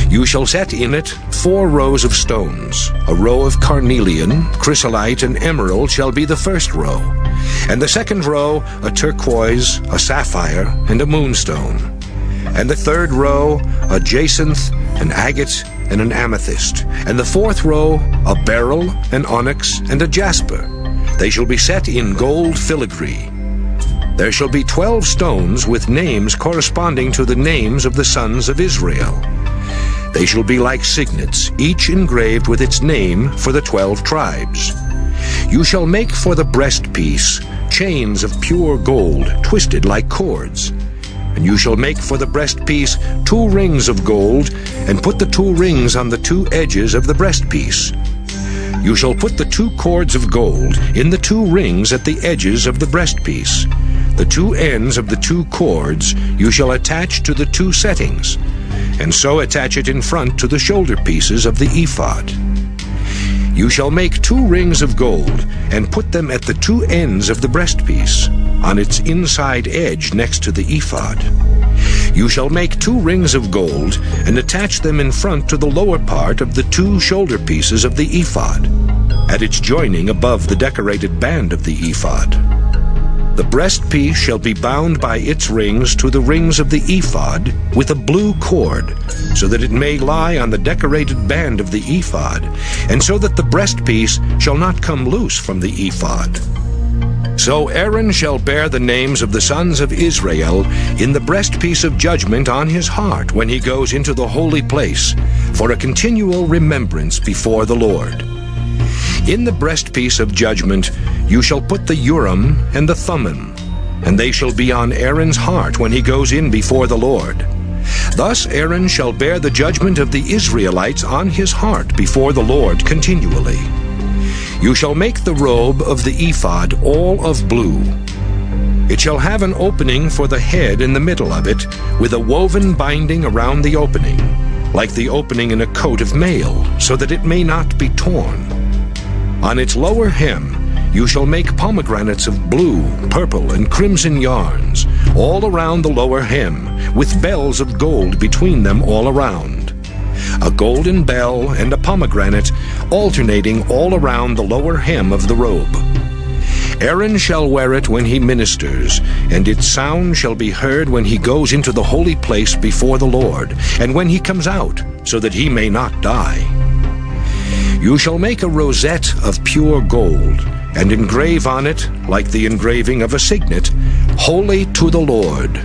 You shall set in it 4 rows of stones. A row of carnelian, chrysolite, and emerald shall be the first row, and the second row a turquoise, a sapphire, and a moonstone, and the third row a jacinth, an agate, and an amethyst, and the 4th row a beryl, an onyx, and a jasper. They shall be set in gold filigree. There shall be 12 stones with names corresponding to the names of the sons of Israel. They shall be like signets, each engraved with its name for the 12 tribes. You shall make for the breastpiece chains of pure gold, twisted like cords. And you shall make for the breastpiece 2 rings of gold, and put the 2 rings on the 2 edges of the breastpiece. You shall put the 2 cords of gold in the 2 rings at the edges of the breastpiece. The 2 ends of the 2 cords you shall attach to the 2 settings, and so attach it in front to the shoulder pieces of the ephod. You shall make 2 rings of gold, and put them at the 2 ends of the breastpiece, on its inside edge next to the ephod. You shall make 2 rings of gold, and attach them in front to the lower part of the 2 shoulder pieces of the ephod, at its joining above the decorated band of the ephod. The breastpiece shall be bound by its rings to the rings of the ephod with a blue cord, so that it may lie on the decorated band of the ephod, and so that the breastpiece shall not come loose from the ephod. So Aaron shall bear the names of the sons of Israel in the breastpiece of judgment on his heart when he goes into the holy place, for a continual remembrance before the Lord. In the breastpiece of judgment you shall put the Urim and the Thummim, and they shall be on Aaron's heart when he goes in before the Lord. Thus Aaron shall bear the judgment of the Israelites on his heart before the Lord continually. You shall make the robe of the ephod all of blue. It shall have an opening for the head in the middle of it, with a woven binding around the opening, like the opening in a coat of mail, so that it may not be torn. On its lower hem you shall make pomegranates of blue, purple, and crimson yarns, all around the lower hem, with bells of gold between them all around. A golden bell and a pomegranate alternating all around the lower hem of the robe. Aaron shall wear it when he ministers, and its sound shall be heard when he goes into the holy place before the Lord, and when he comes out, so that he may not die. You shall make a rosette of pure gold, and engrave on it, like the engraving of a signet, Holy to the Lord.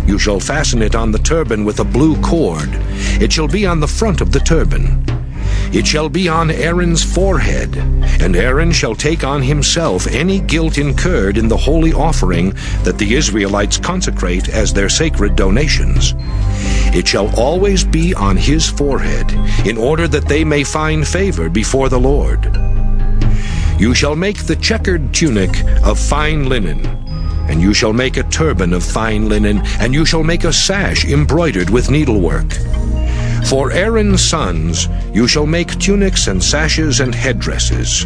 You shall fasten it on the turban with a blue cord. It shall be on the front of the turban. It shall be on Aaron's forehead, and Aaron shall take on himself any guilt incurred in the holy offering that the Israelites consecrate as their sacred donations. It shall always be on his forehead, in order that they may find favor before the Lord. You shall make the checkered tunic of fine linen, and you shall make a turban of fine linen, and you shall make a sash embroidered with needlework. For Aaron's sons you shall make tunics and sashes and headdresses.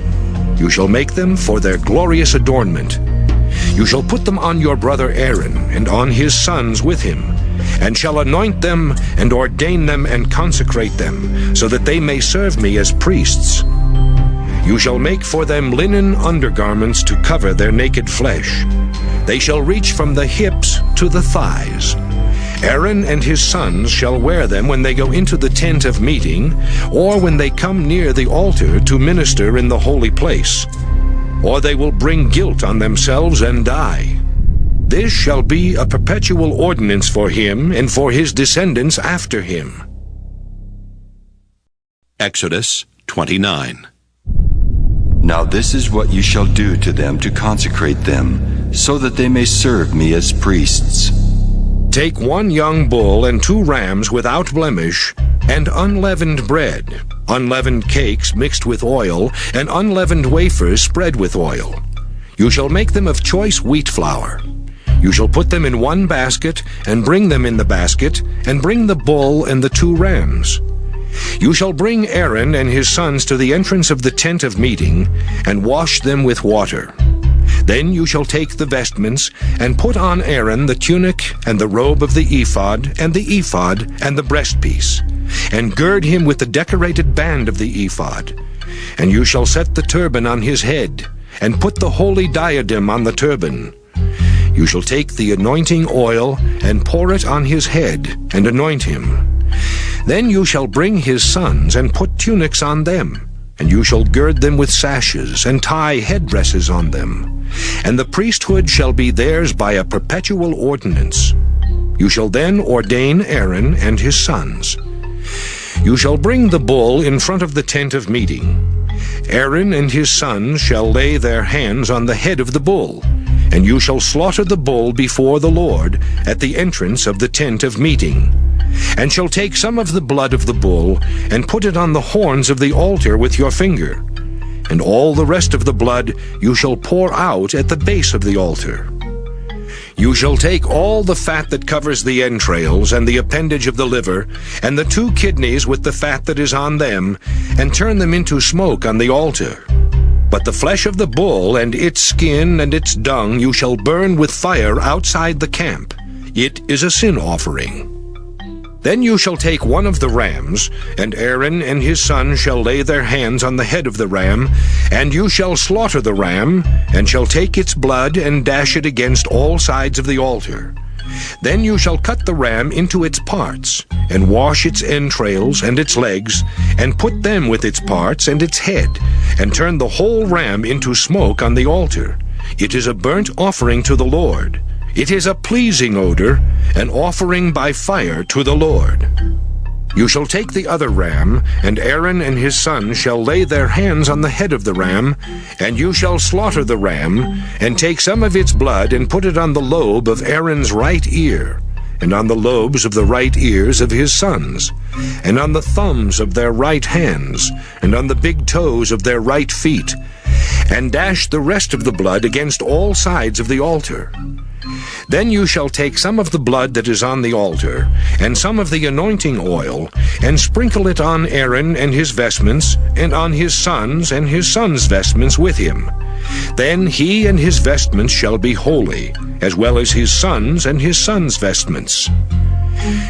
You shall make them for their glorious adornment. You shall put them on your brother Aaron, and on his sons with him, and shall anoint them, and ordain them, and consecrate them, so that they may serve me as priests. You shall make for them linen undergarments to cover their naked flesh. They shall reach from the hips to the thighs. Aaron and his sons shall wear them when they go into the tent of meeting, or when they come near the altar to minister in the holy place, or they will bring guilt on themselves and die. This shall be a perpetual ordinance for him and for his descendants after him. Exodus 29. Now this is what you shall do to them to consecrate them, so that they may serve me as priests. Take 1 young bull and 2 rams without blemish, and unleavened bread, unleavened cakes mixed with oil, and unleavened wafers spread with oil. You shall make them of choice wheat flour. You shall put them in one basket, and bring them in the basket, and bring the bull and the 2 rams. You shall bring Aaron and his sons to the entrance of the tent of meeting, and wash them with water. Then you shall take the vestments, and put on Aaron the tunic, and the robe of the ephod, and the breastpiece, and gird him with the decorated band of the ephod. And you shall set the turban on his head, and put the holy diadem on the turban. You shall take the anointing oil, and pour it on his head, and anoint him. Then you shall bring his sons, and put tunics on them, and you shall gird them with sashes, and tie headdresses on them. And the priesthood shall be theirs by a perpetual ordinance. You shall then ordain Aaron and his sons. You shall bring the bull in front of the tent of meeting. Aaron and his sons shall lay their hands on the head of the bull, and you shall slaughter the bull before the Lord at the entrance of the tent of meeting, and shall take some of the blood of the bull, and put it on the horns of the altar with your finger, and all the rest of the blood you shall pour out at the base of the altar. You shall take all the fat that covers the entrails, and the appendage of the liver, and the 2 kidneys with the fat that is on them, and turn them into smoke on the altar. But the flesh of the bull, and its skin, and its dung, you shall burn with fire outside the camp. It is a sin offering. Then you shall take one of the rams, and Aaron and his son shall lay their hands on the head of the ram, and you shall slaughter the ram, and shall take its blood and dash it against all sides of the altar. Then you shall cut the ram into its parts, and wash its entrails and its legs, and put them with its parts and its head, and turn the whole ram into smoke on the altar. It is a burnt offering to the Lord. It is a pleasing odor, an offering by fire to the Lord. You shall take the other ram, and Aaron and his sons shall lay their hands on the head of the ram, and you shall slaughter the ram, and take some of its blood and put it on the lobe of Aaron's right ear, and on the lobes of the right ears of his sons, and on the thumbs of their right hands, and on the big toes of their right feet, and dash the rest of the blood against all sides of the altar. Then you shall take some of the blood that is on the altar, and some of the anointing oil, and sprinkle it on Aaron and his vestments, and on his sons and his sons' vestments with him. Then he and his vestments shall be holy, as well as his sons and his sons' vestments.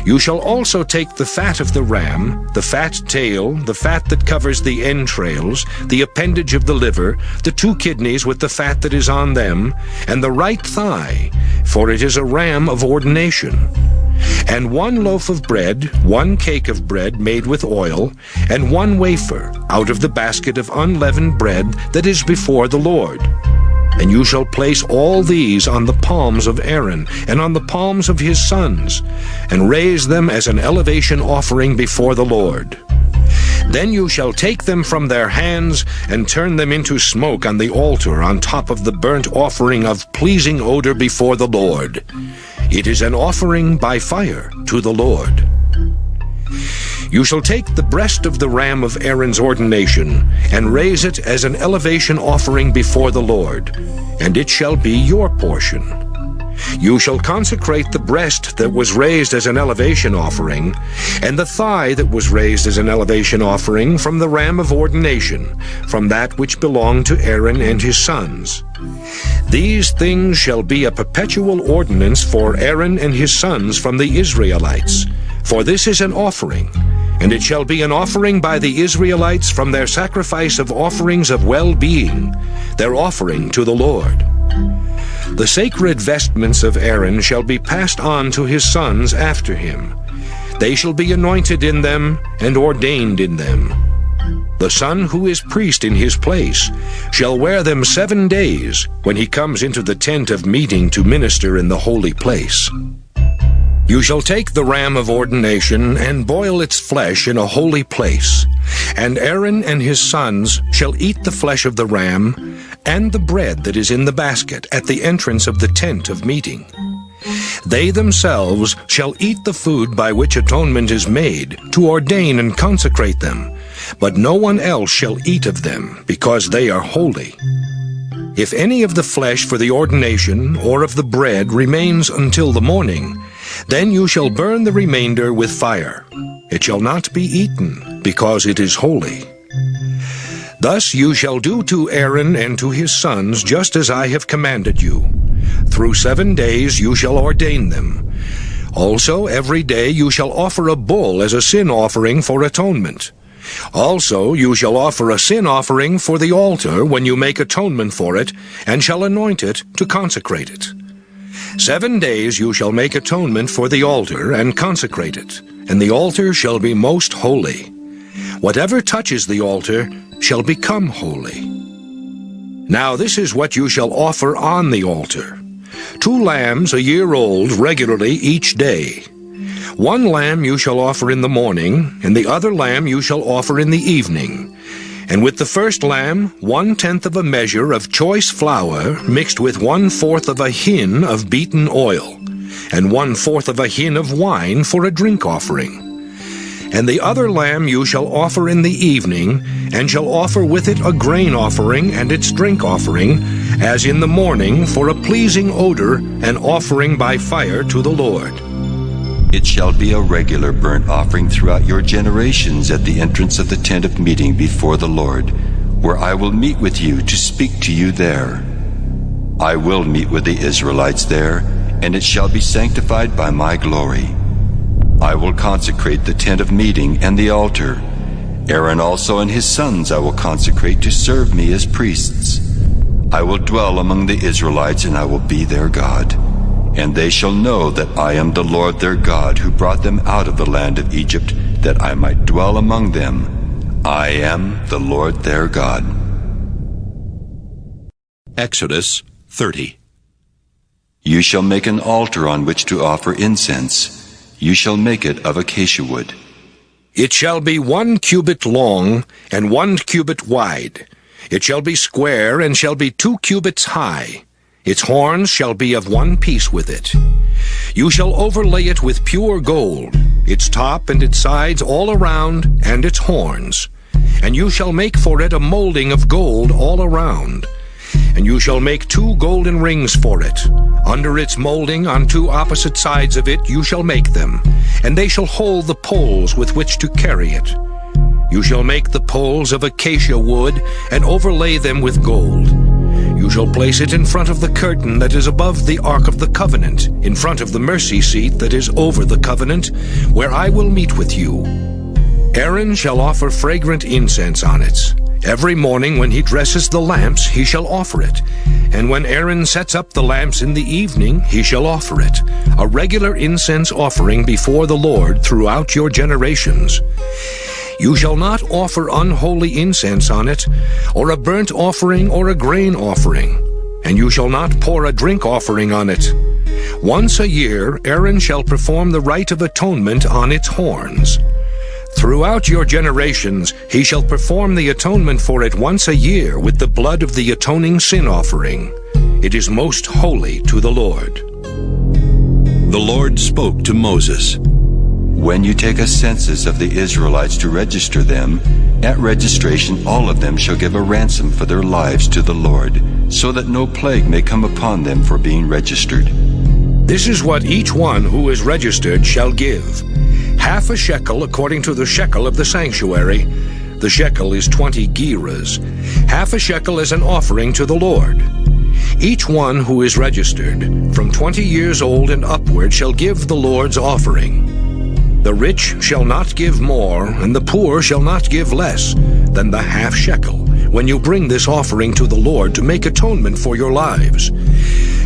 You shall also take the fat of the ram, the fat tail, the fat that covers the entrails, the appendage of the liver, the 2 kidneys with the fat that is on them, and the right thigh, for it is a ram of ordination, and 1 loaf of bread, 1 cake of bread made with oil, and 1 wafer out of the basket of unleavened bread that is before the Lord. And you shall place all these on the palms of Aaron, and on the palms of his sons, and raise them as an elevation offering before the Lord. Then you shall take them from their hands, and turn them into smoke on the altar on top of the burnt offering of pleasing odor before the Lord. It is an offering by fire to the Lord. You shall take the breast of the ram of Aaron's ordination, and raise it as an elevation offering before the Lord, and it shall be your portion. You shall consecrate the breast that was raised as an elevation offering, and the thigh that was raised as an elevation offering from the ram of ordination, from that which belonged to Aaron and his sons. These things shall be a perpetual ordinance for Aaron and his sons from the Israelites, for this is an offering, and it shall be an offering by the Israelites from their sacrifice of offerings of well-being, their offering to the Lord. The sacred vestments of Aaron shall be passed on to his sons after him. They shall be anointed in them and ordained in them. The son who is priest in his place shall wear them 7 days when he comes into the tent of meeting to minister in the holy place. You shall take the ram of ordination and boil its flesh in a holy place, and Aaron and his sons shall eat the flesh of the ram and the bread that is in the basket at the entrance of the tent of meeting. They themselves shall eat the food by which atonement is made, to ordain and consecrate them, but no one else shall eat of them, because they are holy. If any of the flesh for the ordination or of the bread remains until the morning, then you shall burn the remainder with fire. It shall not be eaten, because it is holy. Thus you shall do to Aaron and to his sons just as I have commanded you. Through 7 days you shall ordain them. Also every day you shall offer a bull as a sin offering for atonement. Also you shall offer a sin offering for the altar when you make atonement for it, and shall anoint it to consecrate it. 7 days you shall make atonement for the altar and consecrate it, and the altar shall be most holy. Whatever touches the altar shall become holy. Now this is what you shall offer on the altar: 2 lambs a year old regularly each day. 1 lamb you shall offer in the morning, and the other lamb you shall offer in the evening. And with the first lamb 1/10 of a measure of choice flour mixed with 1/4 of a hin of beaten oil, and 1/4 of a hin of wine for a drink offering. And the other lamb you shall offer in the evening, and shall offer with it a grain offering and its drink offering, as in the morning, for a pleasing odor, an offering by fire to the Lord. It shall be a regular burnt offering throughout your generations at the entrance of the tent of meeting before the Lord, where I will meet with you to speak to you there. I will meet with the Israelites there, and it shall be sanctified by my glory. I will consecrate the tent of meeting and the altar. Aaron also and his sons I will consecrate to serve me as priests. I will dwell among the Israelites, and I will be their God. And they shall know that I am the Lord their God, who brought them out of the land of Egypt, that I might dwell among them. I am the Lord their God. Exodus 30. You shall make an altar on which to offer incense. You shall make it of acacia wood. It shall be 1 cubit long and 1 cubit wide. It shall be square and shall be 2 cubits high. Its horns shall be of 1 piece with it. You shall overlay it with pure gold, its top and its sides all around, and its horns. And you shall make for it a molding of gold all around. And you shall make 2 golden rings for it. Under its molding, on 2 opposite sides of it, you shall make them, and they shall hold the poles with which to carry it. You shall make the poles of acacia wood, and overlay them with gold. You shall place it in front of the curtain that is above the Ark of the Covenant, in front of the mercy seat that is over the covenant, where I will meet with you. Aaron shall offer fragrant incense on it. Every morning when he dresses the lamps, he shall offer it. And when Aaron sets up the lamps in the evening, he shall offer it, a regular incense offering before the Lord throughout your generations. You shall not offer unholy incense on it, or a burnt offering or a grain offering, and you shall not pour a drink offering on it. Once a year Aaron shall perform the rite of atonement on its horns. Throughout your generations he shall perform the atonement for it once a year with the blood of the atoning sin offering. It is most holy to the Lord. The Lord spoke to Moses. When you take a census of the Israelites to register them, at registration all of them shall give a ransom for their lives to the Lord, so that no plague may come upon them for being registered. This is what each one who is registered shall give: half a shekel according to the shekel of the sanctuary. The shekel is 20 gerahs. Half a shekel is an offering to the Lord. Each one who is registered, from 20 years old and upward, shall give the Lord's offering. The rich shall not give more, and the poor shall not give less than the half shekel, when you bring this offering to the Lord to make atonement for your lives.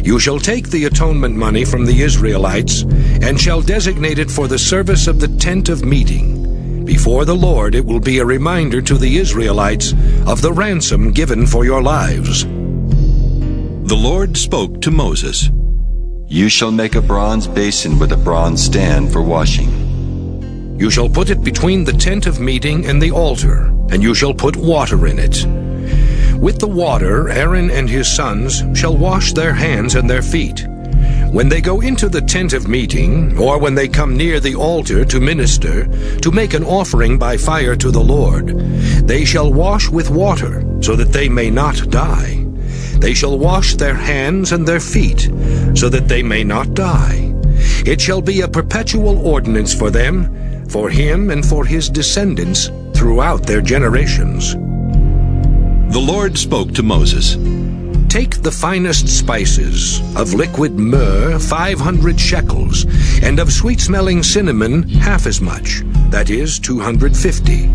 You shall take the atonement money from the Israelites, and shall designate it for the service of the tent of meeting. Before the Lord it will be a reminder to the Israelites of the ransom given for your lives. The Lord spoke to Moses. You shall make a bronze basin with a bronze stand for washing. You shall put it between the tent of meeting and the altar, and you shall put water in it. With the water Aaron and his sons shall wash their hands and their feet. When they go into the tent of meeting, or when they come near the altar to minister, to make an offering by fire to the Lord, they shall wash with water, so that they may not die. They shall wash their hands and their feet, so that they may not die. It shall be a perpetual ordinance for them, for him and for his descendants throughout their generations. The Lord spoke to Moses. Take the finest spices, of liquid myrrh 500 shekels, and of sweet-smelling cinnamon half as much, that is 250,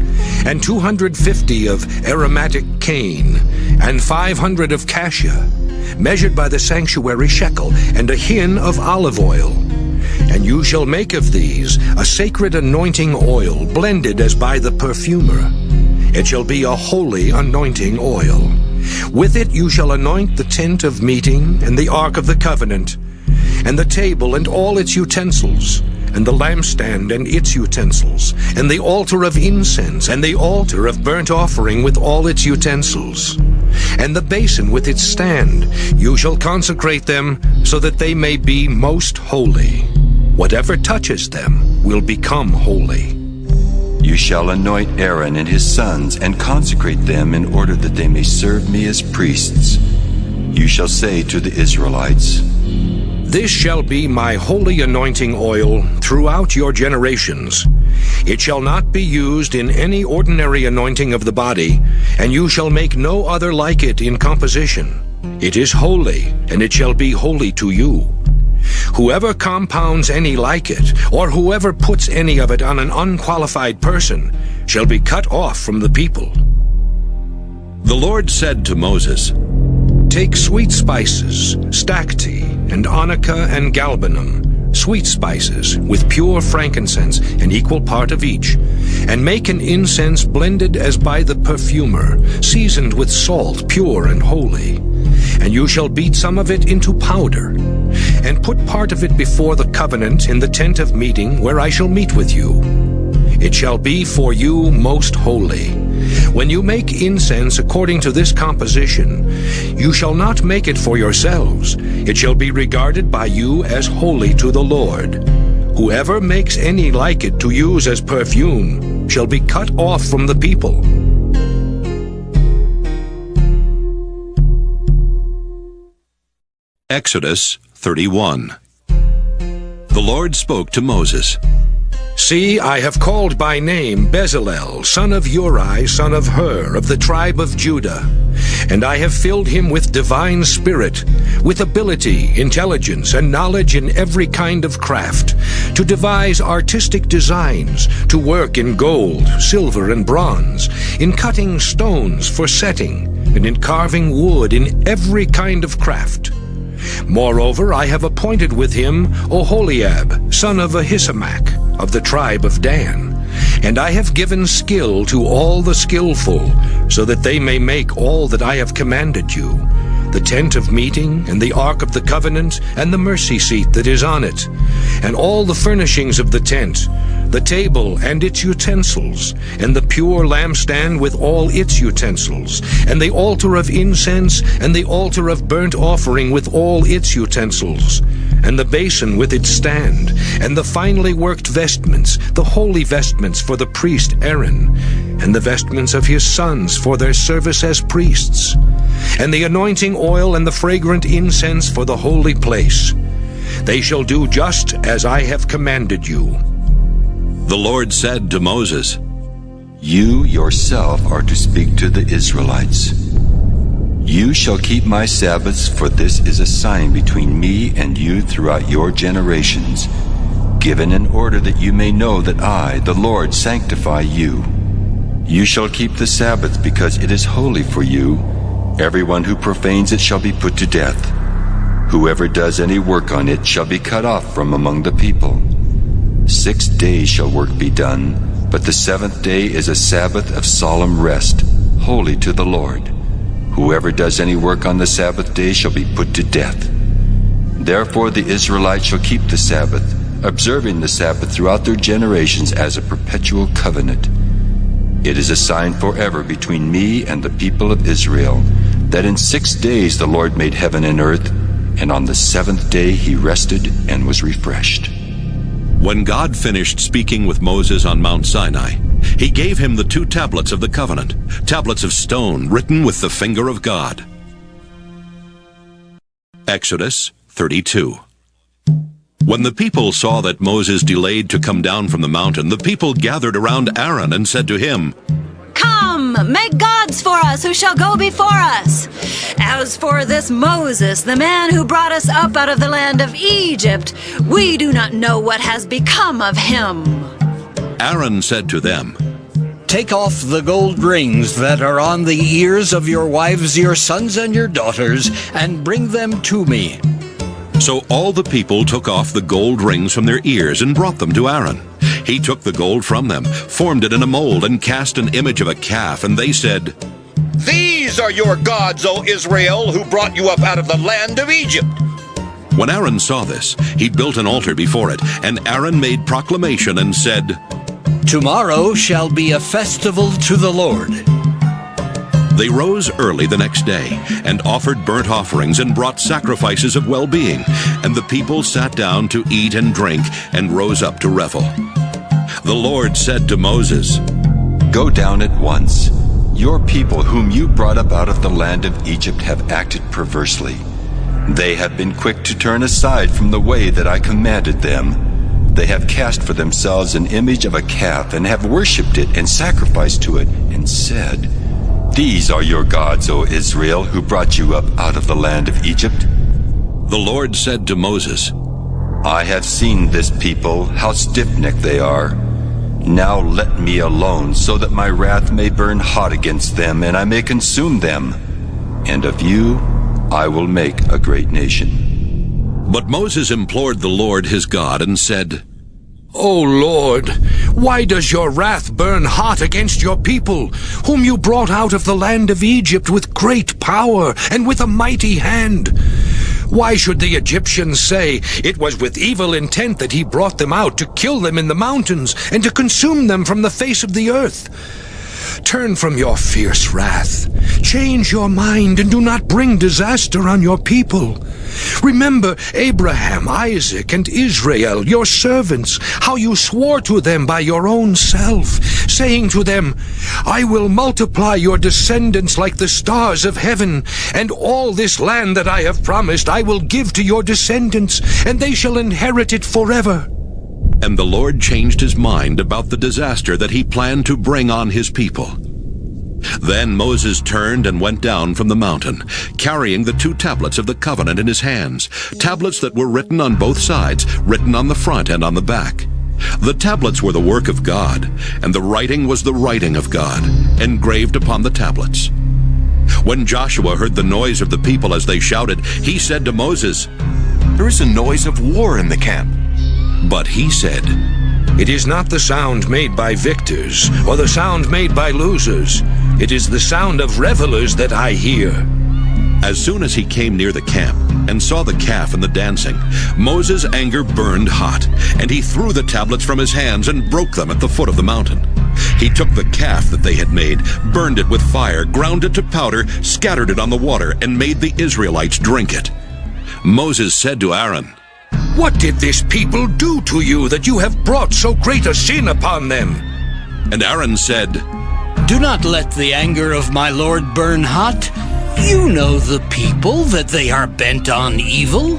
and 250 of aromatic cane, and 500 of cassia, measured by the sanctuary shekel, and a hin of olive oil. And you shall make of these a sacred anointing oil, blended as by the perfumer. It shall be a holy anointing oil. With it you shall anoint the tent of meeting, and the ark of the covenant, and the table and all its utensils, and the lampstand and its utensils, and the altar of incense, and the altar of burnt offering with all its utensils, and the basin with its stand. You shall consecrate them, so that they may be most holy. Whatever touches them will become holy. You shall anoint Aaron and his sons, and consecrate them in order that they may serve me as priests. You shall say to the Israelites, This shall be my holy anointing oil throughout your generations. It shall not be used in any ordinary anointing of the body, and you shall make no other like it in composition. It is holy, and it shall be holy to you. Whoever compounds any like it, or whoever puts any of it on an unqualified person, shall be cut off from the people. The Lord said to Moses, Take sweet spices, stacte, and onycha and galbanum, sweet spices with pure frankincense, an equal part of each, and make an incense blended as by the perfumer, seasoned with salt, pure and holy. And you shall beat some of it into powder, and put part of it before the covenant in the tent of meeting, where I shall meet with you. It shall be for you most holy. When you make incense according to this composition, you shall not make it for yourselves. It shall be regarded by you as holy to the Lord. Whoever makes any like it to use as perfume shall be cut off from the people. Exodus 31. The Lord spoke to Moses. See, I have called by name Bezalel, son of Uri, son of Hur, of the tribe of Judah. And I have filled him with divine spirit, with ability, intelligence, and knowledge in every kind of craft, to devise artistic designs, to work in gold, silver, and bronze, in cutting stones for setting, and in carving wood in every kind of craft. Moreover, I have appointed with him Oholiab, son of Ahisamach, of the tribe of Dan. And I have given skill to all the skillful, so that they may make all that I have commanded you, the tent of meeting, and the ark of the covenant, and the mercy seat that is on it, and all the furnishings of the tent, the table and its utensils, and the pure lampstand with all its utensils, and the altar of incense, and the altar of burnt offering with all its utensils, and the basin with its stand, and the finely worked vestments, the holy vestments for the priest Aaron, and the vestments of his sons for their service as priests, and the anointing oil and the fragrant incense for the holy place. They shall do just as I have commanded you. The Lord said to Moses, You yourself are to speak to the Israelites. You shall keep my Sabbaths, for this is a sign between me and you throughout your generations, given in order that you may know that I, the Lord, sanctify you. You shall keep the Sabbath, because it is holy for you. Everyone who profanes it shall be put to death. Whoever does any work on it shall be cut off from among the people. 6 days shall work be done, but the seventh day is a Sabbath of solemn rest, holy to the Lord. Whoever does any work on the Sabbath day shall be put to death. Therefore the Israelites shall keep the Sabbath, observing the Sabbath throughout their generations as a perpetual covenant. It is a sign forever between me and the people of Israel, that in 6 days the Lord made heaven and earth, And on the seventh day he rested and was refreshed. When God finished speaking with Moses on Mount Sinai, he gave him the 2 tablets of the covenant, tablets of stone written with the finger of God. Exodus 32. When the people saw that Moses delayed to come down from the mountain, the people gathered around Aaron and said to him, Come, make gods for us who shall go before us. As for this Moses, the man who brought us up out of the land of Egypt, we do not know what has become of him. Aaron said to them, Take off the gold rings that are on the ears of your wives, your sons, and your daughters, and bring them to me. So all the people took off the gold rings from their ears and brought them to Aaron. He took the gold from them, formed it in a mold, and cast an image of a calf, and they said, These are your gods, O Israel, who brought you up out of the land of Egypt. When Aaron saw this, he built an altar before it, and Aaron made proclamation and said, Tomorrow shall be a festival to the Lord. They rose early the next day, and offered burnt offerings and brought sacrifices of well-being, and the people sat down to eat and drink, and rose up to revel. The Lord said to Moses, Go down at once. Your people whom you brought up out of the land of Egypt have acted perversely. They have been quick to turn aside from the way that I commanded them. They have cast for themselves an image of a calf, and have worshipped it and sacrificed to it, and said, These are your gods, O Israel, who brought you up out of the land of Egypt. The Lord said to Moses, I have seen this people, how stiff-necked they are. Now let me alone, so that my wrath may burn hot against them, and I may consume them. And of you I will make a great nation. But Moses implored the Lord his God and said, O Lord, why does your wrath burn hot against your people, whom you brought out of the land of Egypt with great power and with a mighty hand? Why should the Egyptians say, It was with evil intent that he brought them out, to kill them in the mountains and to consume them from the face of the earth? Turn from your fierce wrath. Change your mind and do not bring disaster on your people. Remember Abraham, Isaac, and Israel, your servants, how you swore to them by your own self, saying to them, I will multiply your descendants like the stars of heaven, and all this land that I have promised I will give to your descendants, and they shall inherit it forever. And the Lord changed his mind about the disaster that he planned to bring on his people. Then Moses turned and went down from the mountain, carrying the 2 tablets of the covenant in his hands, tablets that were written on both sides, written on the front and on the back. The tablets were the work of God, and the writing was the writing of God, engraved upon the tablets. When Joshua heard the noise of the people as they shouted, he said to Moses, There is a noise of war in the camp. But he said, It is not the sound made by victors, or the sound made by losers. It is the sound of revelers that I hear. As soon as he came near the camp and saw the calf and the dancing, Moses' anger burned hot, and he threw the tablets from his hands and broke them at the foot of the mountain. He took the calf that they had made, burned it with fire, ground it to powder, scattered it on the water, and made the Israelites drink it. Moses said to Aaron, What did this people do to you that you have brought so great a sin upon them? And Aaron said, Do not let the anger of my Lord burn hot. You know the people, that they are bent on evil.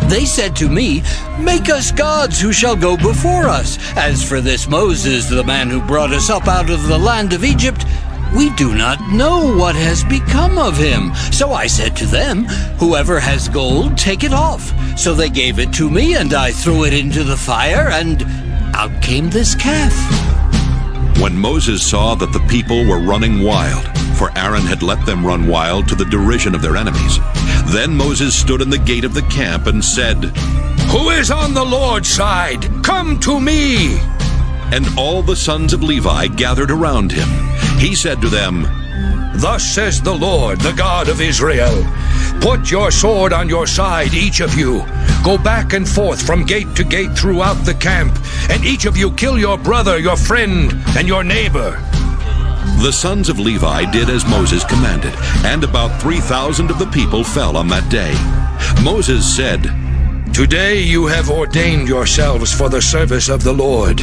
They said to me, Make us gods who shall go before us. As for this Moses, the man who brought us up out of the land of Egypt, we do not know what has become of him. So I said to them, Whoever has gold, take it off. So they gave it to me, and I threw it into the fire, and out came this calf. When Moses saw that the people were running wild, for Aaron had let them run wild to the derision of their enemies, then Moses stood in the gate of the camp and said, Who is on the Lord's side? Come to me! And all the sons of Levi gathered around him. He said to them, Thus says the Lord, the God of Israel, Put your sword on your side, each of you. Go back and forth from gate to gate throughout the camp, and each of you kill your brother, your friend, and your neighbor. The sons of Levi did as Moses commanded, and about 3,000 of the people fell on that day. Moses said, Today you have ordained yourselves for the service of the Lord,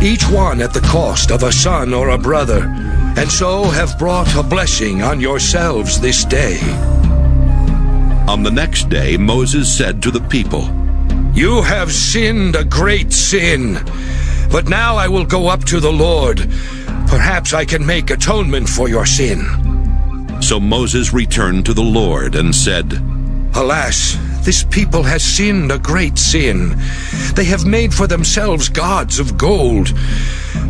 each one at the cost of a son or a brother, and so have brought a blessing on yourselves this day. On the next day Moses said to the people, You have sinned a great sin, but now I will go up to the Lord. Perhaps I can make atonement for your sin. So Moses returned to the Lord and said, Alas, this people has sinned a great sin. They have made for themselves gods of gold.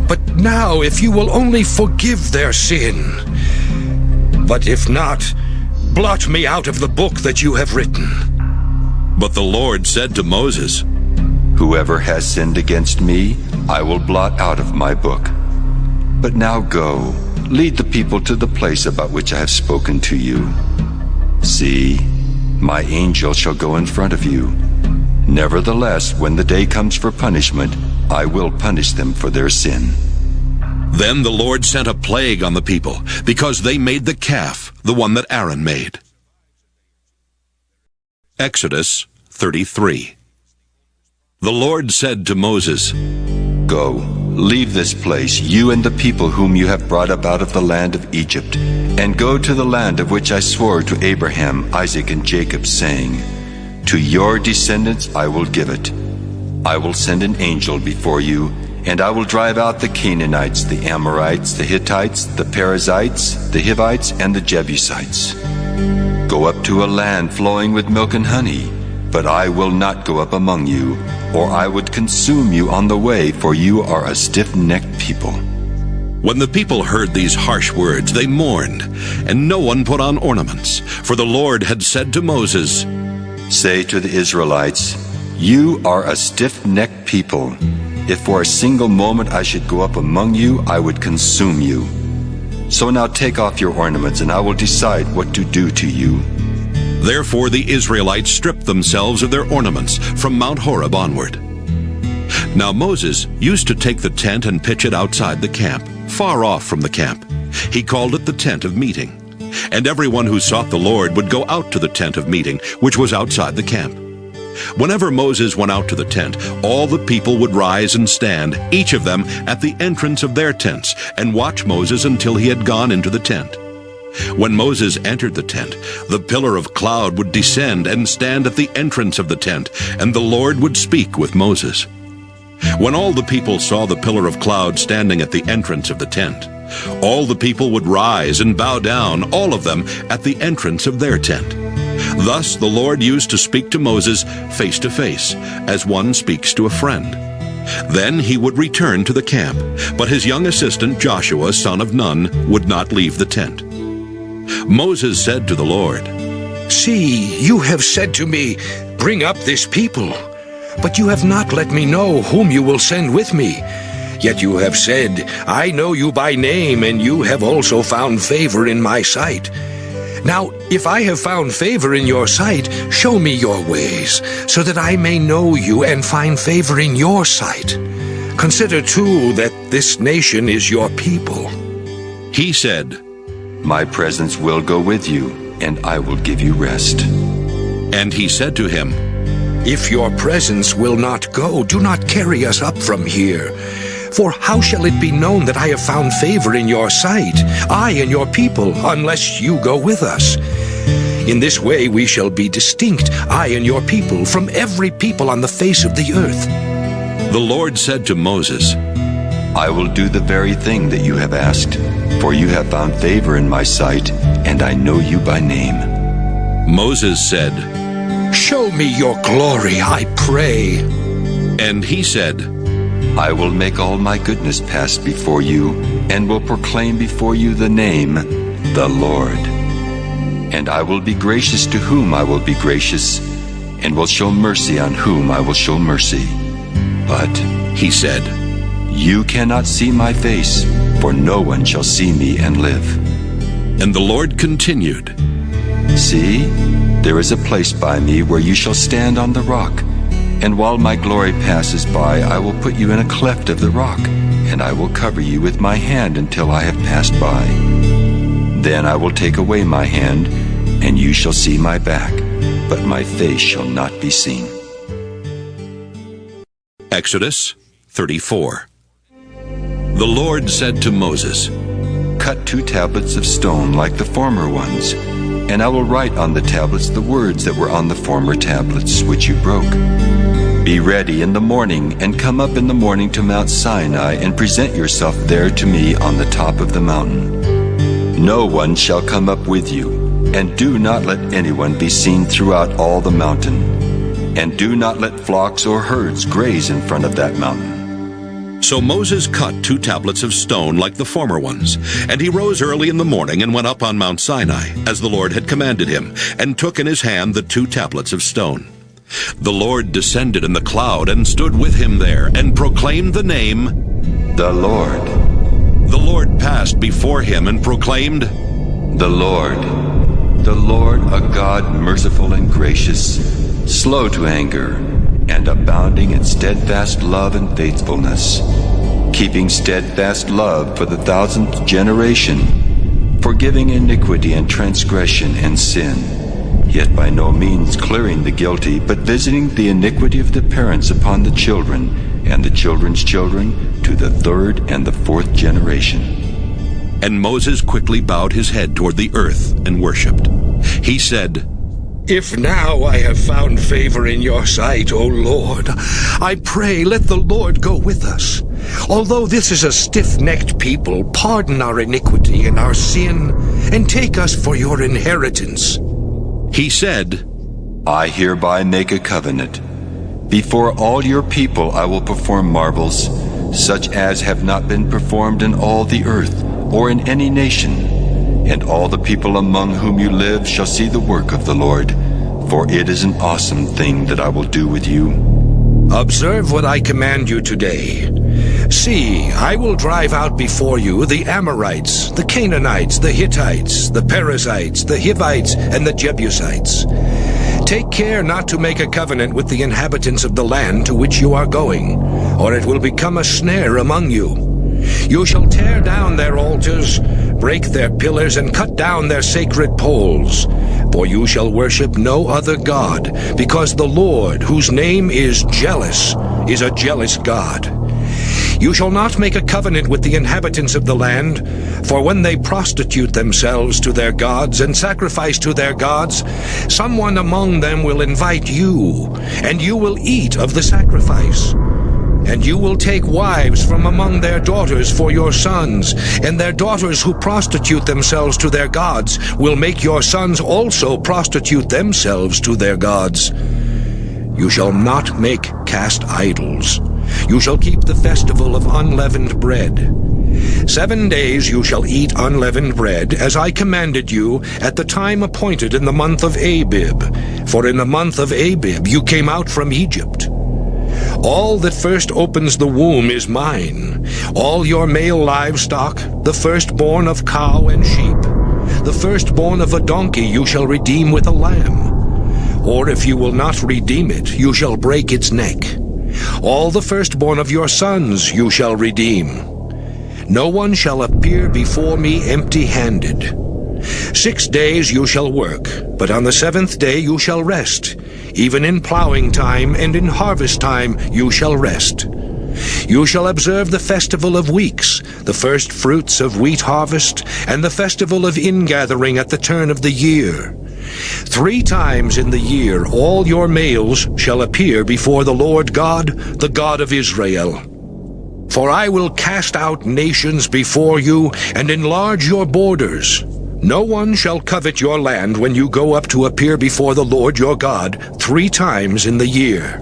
But now if you will only forgive their sin. But if not, blot me out of the book that you have written. But the Lord said to Moses, Whoever has sinned against me, I will blot out of my book. But now go, lead the people to the place about which I have spoken to you. See, my angel shall go in front of you. Nevertheless, when the day comes for punishment, I will punish them for their sin. Then the Lord sent a plague on the people, because they made the calf, the one that Aaron made. Exodus 33. The Lord said to Moses, Go, leave this place, you and the people whom you have brought up out of the land of Egypt, and go to the land of which I swore to Abraham, Isaac, and Jacob, saying, To your descendants I will give it. I will send an angel before you, and I will drive out the Canaanites, the Amorites, the Hittites, the Perizzites, the Hivites, and the Jebusites. Go up to a land flowing with milk and honey, but I will not go up among you, or I would consume you on the way, for you are a stiff-necked people. When the people heard these harsh words, they mourned, and no one put on ornaments, for the Lord had said to Moses, Say to the Israelites, You are a stiff-necked people. If for a single moment I should go up among you, I would consume you. So now take off your ornaments, and I will decide what to do to you. Therefore the Israelites stripped themselves of their ornaments from Mount Horeb onward. Now Moses used to take the tent and pitch it outside the camp, far off from the camp. He called it the tent of meeting. And everyone who sought the Lord would go out to the tent of meeting, which was outside the camp. Whenever Moses went out to the tent, all the people would rise and stand, each of them at the entrance of their tents, and watch Moses until he had gone into the tent. When Moses entered the tent, the pillar of cloud would descend and stand at the entrance of the tent, and the Lord would speak with Moses. When all the people saw the pillar of cloud standing at the entrance of the tent, all the people would rise and bow down, all of them at the entrance of their tent. Thus the Lord used to speak to Moses face to face, as one speaks to a friend. Then he would return to the camp, but his young assistant Joshua, son of Nun, would not leave the tent. Moses said to the Lord, See, you have said to me, Bring up this people. But you have not let me know whom you will send with me. Yet you have said, I know you by name, and you have also found favor in my sight. Now, if I have found favor in your sight, show me your ways, so that I may know you and find favor in your sight. Consider, too, that this nation is your people. He said, My presence will go with you, and I will give you rest. And he said to him, If your presence will not go, do not carry us up from here. For how shall it be known that I have found favor in your sight, I and your people, unless you go with us? In this way we shall be distinct, I and your people, from every people on the face of the earth. The Lord said to Moses, I will do the very thing that you have asked, for you have found favor in my sight, and I know you by name. Moses said, Show me your glory, I pray. And he said, I will make all my goodness pass before you, and will proclaim before you the name, the Lord. And I will be gracious to whom I will be gracious, and will show mercy on whom I will show mercy. But, he said, you cannot see my face, for no one shall see me and live. And the Lord continued, See, there is a place by me where you shall stand on the rock, And while my glory passes by, I will put you in a cleft of the rock, and I will cover you with my hand until I have passed by. Then I will take away my hand, and you shall see my back, but my face shall not be seen. Exodus 34. The Lord said to Moses, Cut 2 tablets of stone like the former ones, and I will write on the tablets the words that were on the former tablets which you broke. Be ready in the morning, and come up in the morning to Mount Sinai, and present yourself there to me on the top of the mountain. No one shall come up with you, and do not let anyone be seen throughout all the mountain. And do not let flocks or herds graze in front of that mountain. So Moses cut 2 tablets of stone like the former ones, and he rose early in the morning and went up on Mount Sinai, as the Lord had commanded him, and took in his hand the 2 tablets of stone. The Lord descended in the cloud and stood with him there, and proclaimed the name, The Lord. The Lord passed before him and proclaimed, The Lord, a God merciful and gracious, slow to anger, and abounding in steadfast love and faithfulness, keeping steadfast love for the 1000th generation, forgiving iniquity and transgression and sin, yet by no means clearing the guilty, but visiting the iniquity of the parents upon the children, and the children's children, to the 3rd and the 4th generation. And Moses quickly bowed his head toward the earth and worshipped. He said, If now I have found favor in your sight, O Lord, I pray let the Lord go with us. Although this is a stiff-necked people, pardon our iniquity and our sin, and take us for your inheritance. He said, I hereby make a covenant. Before all your people I will perform marvels, such as have not been performed in all the earth, or in any nation. And all the people among whom you live shall see the work of the Lord, for it is an awesome thing that I will do with you. Observe what I command you today. See, I will drive out before you the Amorites, the Canaanites, the Hittites, the Perizzites, the Hivites, and the Jebusites. Take care not to make a covenant with the inhabitants of the land to which you are going, or it will become a snare among you. You shall tear down their altars, break their pillars, and cut down their sacred poles. For you shall worship no other God, because the Lord, whose name is jealous, is a jealous God. You shall not make a covenant with the inhabitants of the land, for when they prostitute themselves to their gods and sacrifice to their gods, someone among them will invite you, and you will eat of the sacrifice. And you will take wives from among their daughters for your sons, and their daughters who prostitute themselves to their gods will make your sons also prostitute themselves to their gods. You shall not make cast idols. You shall keep the festival of unleavened bread. 7 days you shall eat unleavened bread, as I commanded you, at the time appointed in the month of Abib. For in the month of Abib you came out from Egypt. All that first opens the womb is mine. All your male livestock, the firstborn of cow and sheep, the firstborn of a donkey you shall redeem with a lamb. Or if you will not redeem it, you shall break its neck. All the firstborn of your sons you shall redeem. No one shall appear before me empty-handed. 6 days you shall work, but on the 7th day you shall rest. Even in plowing time and in harvest time you shall rest. You shall observe the festival of weeks, the first fruits of wheat harvest, and the festival of ingathering at the turn of the year. 3 times in the year all your males shall appear before the Lord God, the God of Israel. For I will cast out nations before you and enlarge your borders. No one shall covet your land when you go up to appear before the Lord your God 3 times in the year.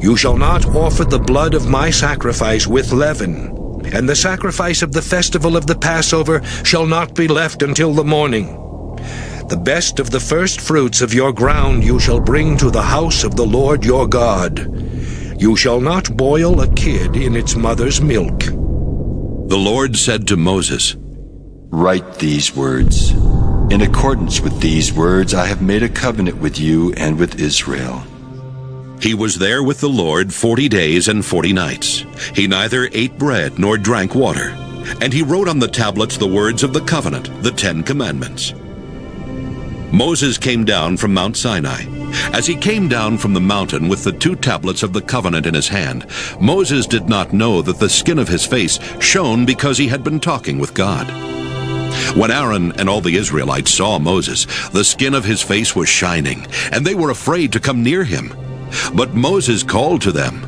You shall not offer the blood of my sacrifice with leaven, and the sacrifice of the festival of the Passover shall not be left until the morning. The best of the first fruits of your ground you shall bring to the house of the Lord your God. You shall not boil a kid in its mother's milk. The Lord said to Moses, Write these words. In accordance with these words I have made a covenant with you and with Israel. He was there with the Lord 40 days and 40 nights. He neither ate bread nor drank water. And he wrote on the tablets the words of the covenant, the 10 Commandments. Moses came down from Mount Sinai. As he came down from the mountain with the 2 tablets of the covenant in his hand, Moses did not know that the skin of his face shone because he had been talking with God. When Aaron and all the Israelites saw Moses, the skin of his face was shining, and they were afraid to come near him. But Moses called to them,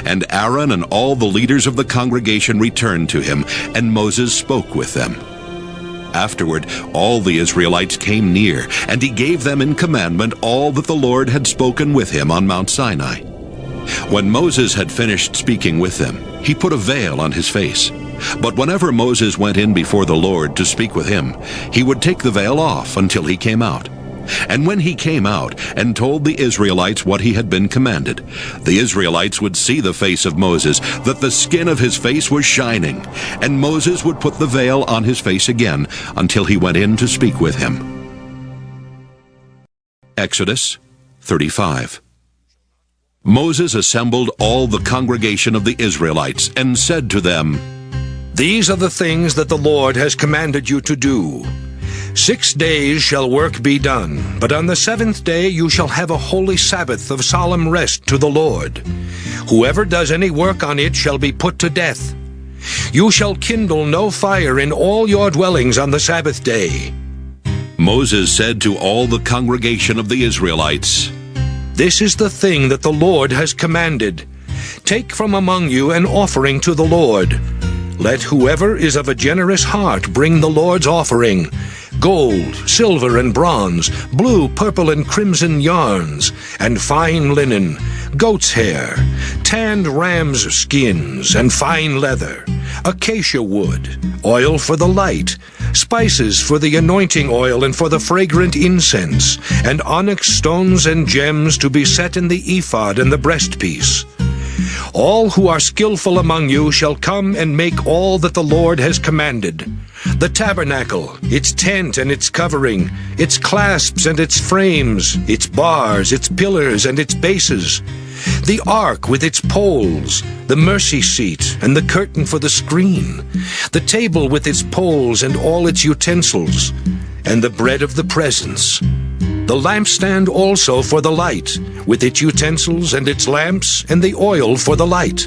and Aaron and all the leaders of the congregation returned to him, and Moses spoke with them. Afterward, all the Israelites came near, and he gave them in commandment all that the Lord had spoken with him on Mount Sinai. When Moses had finished speaking with them, he put a veil on his face. But whenever Moses went in before the Lord to speak with him, he would take the veil off until he came out. And when he came out and told the Israelites what he had been commanded, the Israelites would see the face of Moses, that the skin of his face was shining, and Moses would put the veil on his face again until he went in to speak with him. Exodus 35. Moses assembled all the congregation of the Israelites and said to them, These are the things that the Lord has commanded you to do. 6 days shall work be done, but on the 7th day you shall have a holy Sabbath of solemn rest to the Lord. Whoever does any work on it shall be put to death. You shall kindle no fire in all your dwellings on the Sabbath day. Moses said to all the congregation of the Israelites, This is the thing that the Lord has commanded. Take from among you an offering to the Lord. Let whoever is of a generous heart bring the Lord's offering, gold, silver, and bronze, blue, purple, and crimson yarns, and fine linen, goat's hair, tanned ram's skins, and fine leather, acacia wood, oil for the light, spices for the anointing oil and for the fragrant incense, and onyx stones and gems to be set in the ephod and the breastpiece. All who are skillful among you shall come and make all that the Lord has commanded. The tabernacle, its tent and its covering, its clasps and its frames, its bars, its pillars and its bases, the ark with its poles, the mercy seat and the curtain for the screen, the table with its poles and all its utensils, and the bread of the presence. The lampstand also for the light, with its utensils and its lamps, and the oil for the light,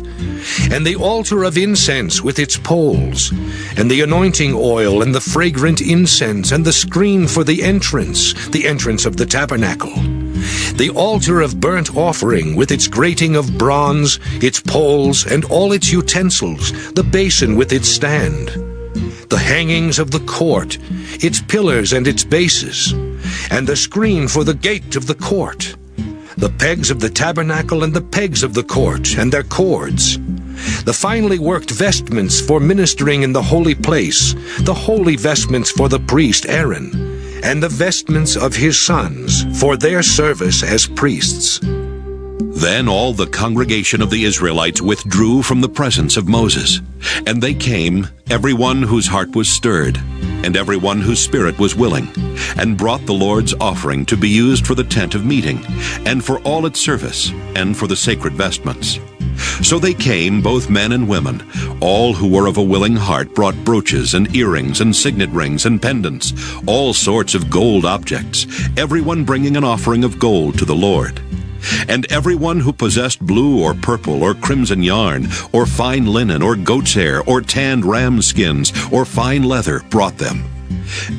and the altar of incense with its poles, and the anointing oil and the fragrant incense, and the screen for the entrance of the tabernacle, the altar of burnt offering with its grating of bronze, its poles, and all its utensils, the basin with its stand, the hangings of the court, its pillars and its bases, and the screen for the gate of the court, the pegs of the tabernacle and the pegs of the court, and their cords, the finely worked vestments for ministering in the holy place, the holy vestments for the priest Aaron, and the vestments of his sons for their service as priests. Then all the congregation of the Israelites withdrew from the presence of Moses. And they came, everyone whose heart was stirred, and everyone whose spirit was willing, and brought the Lord's offering to be used for the tent of meeting, and for all its service, and for the sacred vestments. So they came, both men and women. All who were of a willing heart brought brooches and earrings and signet rings and pendants, all sorts of gold objects, everyone bringing an offering of gold to the Lord. And everyone who possessed blue or purple or crimson yarn, or fine linen, or goat's hair, or tanned ram skins, or fine leather brought them.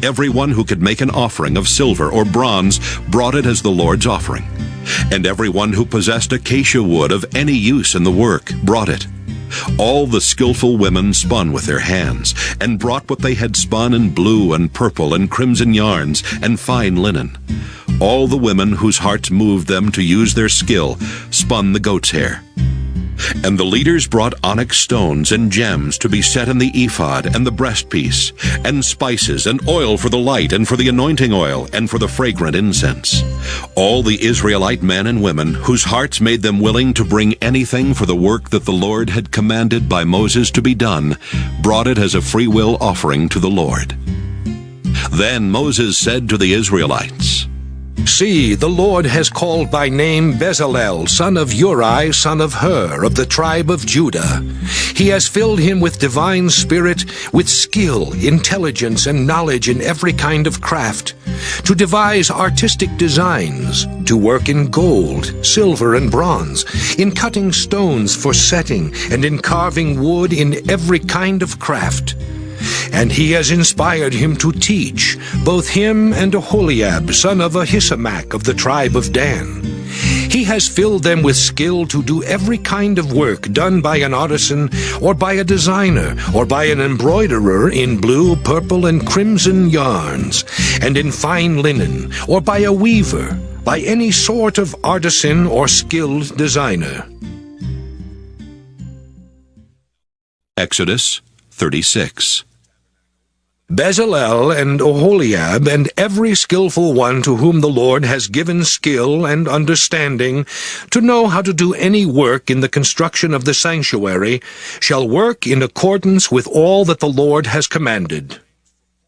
Everyone who could make an offering of silver or bronze brought it as the Lord's offering. And everyone who possessed acacia wood of any use in the work brought it. All the skillful women spun with their hands, and brought what they had spun in blue and purple and crimson yarns and fine linen. All the women whose hearts moved them to use their skill spun the goat's hair. And the leaders brought onyx stones and gems to be set in the ephod and the breastpiece, and spices and oil for the light and for the anointing oil and for the fragrant incense. All the Israelite men and women whose hearts made them willing to bring anything for the work that the Lord had commanded by Moses to be done, brought it as a freewill offering to the Lord. Then Moses said to the Israelites, See, the Lord has called by name Bezalel, son of Uri, son of Hur, of the tribe of Judah. He has filled him with divine spirit, with skill, intelligence, and knowledge in every kind of craft, to devise artistic designs, to work in gold, silver, and bronze, in cutting stones for setting, and in carving wood in every kind of craft. And he has inspired him to teach, both him and Aholiab, son of Ahisamach of the tribe of Dan. He has filled them with skill to do every kind of work done by an artisan, or by a designer, or by an embroiderer in blue, purple, and crimson yarns, and in fine linen, or by a weaver, by any sort of artisan or skilled designer. Exodus 36. Bezalel and Aholiab and every skillful one to whom the Lord has given skill and understanding to know how to do any work in the construction of the sanctuary shall work in accordance with all that the Lord has commanded.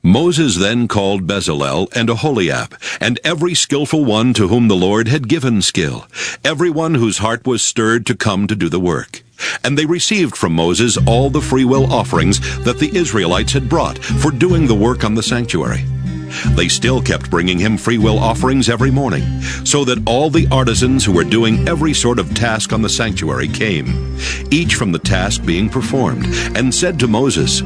Moses then called Bezalel and Aholiab, and every skillful one to whom the Lord had given skill, every one whose heart was stirred to come to do the work. And they received from Moses all the freewill offerings that the Israelites had brought for doing the work on the sanctuary. They still kept bringing him freewill offerings every morning, so that all the artisans who were doing every sort of task on the sanctuary came, each from the task being performed, and said to Moses,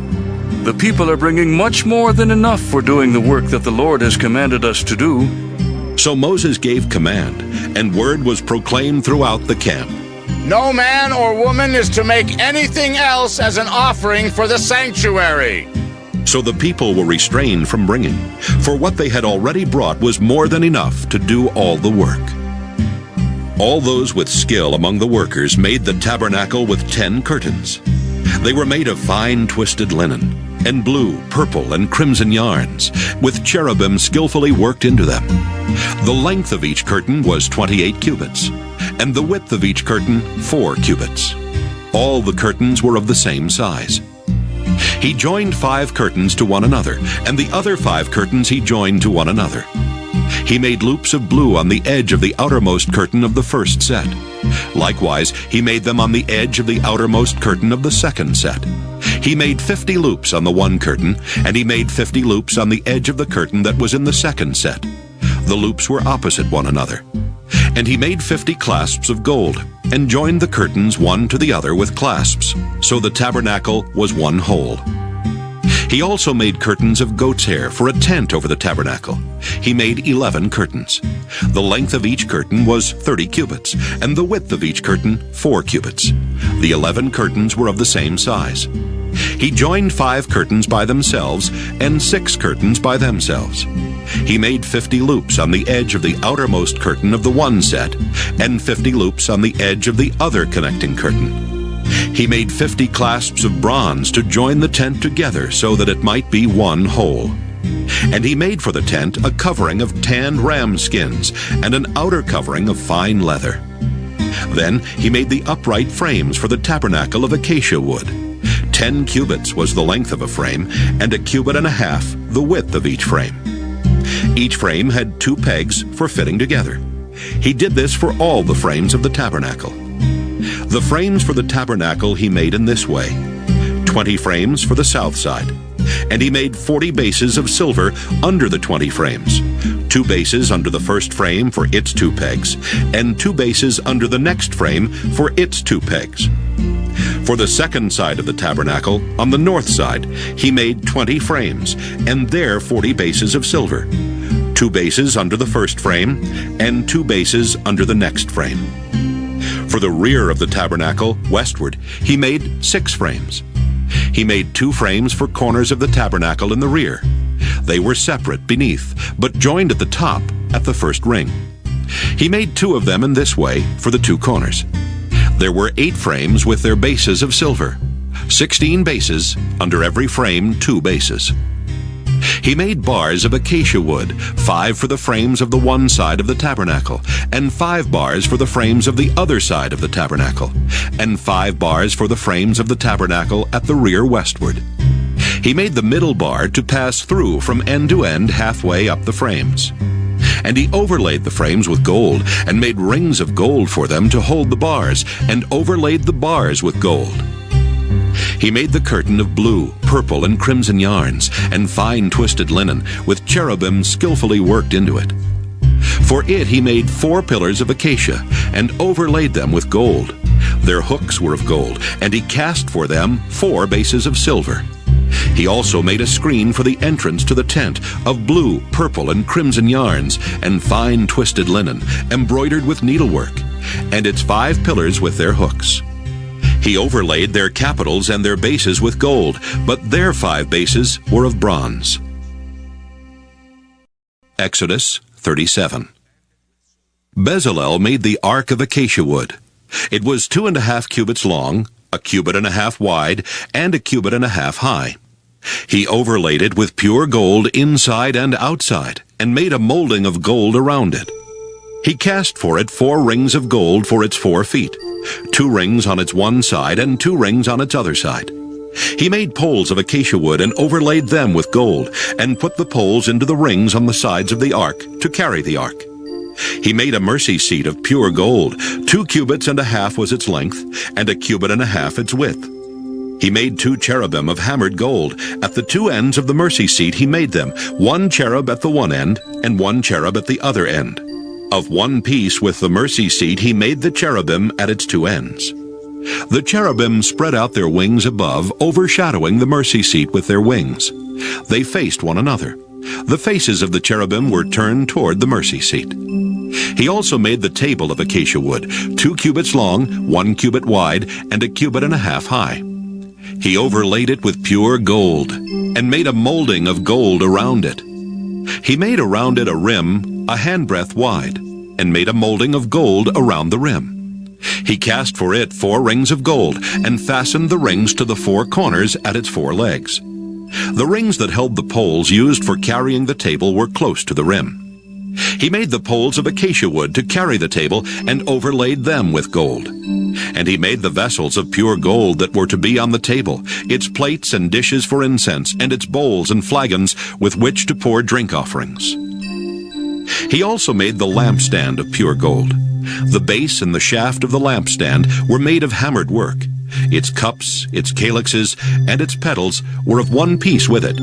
"The people are bringing much more than enough for doing the work that the Lord has commanded us to do." So Moses gave command, and word was proclaimed throughout the camp. No man or woman is to make anything else as an offering for the sanctuary. So the people were restrained from bringing, for what they had already brought was more than enough to do all the work. All those with skill among the workers made the tabernacle with 10 curtains. They were made of fine twisted linen, and blue, purple, and crimson yarns, with cherubim skillfully worked into them. The length of each curtain was 28 cubits, and the width of each curtain 4 cubits. All the curtains were of the same size. He joined 5 curtains to one another, and the other 5 curtains he joined to one another. He made loops of blue on the edge of the outermost curtain of the first set. Likewise, he made them on the edge of the outermost curtain of the second set. He made 50 loops on the one curtain, and he made 50 loops on the edge of the curtain that was in the second set. The loops were opposite one another. And he made 50 clasps of gold, and joined the curtains one to the other with clasps, so the tabernacle was one whole. He also made curtains of goat's hair for a tent over the tabernacle. He made 11 curtains. The length of each curtain was 30 cubits, and the width of each curtain 4 cubits. The 11 curtains were of the same size. He joined 5 curtains by themselves, and 6 curtains by themselves. He made 50 loops on the edge of the outermost curtain of the one set, and 50 loops on the edge of the other connecting curtain. He made 50 clasps of bronze to join the tent together so that it might be one whole. And he made for the tent a covering of tanned ram skins and an outer covering of fine leather. Then he made the upright frames for the tabernacle of acacia wood. 10 cubits was the length of a frame, and 1.5 cubits the width of each frame. Each frame had 2 pegs for fitting together. He did this for all the frames of the tabernacle. The frames for the tabernacle he made in this way: 20 frames for the south side. And he made 40 bases of silver under the 20 frames, 2 bases under the first frame for its 2 pegs, and 2 bases under the next frame for its 2 pegs. For the second side of the tabernacle, on the north side, he made 20 frames, and there 40 bases of silver, 2 bases under the first frame, and 2 bases under the next frame. For the rear of the tabernacle, westward, he made 6 frames. He made 2 frames for corners of the tabernacle in the rear. They were separate beneath, but joined at the top at the first ring. He made 2 of them in this way for the 2 corners. There were 8 frames with their bases of silver, 16 bases, under every frame 2 bases. He made bars of acacia wood, 5 for the frames of the one side of the tabernacle, and 5 bars for the frames of the other side of the tabernacle, and 5 bars for the frames of the tabernacle at the rear westward. He made the middle bar to pass through from end to end halfway up the frames. And he overlaid the frames with gold, and made rings of gold for them to hold the bars, and overlaid the bars with gold. He made the curtain of blue, purple, and crimson yarns, and fine twisted linen, with cherubim skillfully worked into it. For it he made 4 pillars of acacia, and overlaid them with gold. Their hooks were of gold, and he cast for them 4 bases of silver. He also made a screen for the entrance to the tent of blue, purple, and crimson yarns, and fine twisted linen, embroidered with needlework, and its 5 pillars with their hooks. He overlaid their capitals and their bases with gold, but their 5 bases were of bronze. Exodus 37. Bezalel made the ark of acacia wood. It was 2.5 cubits long, 1.5 cubits wide, and 1.5 cubits high. He overlaid it with pure gold inside and outside, and made a molding of gold around it. He cast for it 4 rings of gold for its 4 feet, 2 rings on its one side and 2 rings on its other side. He made poles of acacia wood and overlaid them with gold, and put the poles into the rings on the sides of the ark to carry the ark. He made a mercy seat of pure gold. 2.5 cubits was its length, and 1.5 cubits its width. He made 2 cherubim of hammered gold. At the 2 ends of the mercy seat he made them, 1 cherub at the one end, and 1 cherub at the other end. Of one piece with the mercy seat he made the cherubim at its 2 ends. The cherubim spread out their wings above, overshadowing the mercy seat with their wings. They faced one another. The faces of the cherubim were turned toward the mercy seat. He also made the table of acacia wood, 2 cubits long, 1 cubit wide, and 1.5 cubits high. He overlaid it with pure gold, and made a molding of gold around it. He made around it a rim, a handbreadth wide, and made a molding of gold around the rim. He cast for it 4 rings of gold, and fastened the rings to the 4 corners at its 4 legs. The rings that held the poles used for carrying the table were close to the rim. He made the poles of acacia wood to carry the table, and overlaid them with gold. And he made the vessels of pure gold that were to be on the table, its plates and dishes for incense, and its bowls and flagons with which to pour drink offerings. He also made the lampstand of pure gold. The base and the shaft of the lampstand were made of hammered work. Its cups, its calyxes, and its petals were of one piece with it.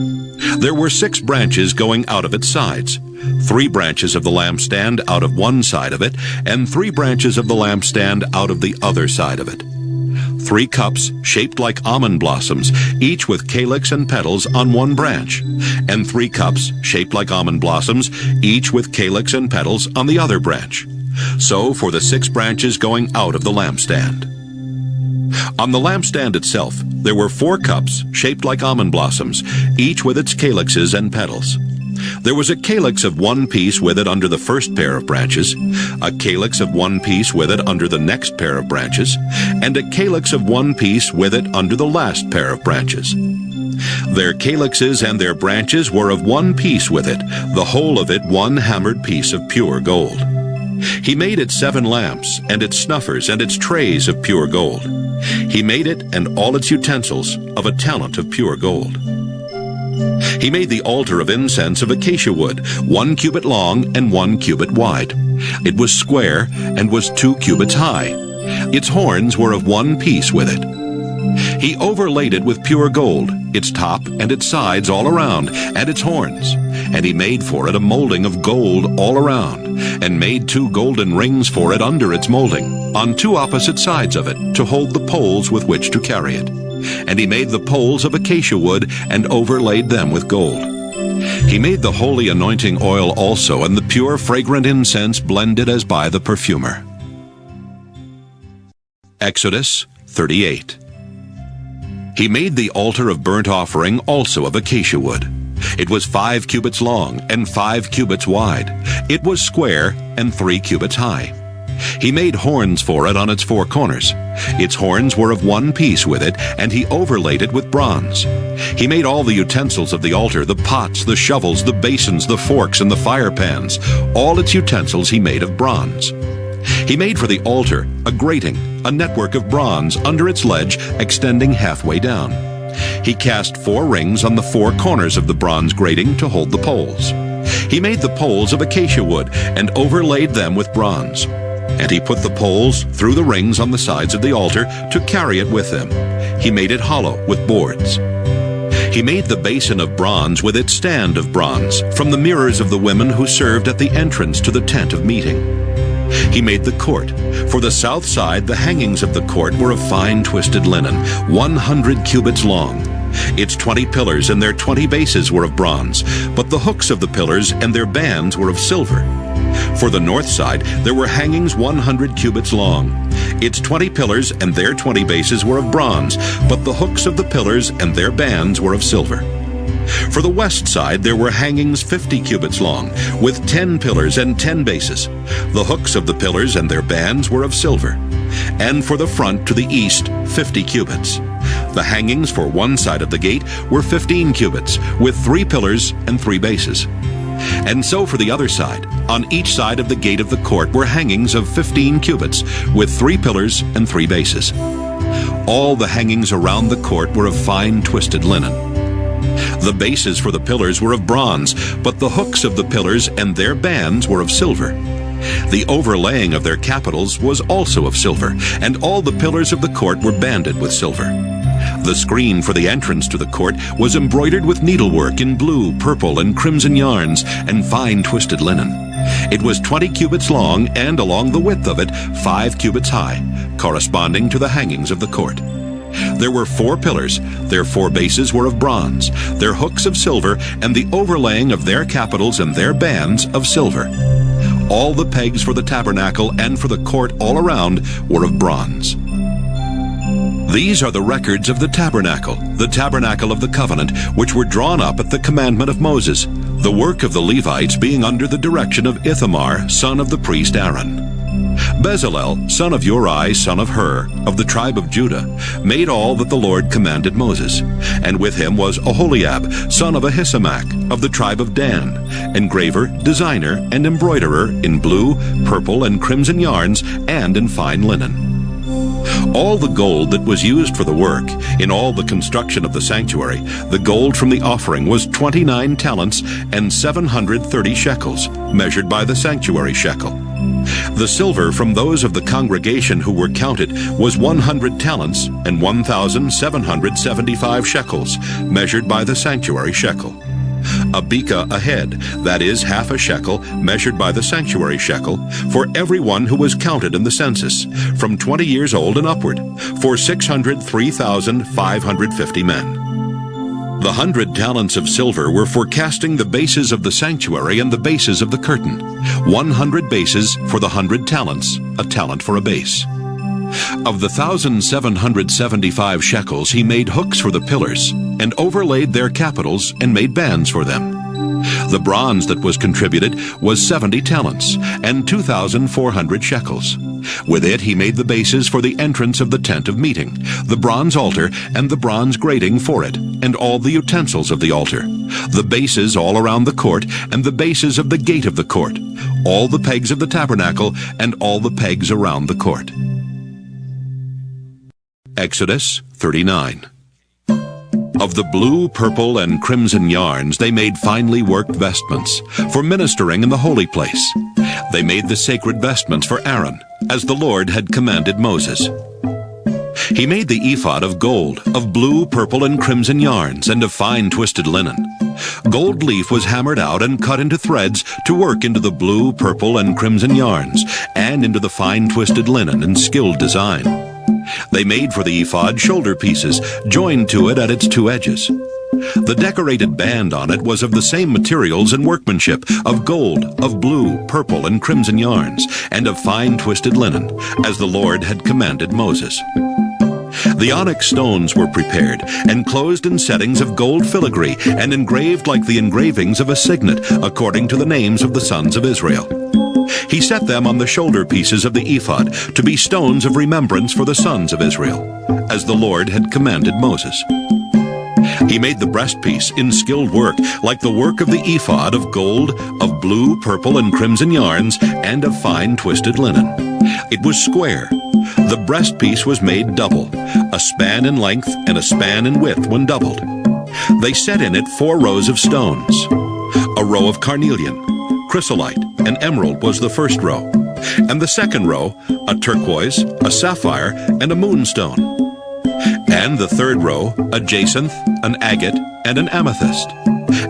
There were 6 branches going out of its sides, 3 branches of the lampstand out of one side of it, and 3 branches of the lampstand out of the other side of it. 3 cups shaped like almond blossoms, each with calyx and petals on one branch, and 3 cups shaped like almond blossoms, each with calyx and petals on the other branch. So for the 6 branches going out of the lampstand. On the lampstand itself, there were 4 cups shaped like almond blossoms, each with its calyxes and petals. There was a calyx of one piece with it under the first pair of branches, a calyx of one piece with it under the next pair of branches, and a calyx of one piece with it under the last pair of branches. Their calyxes and their branches were of one piece with it, the whole of it one hammered piece of pure gold. He made it 7 lamps, and its snuffers, and its trays of pure gold. He made it and all its utensils of a talent of pure gold. He made the altar of incense of acacia wood, 1 cubit long and 1 cubit wide. It was square and was 2 cubits high. Its horns were of one piece with it. He overlaid it with pure gold, its top and its sides all around, and its horns. And he made for it a molding of gold all around, and made 2 golden rings for it under its molding, on 2 opposite sides of it, to hold the poles with which to carry it. And he made the poles of acacia wood, and overlaid them with gold. He made the holy anointing oil also, and the pure fragrant incense blended as by the perfumer. Exodus 38. He made the altar of burnt offering also of acacia wood. It was 5 cubits long and 5 cubits wide. It was square and 3 cubits high. He made horns for it on its 4 corners. Its horns were of one piece with it, and he overlaid it with bronze. He made all the utensils of the altar, the pots, the shovels, the basins, the forks, and the fire pans. All its utensils he made of bronze. He made for the altar a grating, a network of bronze under its ledge extending halfway down. He cast 4 rings on the 4 corners of the bronze grating to hold the poles. He made the poles of acacia wood and overlaid them with bronze. And he put the poles through the rings on the sides of the altar to carry it with him. He made it hollow with boards. He made the basin of bronze with its stand of bronze from the mirrors of the women who served at the entrance to the tent of meeting. He made the court. For the south side, the hangings of the court were of fine twisted linen, 100 cubits long. Its 20 pillars and their 20 bases were of bronze, but the hooks of the pillars and their bands were of silver. For the north side, there were hangings 100 cubits long. Its 20 pillars and their 20 bases were of bronze, but the hooks of the pillars and their bands were of silver. For the west side, there were hangings 50 cubits long, with 10 pillars and 10 bases. The hooks of the pillars and their bands were of silver. And for the front to the east, 50 cubits. The hangings for one side of the gate were 15 cubits, with 3 pillars and 3 bases. And so for the other side, on each side of the gate of the court were hangings of 15 cubits, with 3 pillars and 3 bases. All the hangings around the court were of fine twisted linen. The bases for the pillars were of bronze, but the hooks of the pillars and their bands were of silver. The overlaying of their capitals was also of silver, and all the pillars of the court were banded with silver. The screen for the entrance to the court was embroidered with needlework in blue, purple, and crimson yarns and fine twisted linen. It was 20 cubits long, and along the width of it 5 cubits high, corresponding to the hangings of the court. There were 4 pillars, their 4 bases were of bronze, their hooks of silver, and the overlaying of their capitals and their bands of silver. All the pegs for the tabernacle and for the court all around were of bronze. These are the records of the tabernacle of the covenant, which were drawn up at the commandment of Moses, the work of the Levites being under the direction of Ithamar, son of the priest Aaron. Bezalel, son of Uri, son of Hur, of the tribe of Judah, made all that the Lord commanded Moses. And with him was Aholiab, son of Ahisamach, of the tribe of Dan, engraver, designer, and embroiderer in blue, purple, and crimson yarns, and in fine linen. All the gold that was used for the work, in all the construction of the sanctuary, the gold from the offering was 29 talents and 730 shekels, measured by the sanctuary shekel. The silver from those of the congregation who were counted was 100 talents and 1,775 shekels, measured by the sanctuary shekel. A beka a head, that is, half a shekel, measured by the sanctuary shekel, for everyone who was counted in the census, from 20 years old and upward, for 603,550 men. The 100 talents of silver were for casting the bases of the sanctuary and the bases of the curtain, 100 bases for the 100 talents, a talent for a base. Of the 1,775 shekels he made hooks for the pillars, and overlaid their capitals and made bands for them. The bronze that was contributed was 70 talents, and 2,400 shekels. With it he made the bases for the entrance of the tent of meeting, the bronze altar, and the bronze grating for it, and all the utensils of the altar, the bases all around the court, and the bases of the gate of the court, all the pegs of the tabernacle, and all the pegs around the court. Exodus 39. Of the blue, purple, and crimson yarns they made finely worked vestments for ministering in the holy place. They made the sacred vestments for Aaron, as the Lord had commanded Moses. He made the ephod of gold, of blue, purple, and crimson yarns, and of fine twisted linen. Gold leaf was hammered out and cut into threads to work into the blue, purple, and crimson yarns, and into the fine twisted linen in skilled design. They made for the ephod shoulder pieces, joined to it at its 2 edges. The decorated band on it was of the same materials and workmanship, of gold, of blue, purple, and crimson yarns, and of fine twisted linen, as the Lord had commanded Moses. The onyx stones were prepared, and closed in settings of gold filigree, and engraved like the engravings of a signet, according to the names of the sons of Israel. He set them on the shoulder pieces of the ephod to be stones of remembrance for the sons of Israel, as the Lord had commanded Moses. He made the breastpiece in skilled work, like the work of the ephod, of gold, of blue, purple, and crimson yarns, and of fine twisted linen. It was square. The breastpiece was made double, a span in length and a span in width when doubled. They set in it 4 rows of stones. A a row of carnelian, chrysolite, and emerald was the first row, and the second row, a turquoise, a sapphire, and a moonstone. And the third row, a jacinth, an agate, and an amethyst.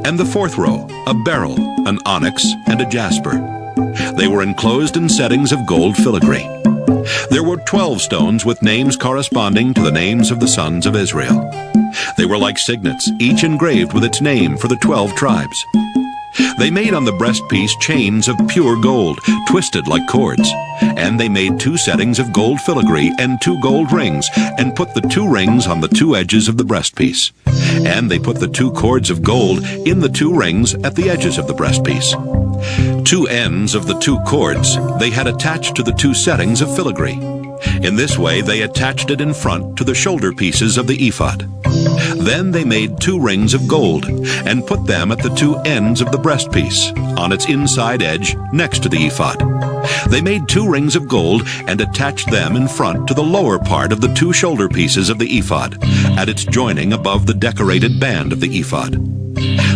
And the fourth row, a beryl, an onyx, and a jasper. They were enclosed in settings of gold filigree. There were 12 stones with names corresponding to the names of the sons of Israel. They were like signets, each engraved with its name for the 12 tribes. They made on the breastpiece chains of pure gold, twisted like cords. And they made 2 settings of gold filigree and 2 gold rings, and put the 2 rings on the 2 edges of the breastpiece. And they put the 2 cords of gold in the 2 rings at the edges of the breastpiece. 2 ends of the 2 cords they had attached to the 2 settings of filigree. In this way they attached it in front to the shoulder pieces of the ephod. Then they made 2 rings of gold, and put them at the 2 ends of the breastpiece, on its inside edge next to the ephod. They made 2 rings of gold, and attached them in front to the lower part of the 2 shoulder pieces of the ephod, at its joining above the decorated band of the ephod.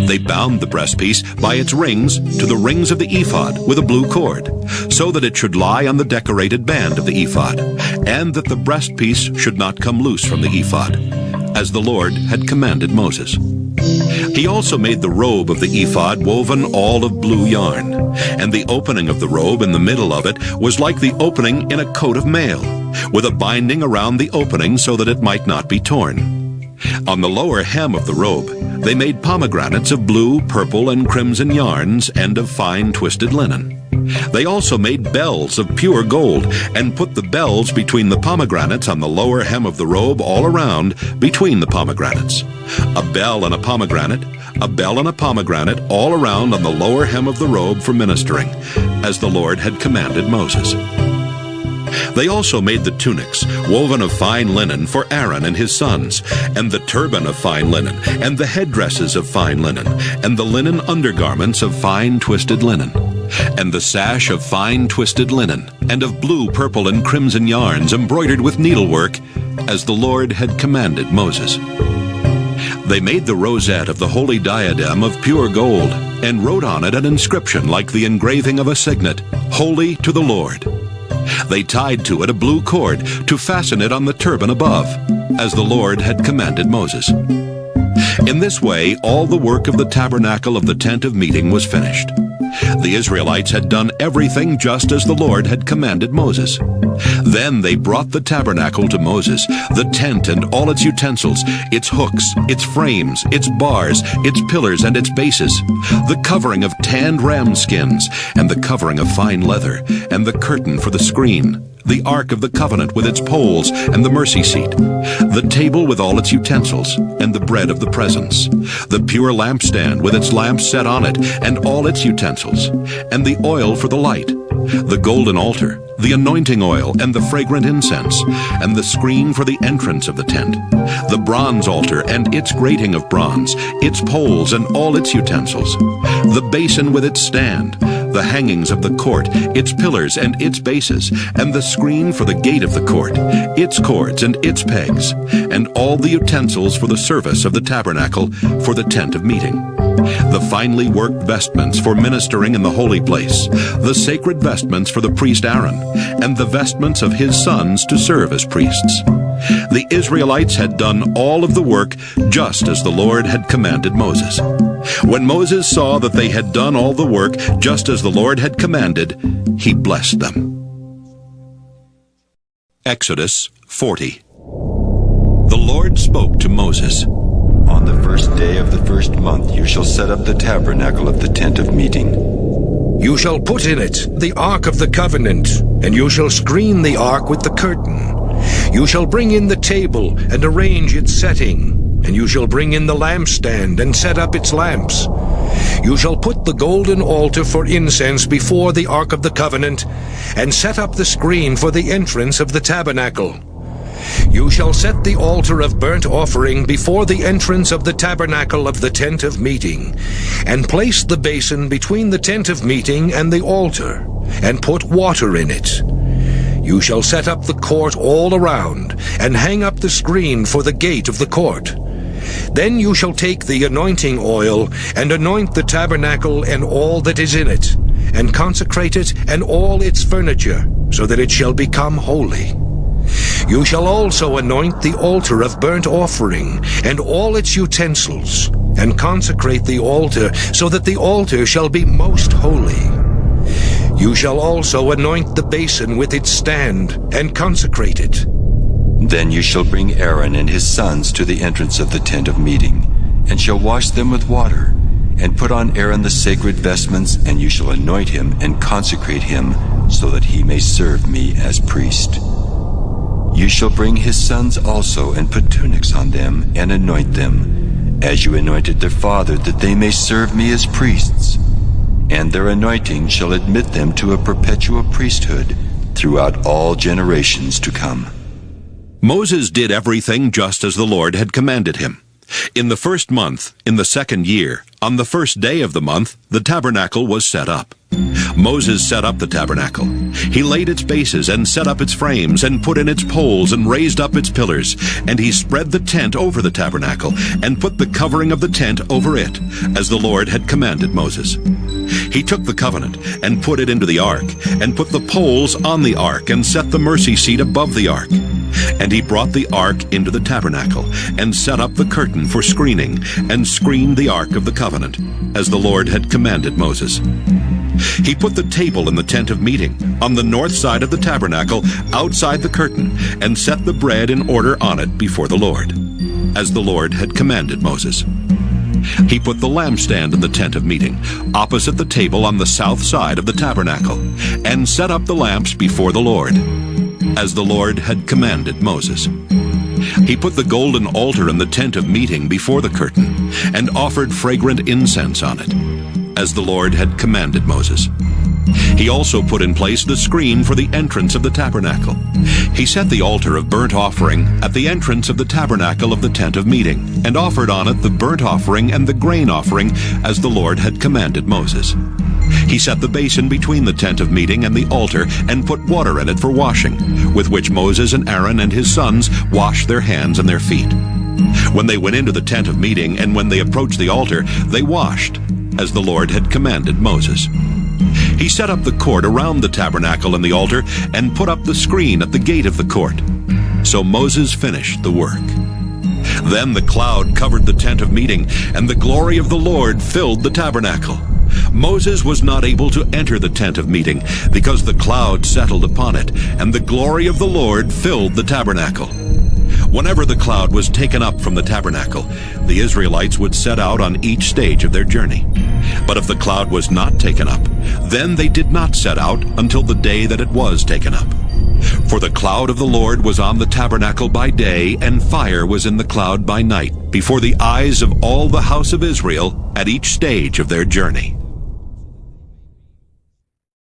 They bound the breastpiece by its rings to the rings of the ephod with a blue cord, so that it should lie on the decorated band of the ephod, and that the breastpiece should not come loose from the ephod, as the Lord had commanded Moses. He also made the robe of the ephod woven all of blue yarn, and the opening of the robe in the middle of it was like the opening in a coat of mail, with a binding around the opening so that it might not be torn. On the lower hem of the robe, they made pomegranates of blue, purple, and crimson yarns and of fine twisted linen. They also made bells of pure gold, and put the bells between the pomegranates on the lower hem of the robe all around between the pomegranates. A bell and a pomegranate, all around on the lower hem of the robe for ministering, as the Lord had commanded Moses. They also made the tunics, woven of fine linen, for Aaron and his sons, and the turban of fine linen, and the headdresses of fine linen, and the linen undergarments of fine twisted linen, and the sash of fine twisted linen, and of blue, purple, and crimson yarns embroidered with needlework, as the Lord had commanded Moses. They made the rosette of the holy diadem of pure gold, and wrote on it an inscription like the engraving of a signet, "Holy to the Lord." They tied to it a blue cord to fasten it on the turban above, as the Lord had commanded Moses. In this way all the work of the tabernacle of the tent of meeting was finished. The Israelites had done everything just as the Lord had commanded Moses. Then they brought the tabernacle to Moses, the tent and all its utensils, its hooks, its frames, its bars, its pillars and its bases, the covering of tanned ram skins, and the covering of fine leather, and the curtain for the screen, the ark of the covenant with its poles, and the mercy seat, the table with all its utensils, and the bread of the presence, the pure lampstand with its lamps set on it, and all its utensils, and the oil for the light, the golden altar, the anointing oil, and the fragrant incense, and the screen for the entrance of the tent, the bronze altar and its grating of bronze, its poles and all its utensils, the basin with its stand, the hangings of the court, its pillars and its bases, and the screen for the gate of the court, its cords and its pegs, and all the utensils for the service of the tabernacle for the tent of meeting, the finely worked vestments for ministering in the holy place, the sacred vestments for the priest Aaron, and the vestments of his sons to serve as priests. The Israelites had done all of the work just as the Lord had commanded Moses. When Moses saw that they had done all the work just as the Lord had commanded, he blessed them. Exodus 40. The Lord spoke to Moses. On the first day of the first month you shall set up the tabernacle of the tent of meeting. You shall put in it the ark of the covenant, and you shall screen the ark with the curtain. You shall bring in the table and arrange its setting, and you shall bring in the lampstand and set up its lamps. You shall put the golden altar for incense before the ark of the covenant, and set up the screen for the entrance of the tabernacle. You shall set the altar of burnt offering before the entrance of the tabernacle of the tent of meeting, and place the basin between the tent of meeting and the altar, and put water in it. You shall set up the court all around, and hang up the screen for the gate of the court. Then you shall take the anointing oil, and anoint the tabernacle and all that is in it, and consecrate it and all its furniture, so that it shall become holy. You shall also anoint the altar of burnt offering, and all its utensils, and consecrate the altar, so that the altar shall be most holy. You shall also anoint the basin with its stand, and consecrate it. Then you shall bring Aaron and his sons to the entrance of the tent of meeting, and shall wash them with water, and put on Aaron the sacred vestments, and you shall anoint him and consecrate him, so that he may serve me as priest. You shall bring his sons also, and put tunics on them, and anoint them, as you anointed their father, that they may serve me as priests. And their anointing shall admit them to a perpetual priesthood throughout all generations to come. Moses did everything just as the Lord had commanded him. In the first month, in the second year, on the first day of the month, the tabernacle was set up. Moses set up the tabernacle. He laid its bases and set up its frames and put in its poles and raised up its pillars. And he spread the tent over the tabernacle and put the covering of the tent over it, as the Lord had commanded Moses. He took the covenant and put it into the ark, and put the poles on the ark and set the mercy seat above the ark. And he brought the ark into the tabernacle, and set up the curtain for screening, and screened the ark of the covenant, as the Lord had commanded Moses. He put the table in the tent of meeting, on the north side of the tabernacle, outside the curtain, and set the bread in order on it before the Lord, as the Lord had commanded Moses. He put the lampstand in the tent of meeting, opposite the table on the south side of the tabernacle, and set up the lamps before the Lord, as the Lord had commanded Moses. He put the golden altar in the tent of meeting before the curtain, and offered fragrant incense on it, as the Lord had commanded Moses. He also put in place the screen for the entrance of the tabernacle. He set the altar of burnt offering at the entrance of the tabernacle of the tent of meeting, and offered on it the burnt offering and the grain offering, as the Lord had commanded Moses. He set the basin between the tent of meeting and the altar, and put water in it for washing, with which Moses and Aaron and his sons washed their hands and their feet. When they went into the tent of meeting, and when they approached the altar, they washed, as the Lord had commanded Moses. He set up the court around the tabernacle and the altar, and put up the screen at the gate of the court. So Moses finished the work. Then the cloud covered the tent of meeting, and the glory of the Lord filled the tabernacle. Moses was not able to enter the tent of meeting, because the cloud settled upon it, and the glory of the Lord filled the tabernacle. Whenever the cloud was taken up from the tabernacle, the Israelites would set out on each stage of their journey. But if the cloud was not taken up, then they did not set out until the day that it was taken up. For the cloud of the Lord was on the tabernacle by day, and fire was in the cloud by night, before the eyes of all the house of Israel at each stage of their journey.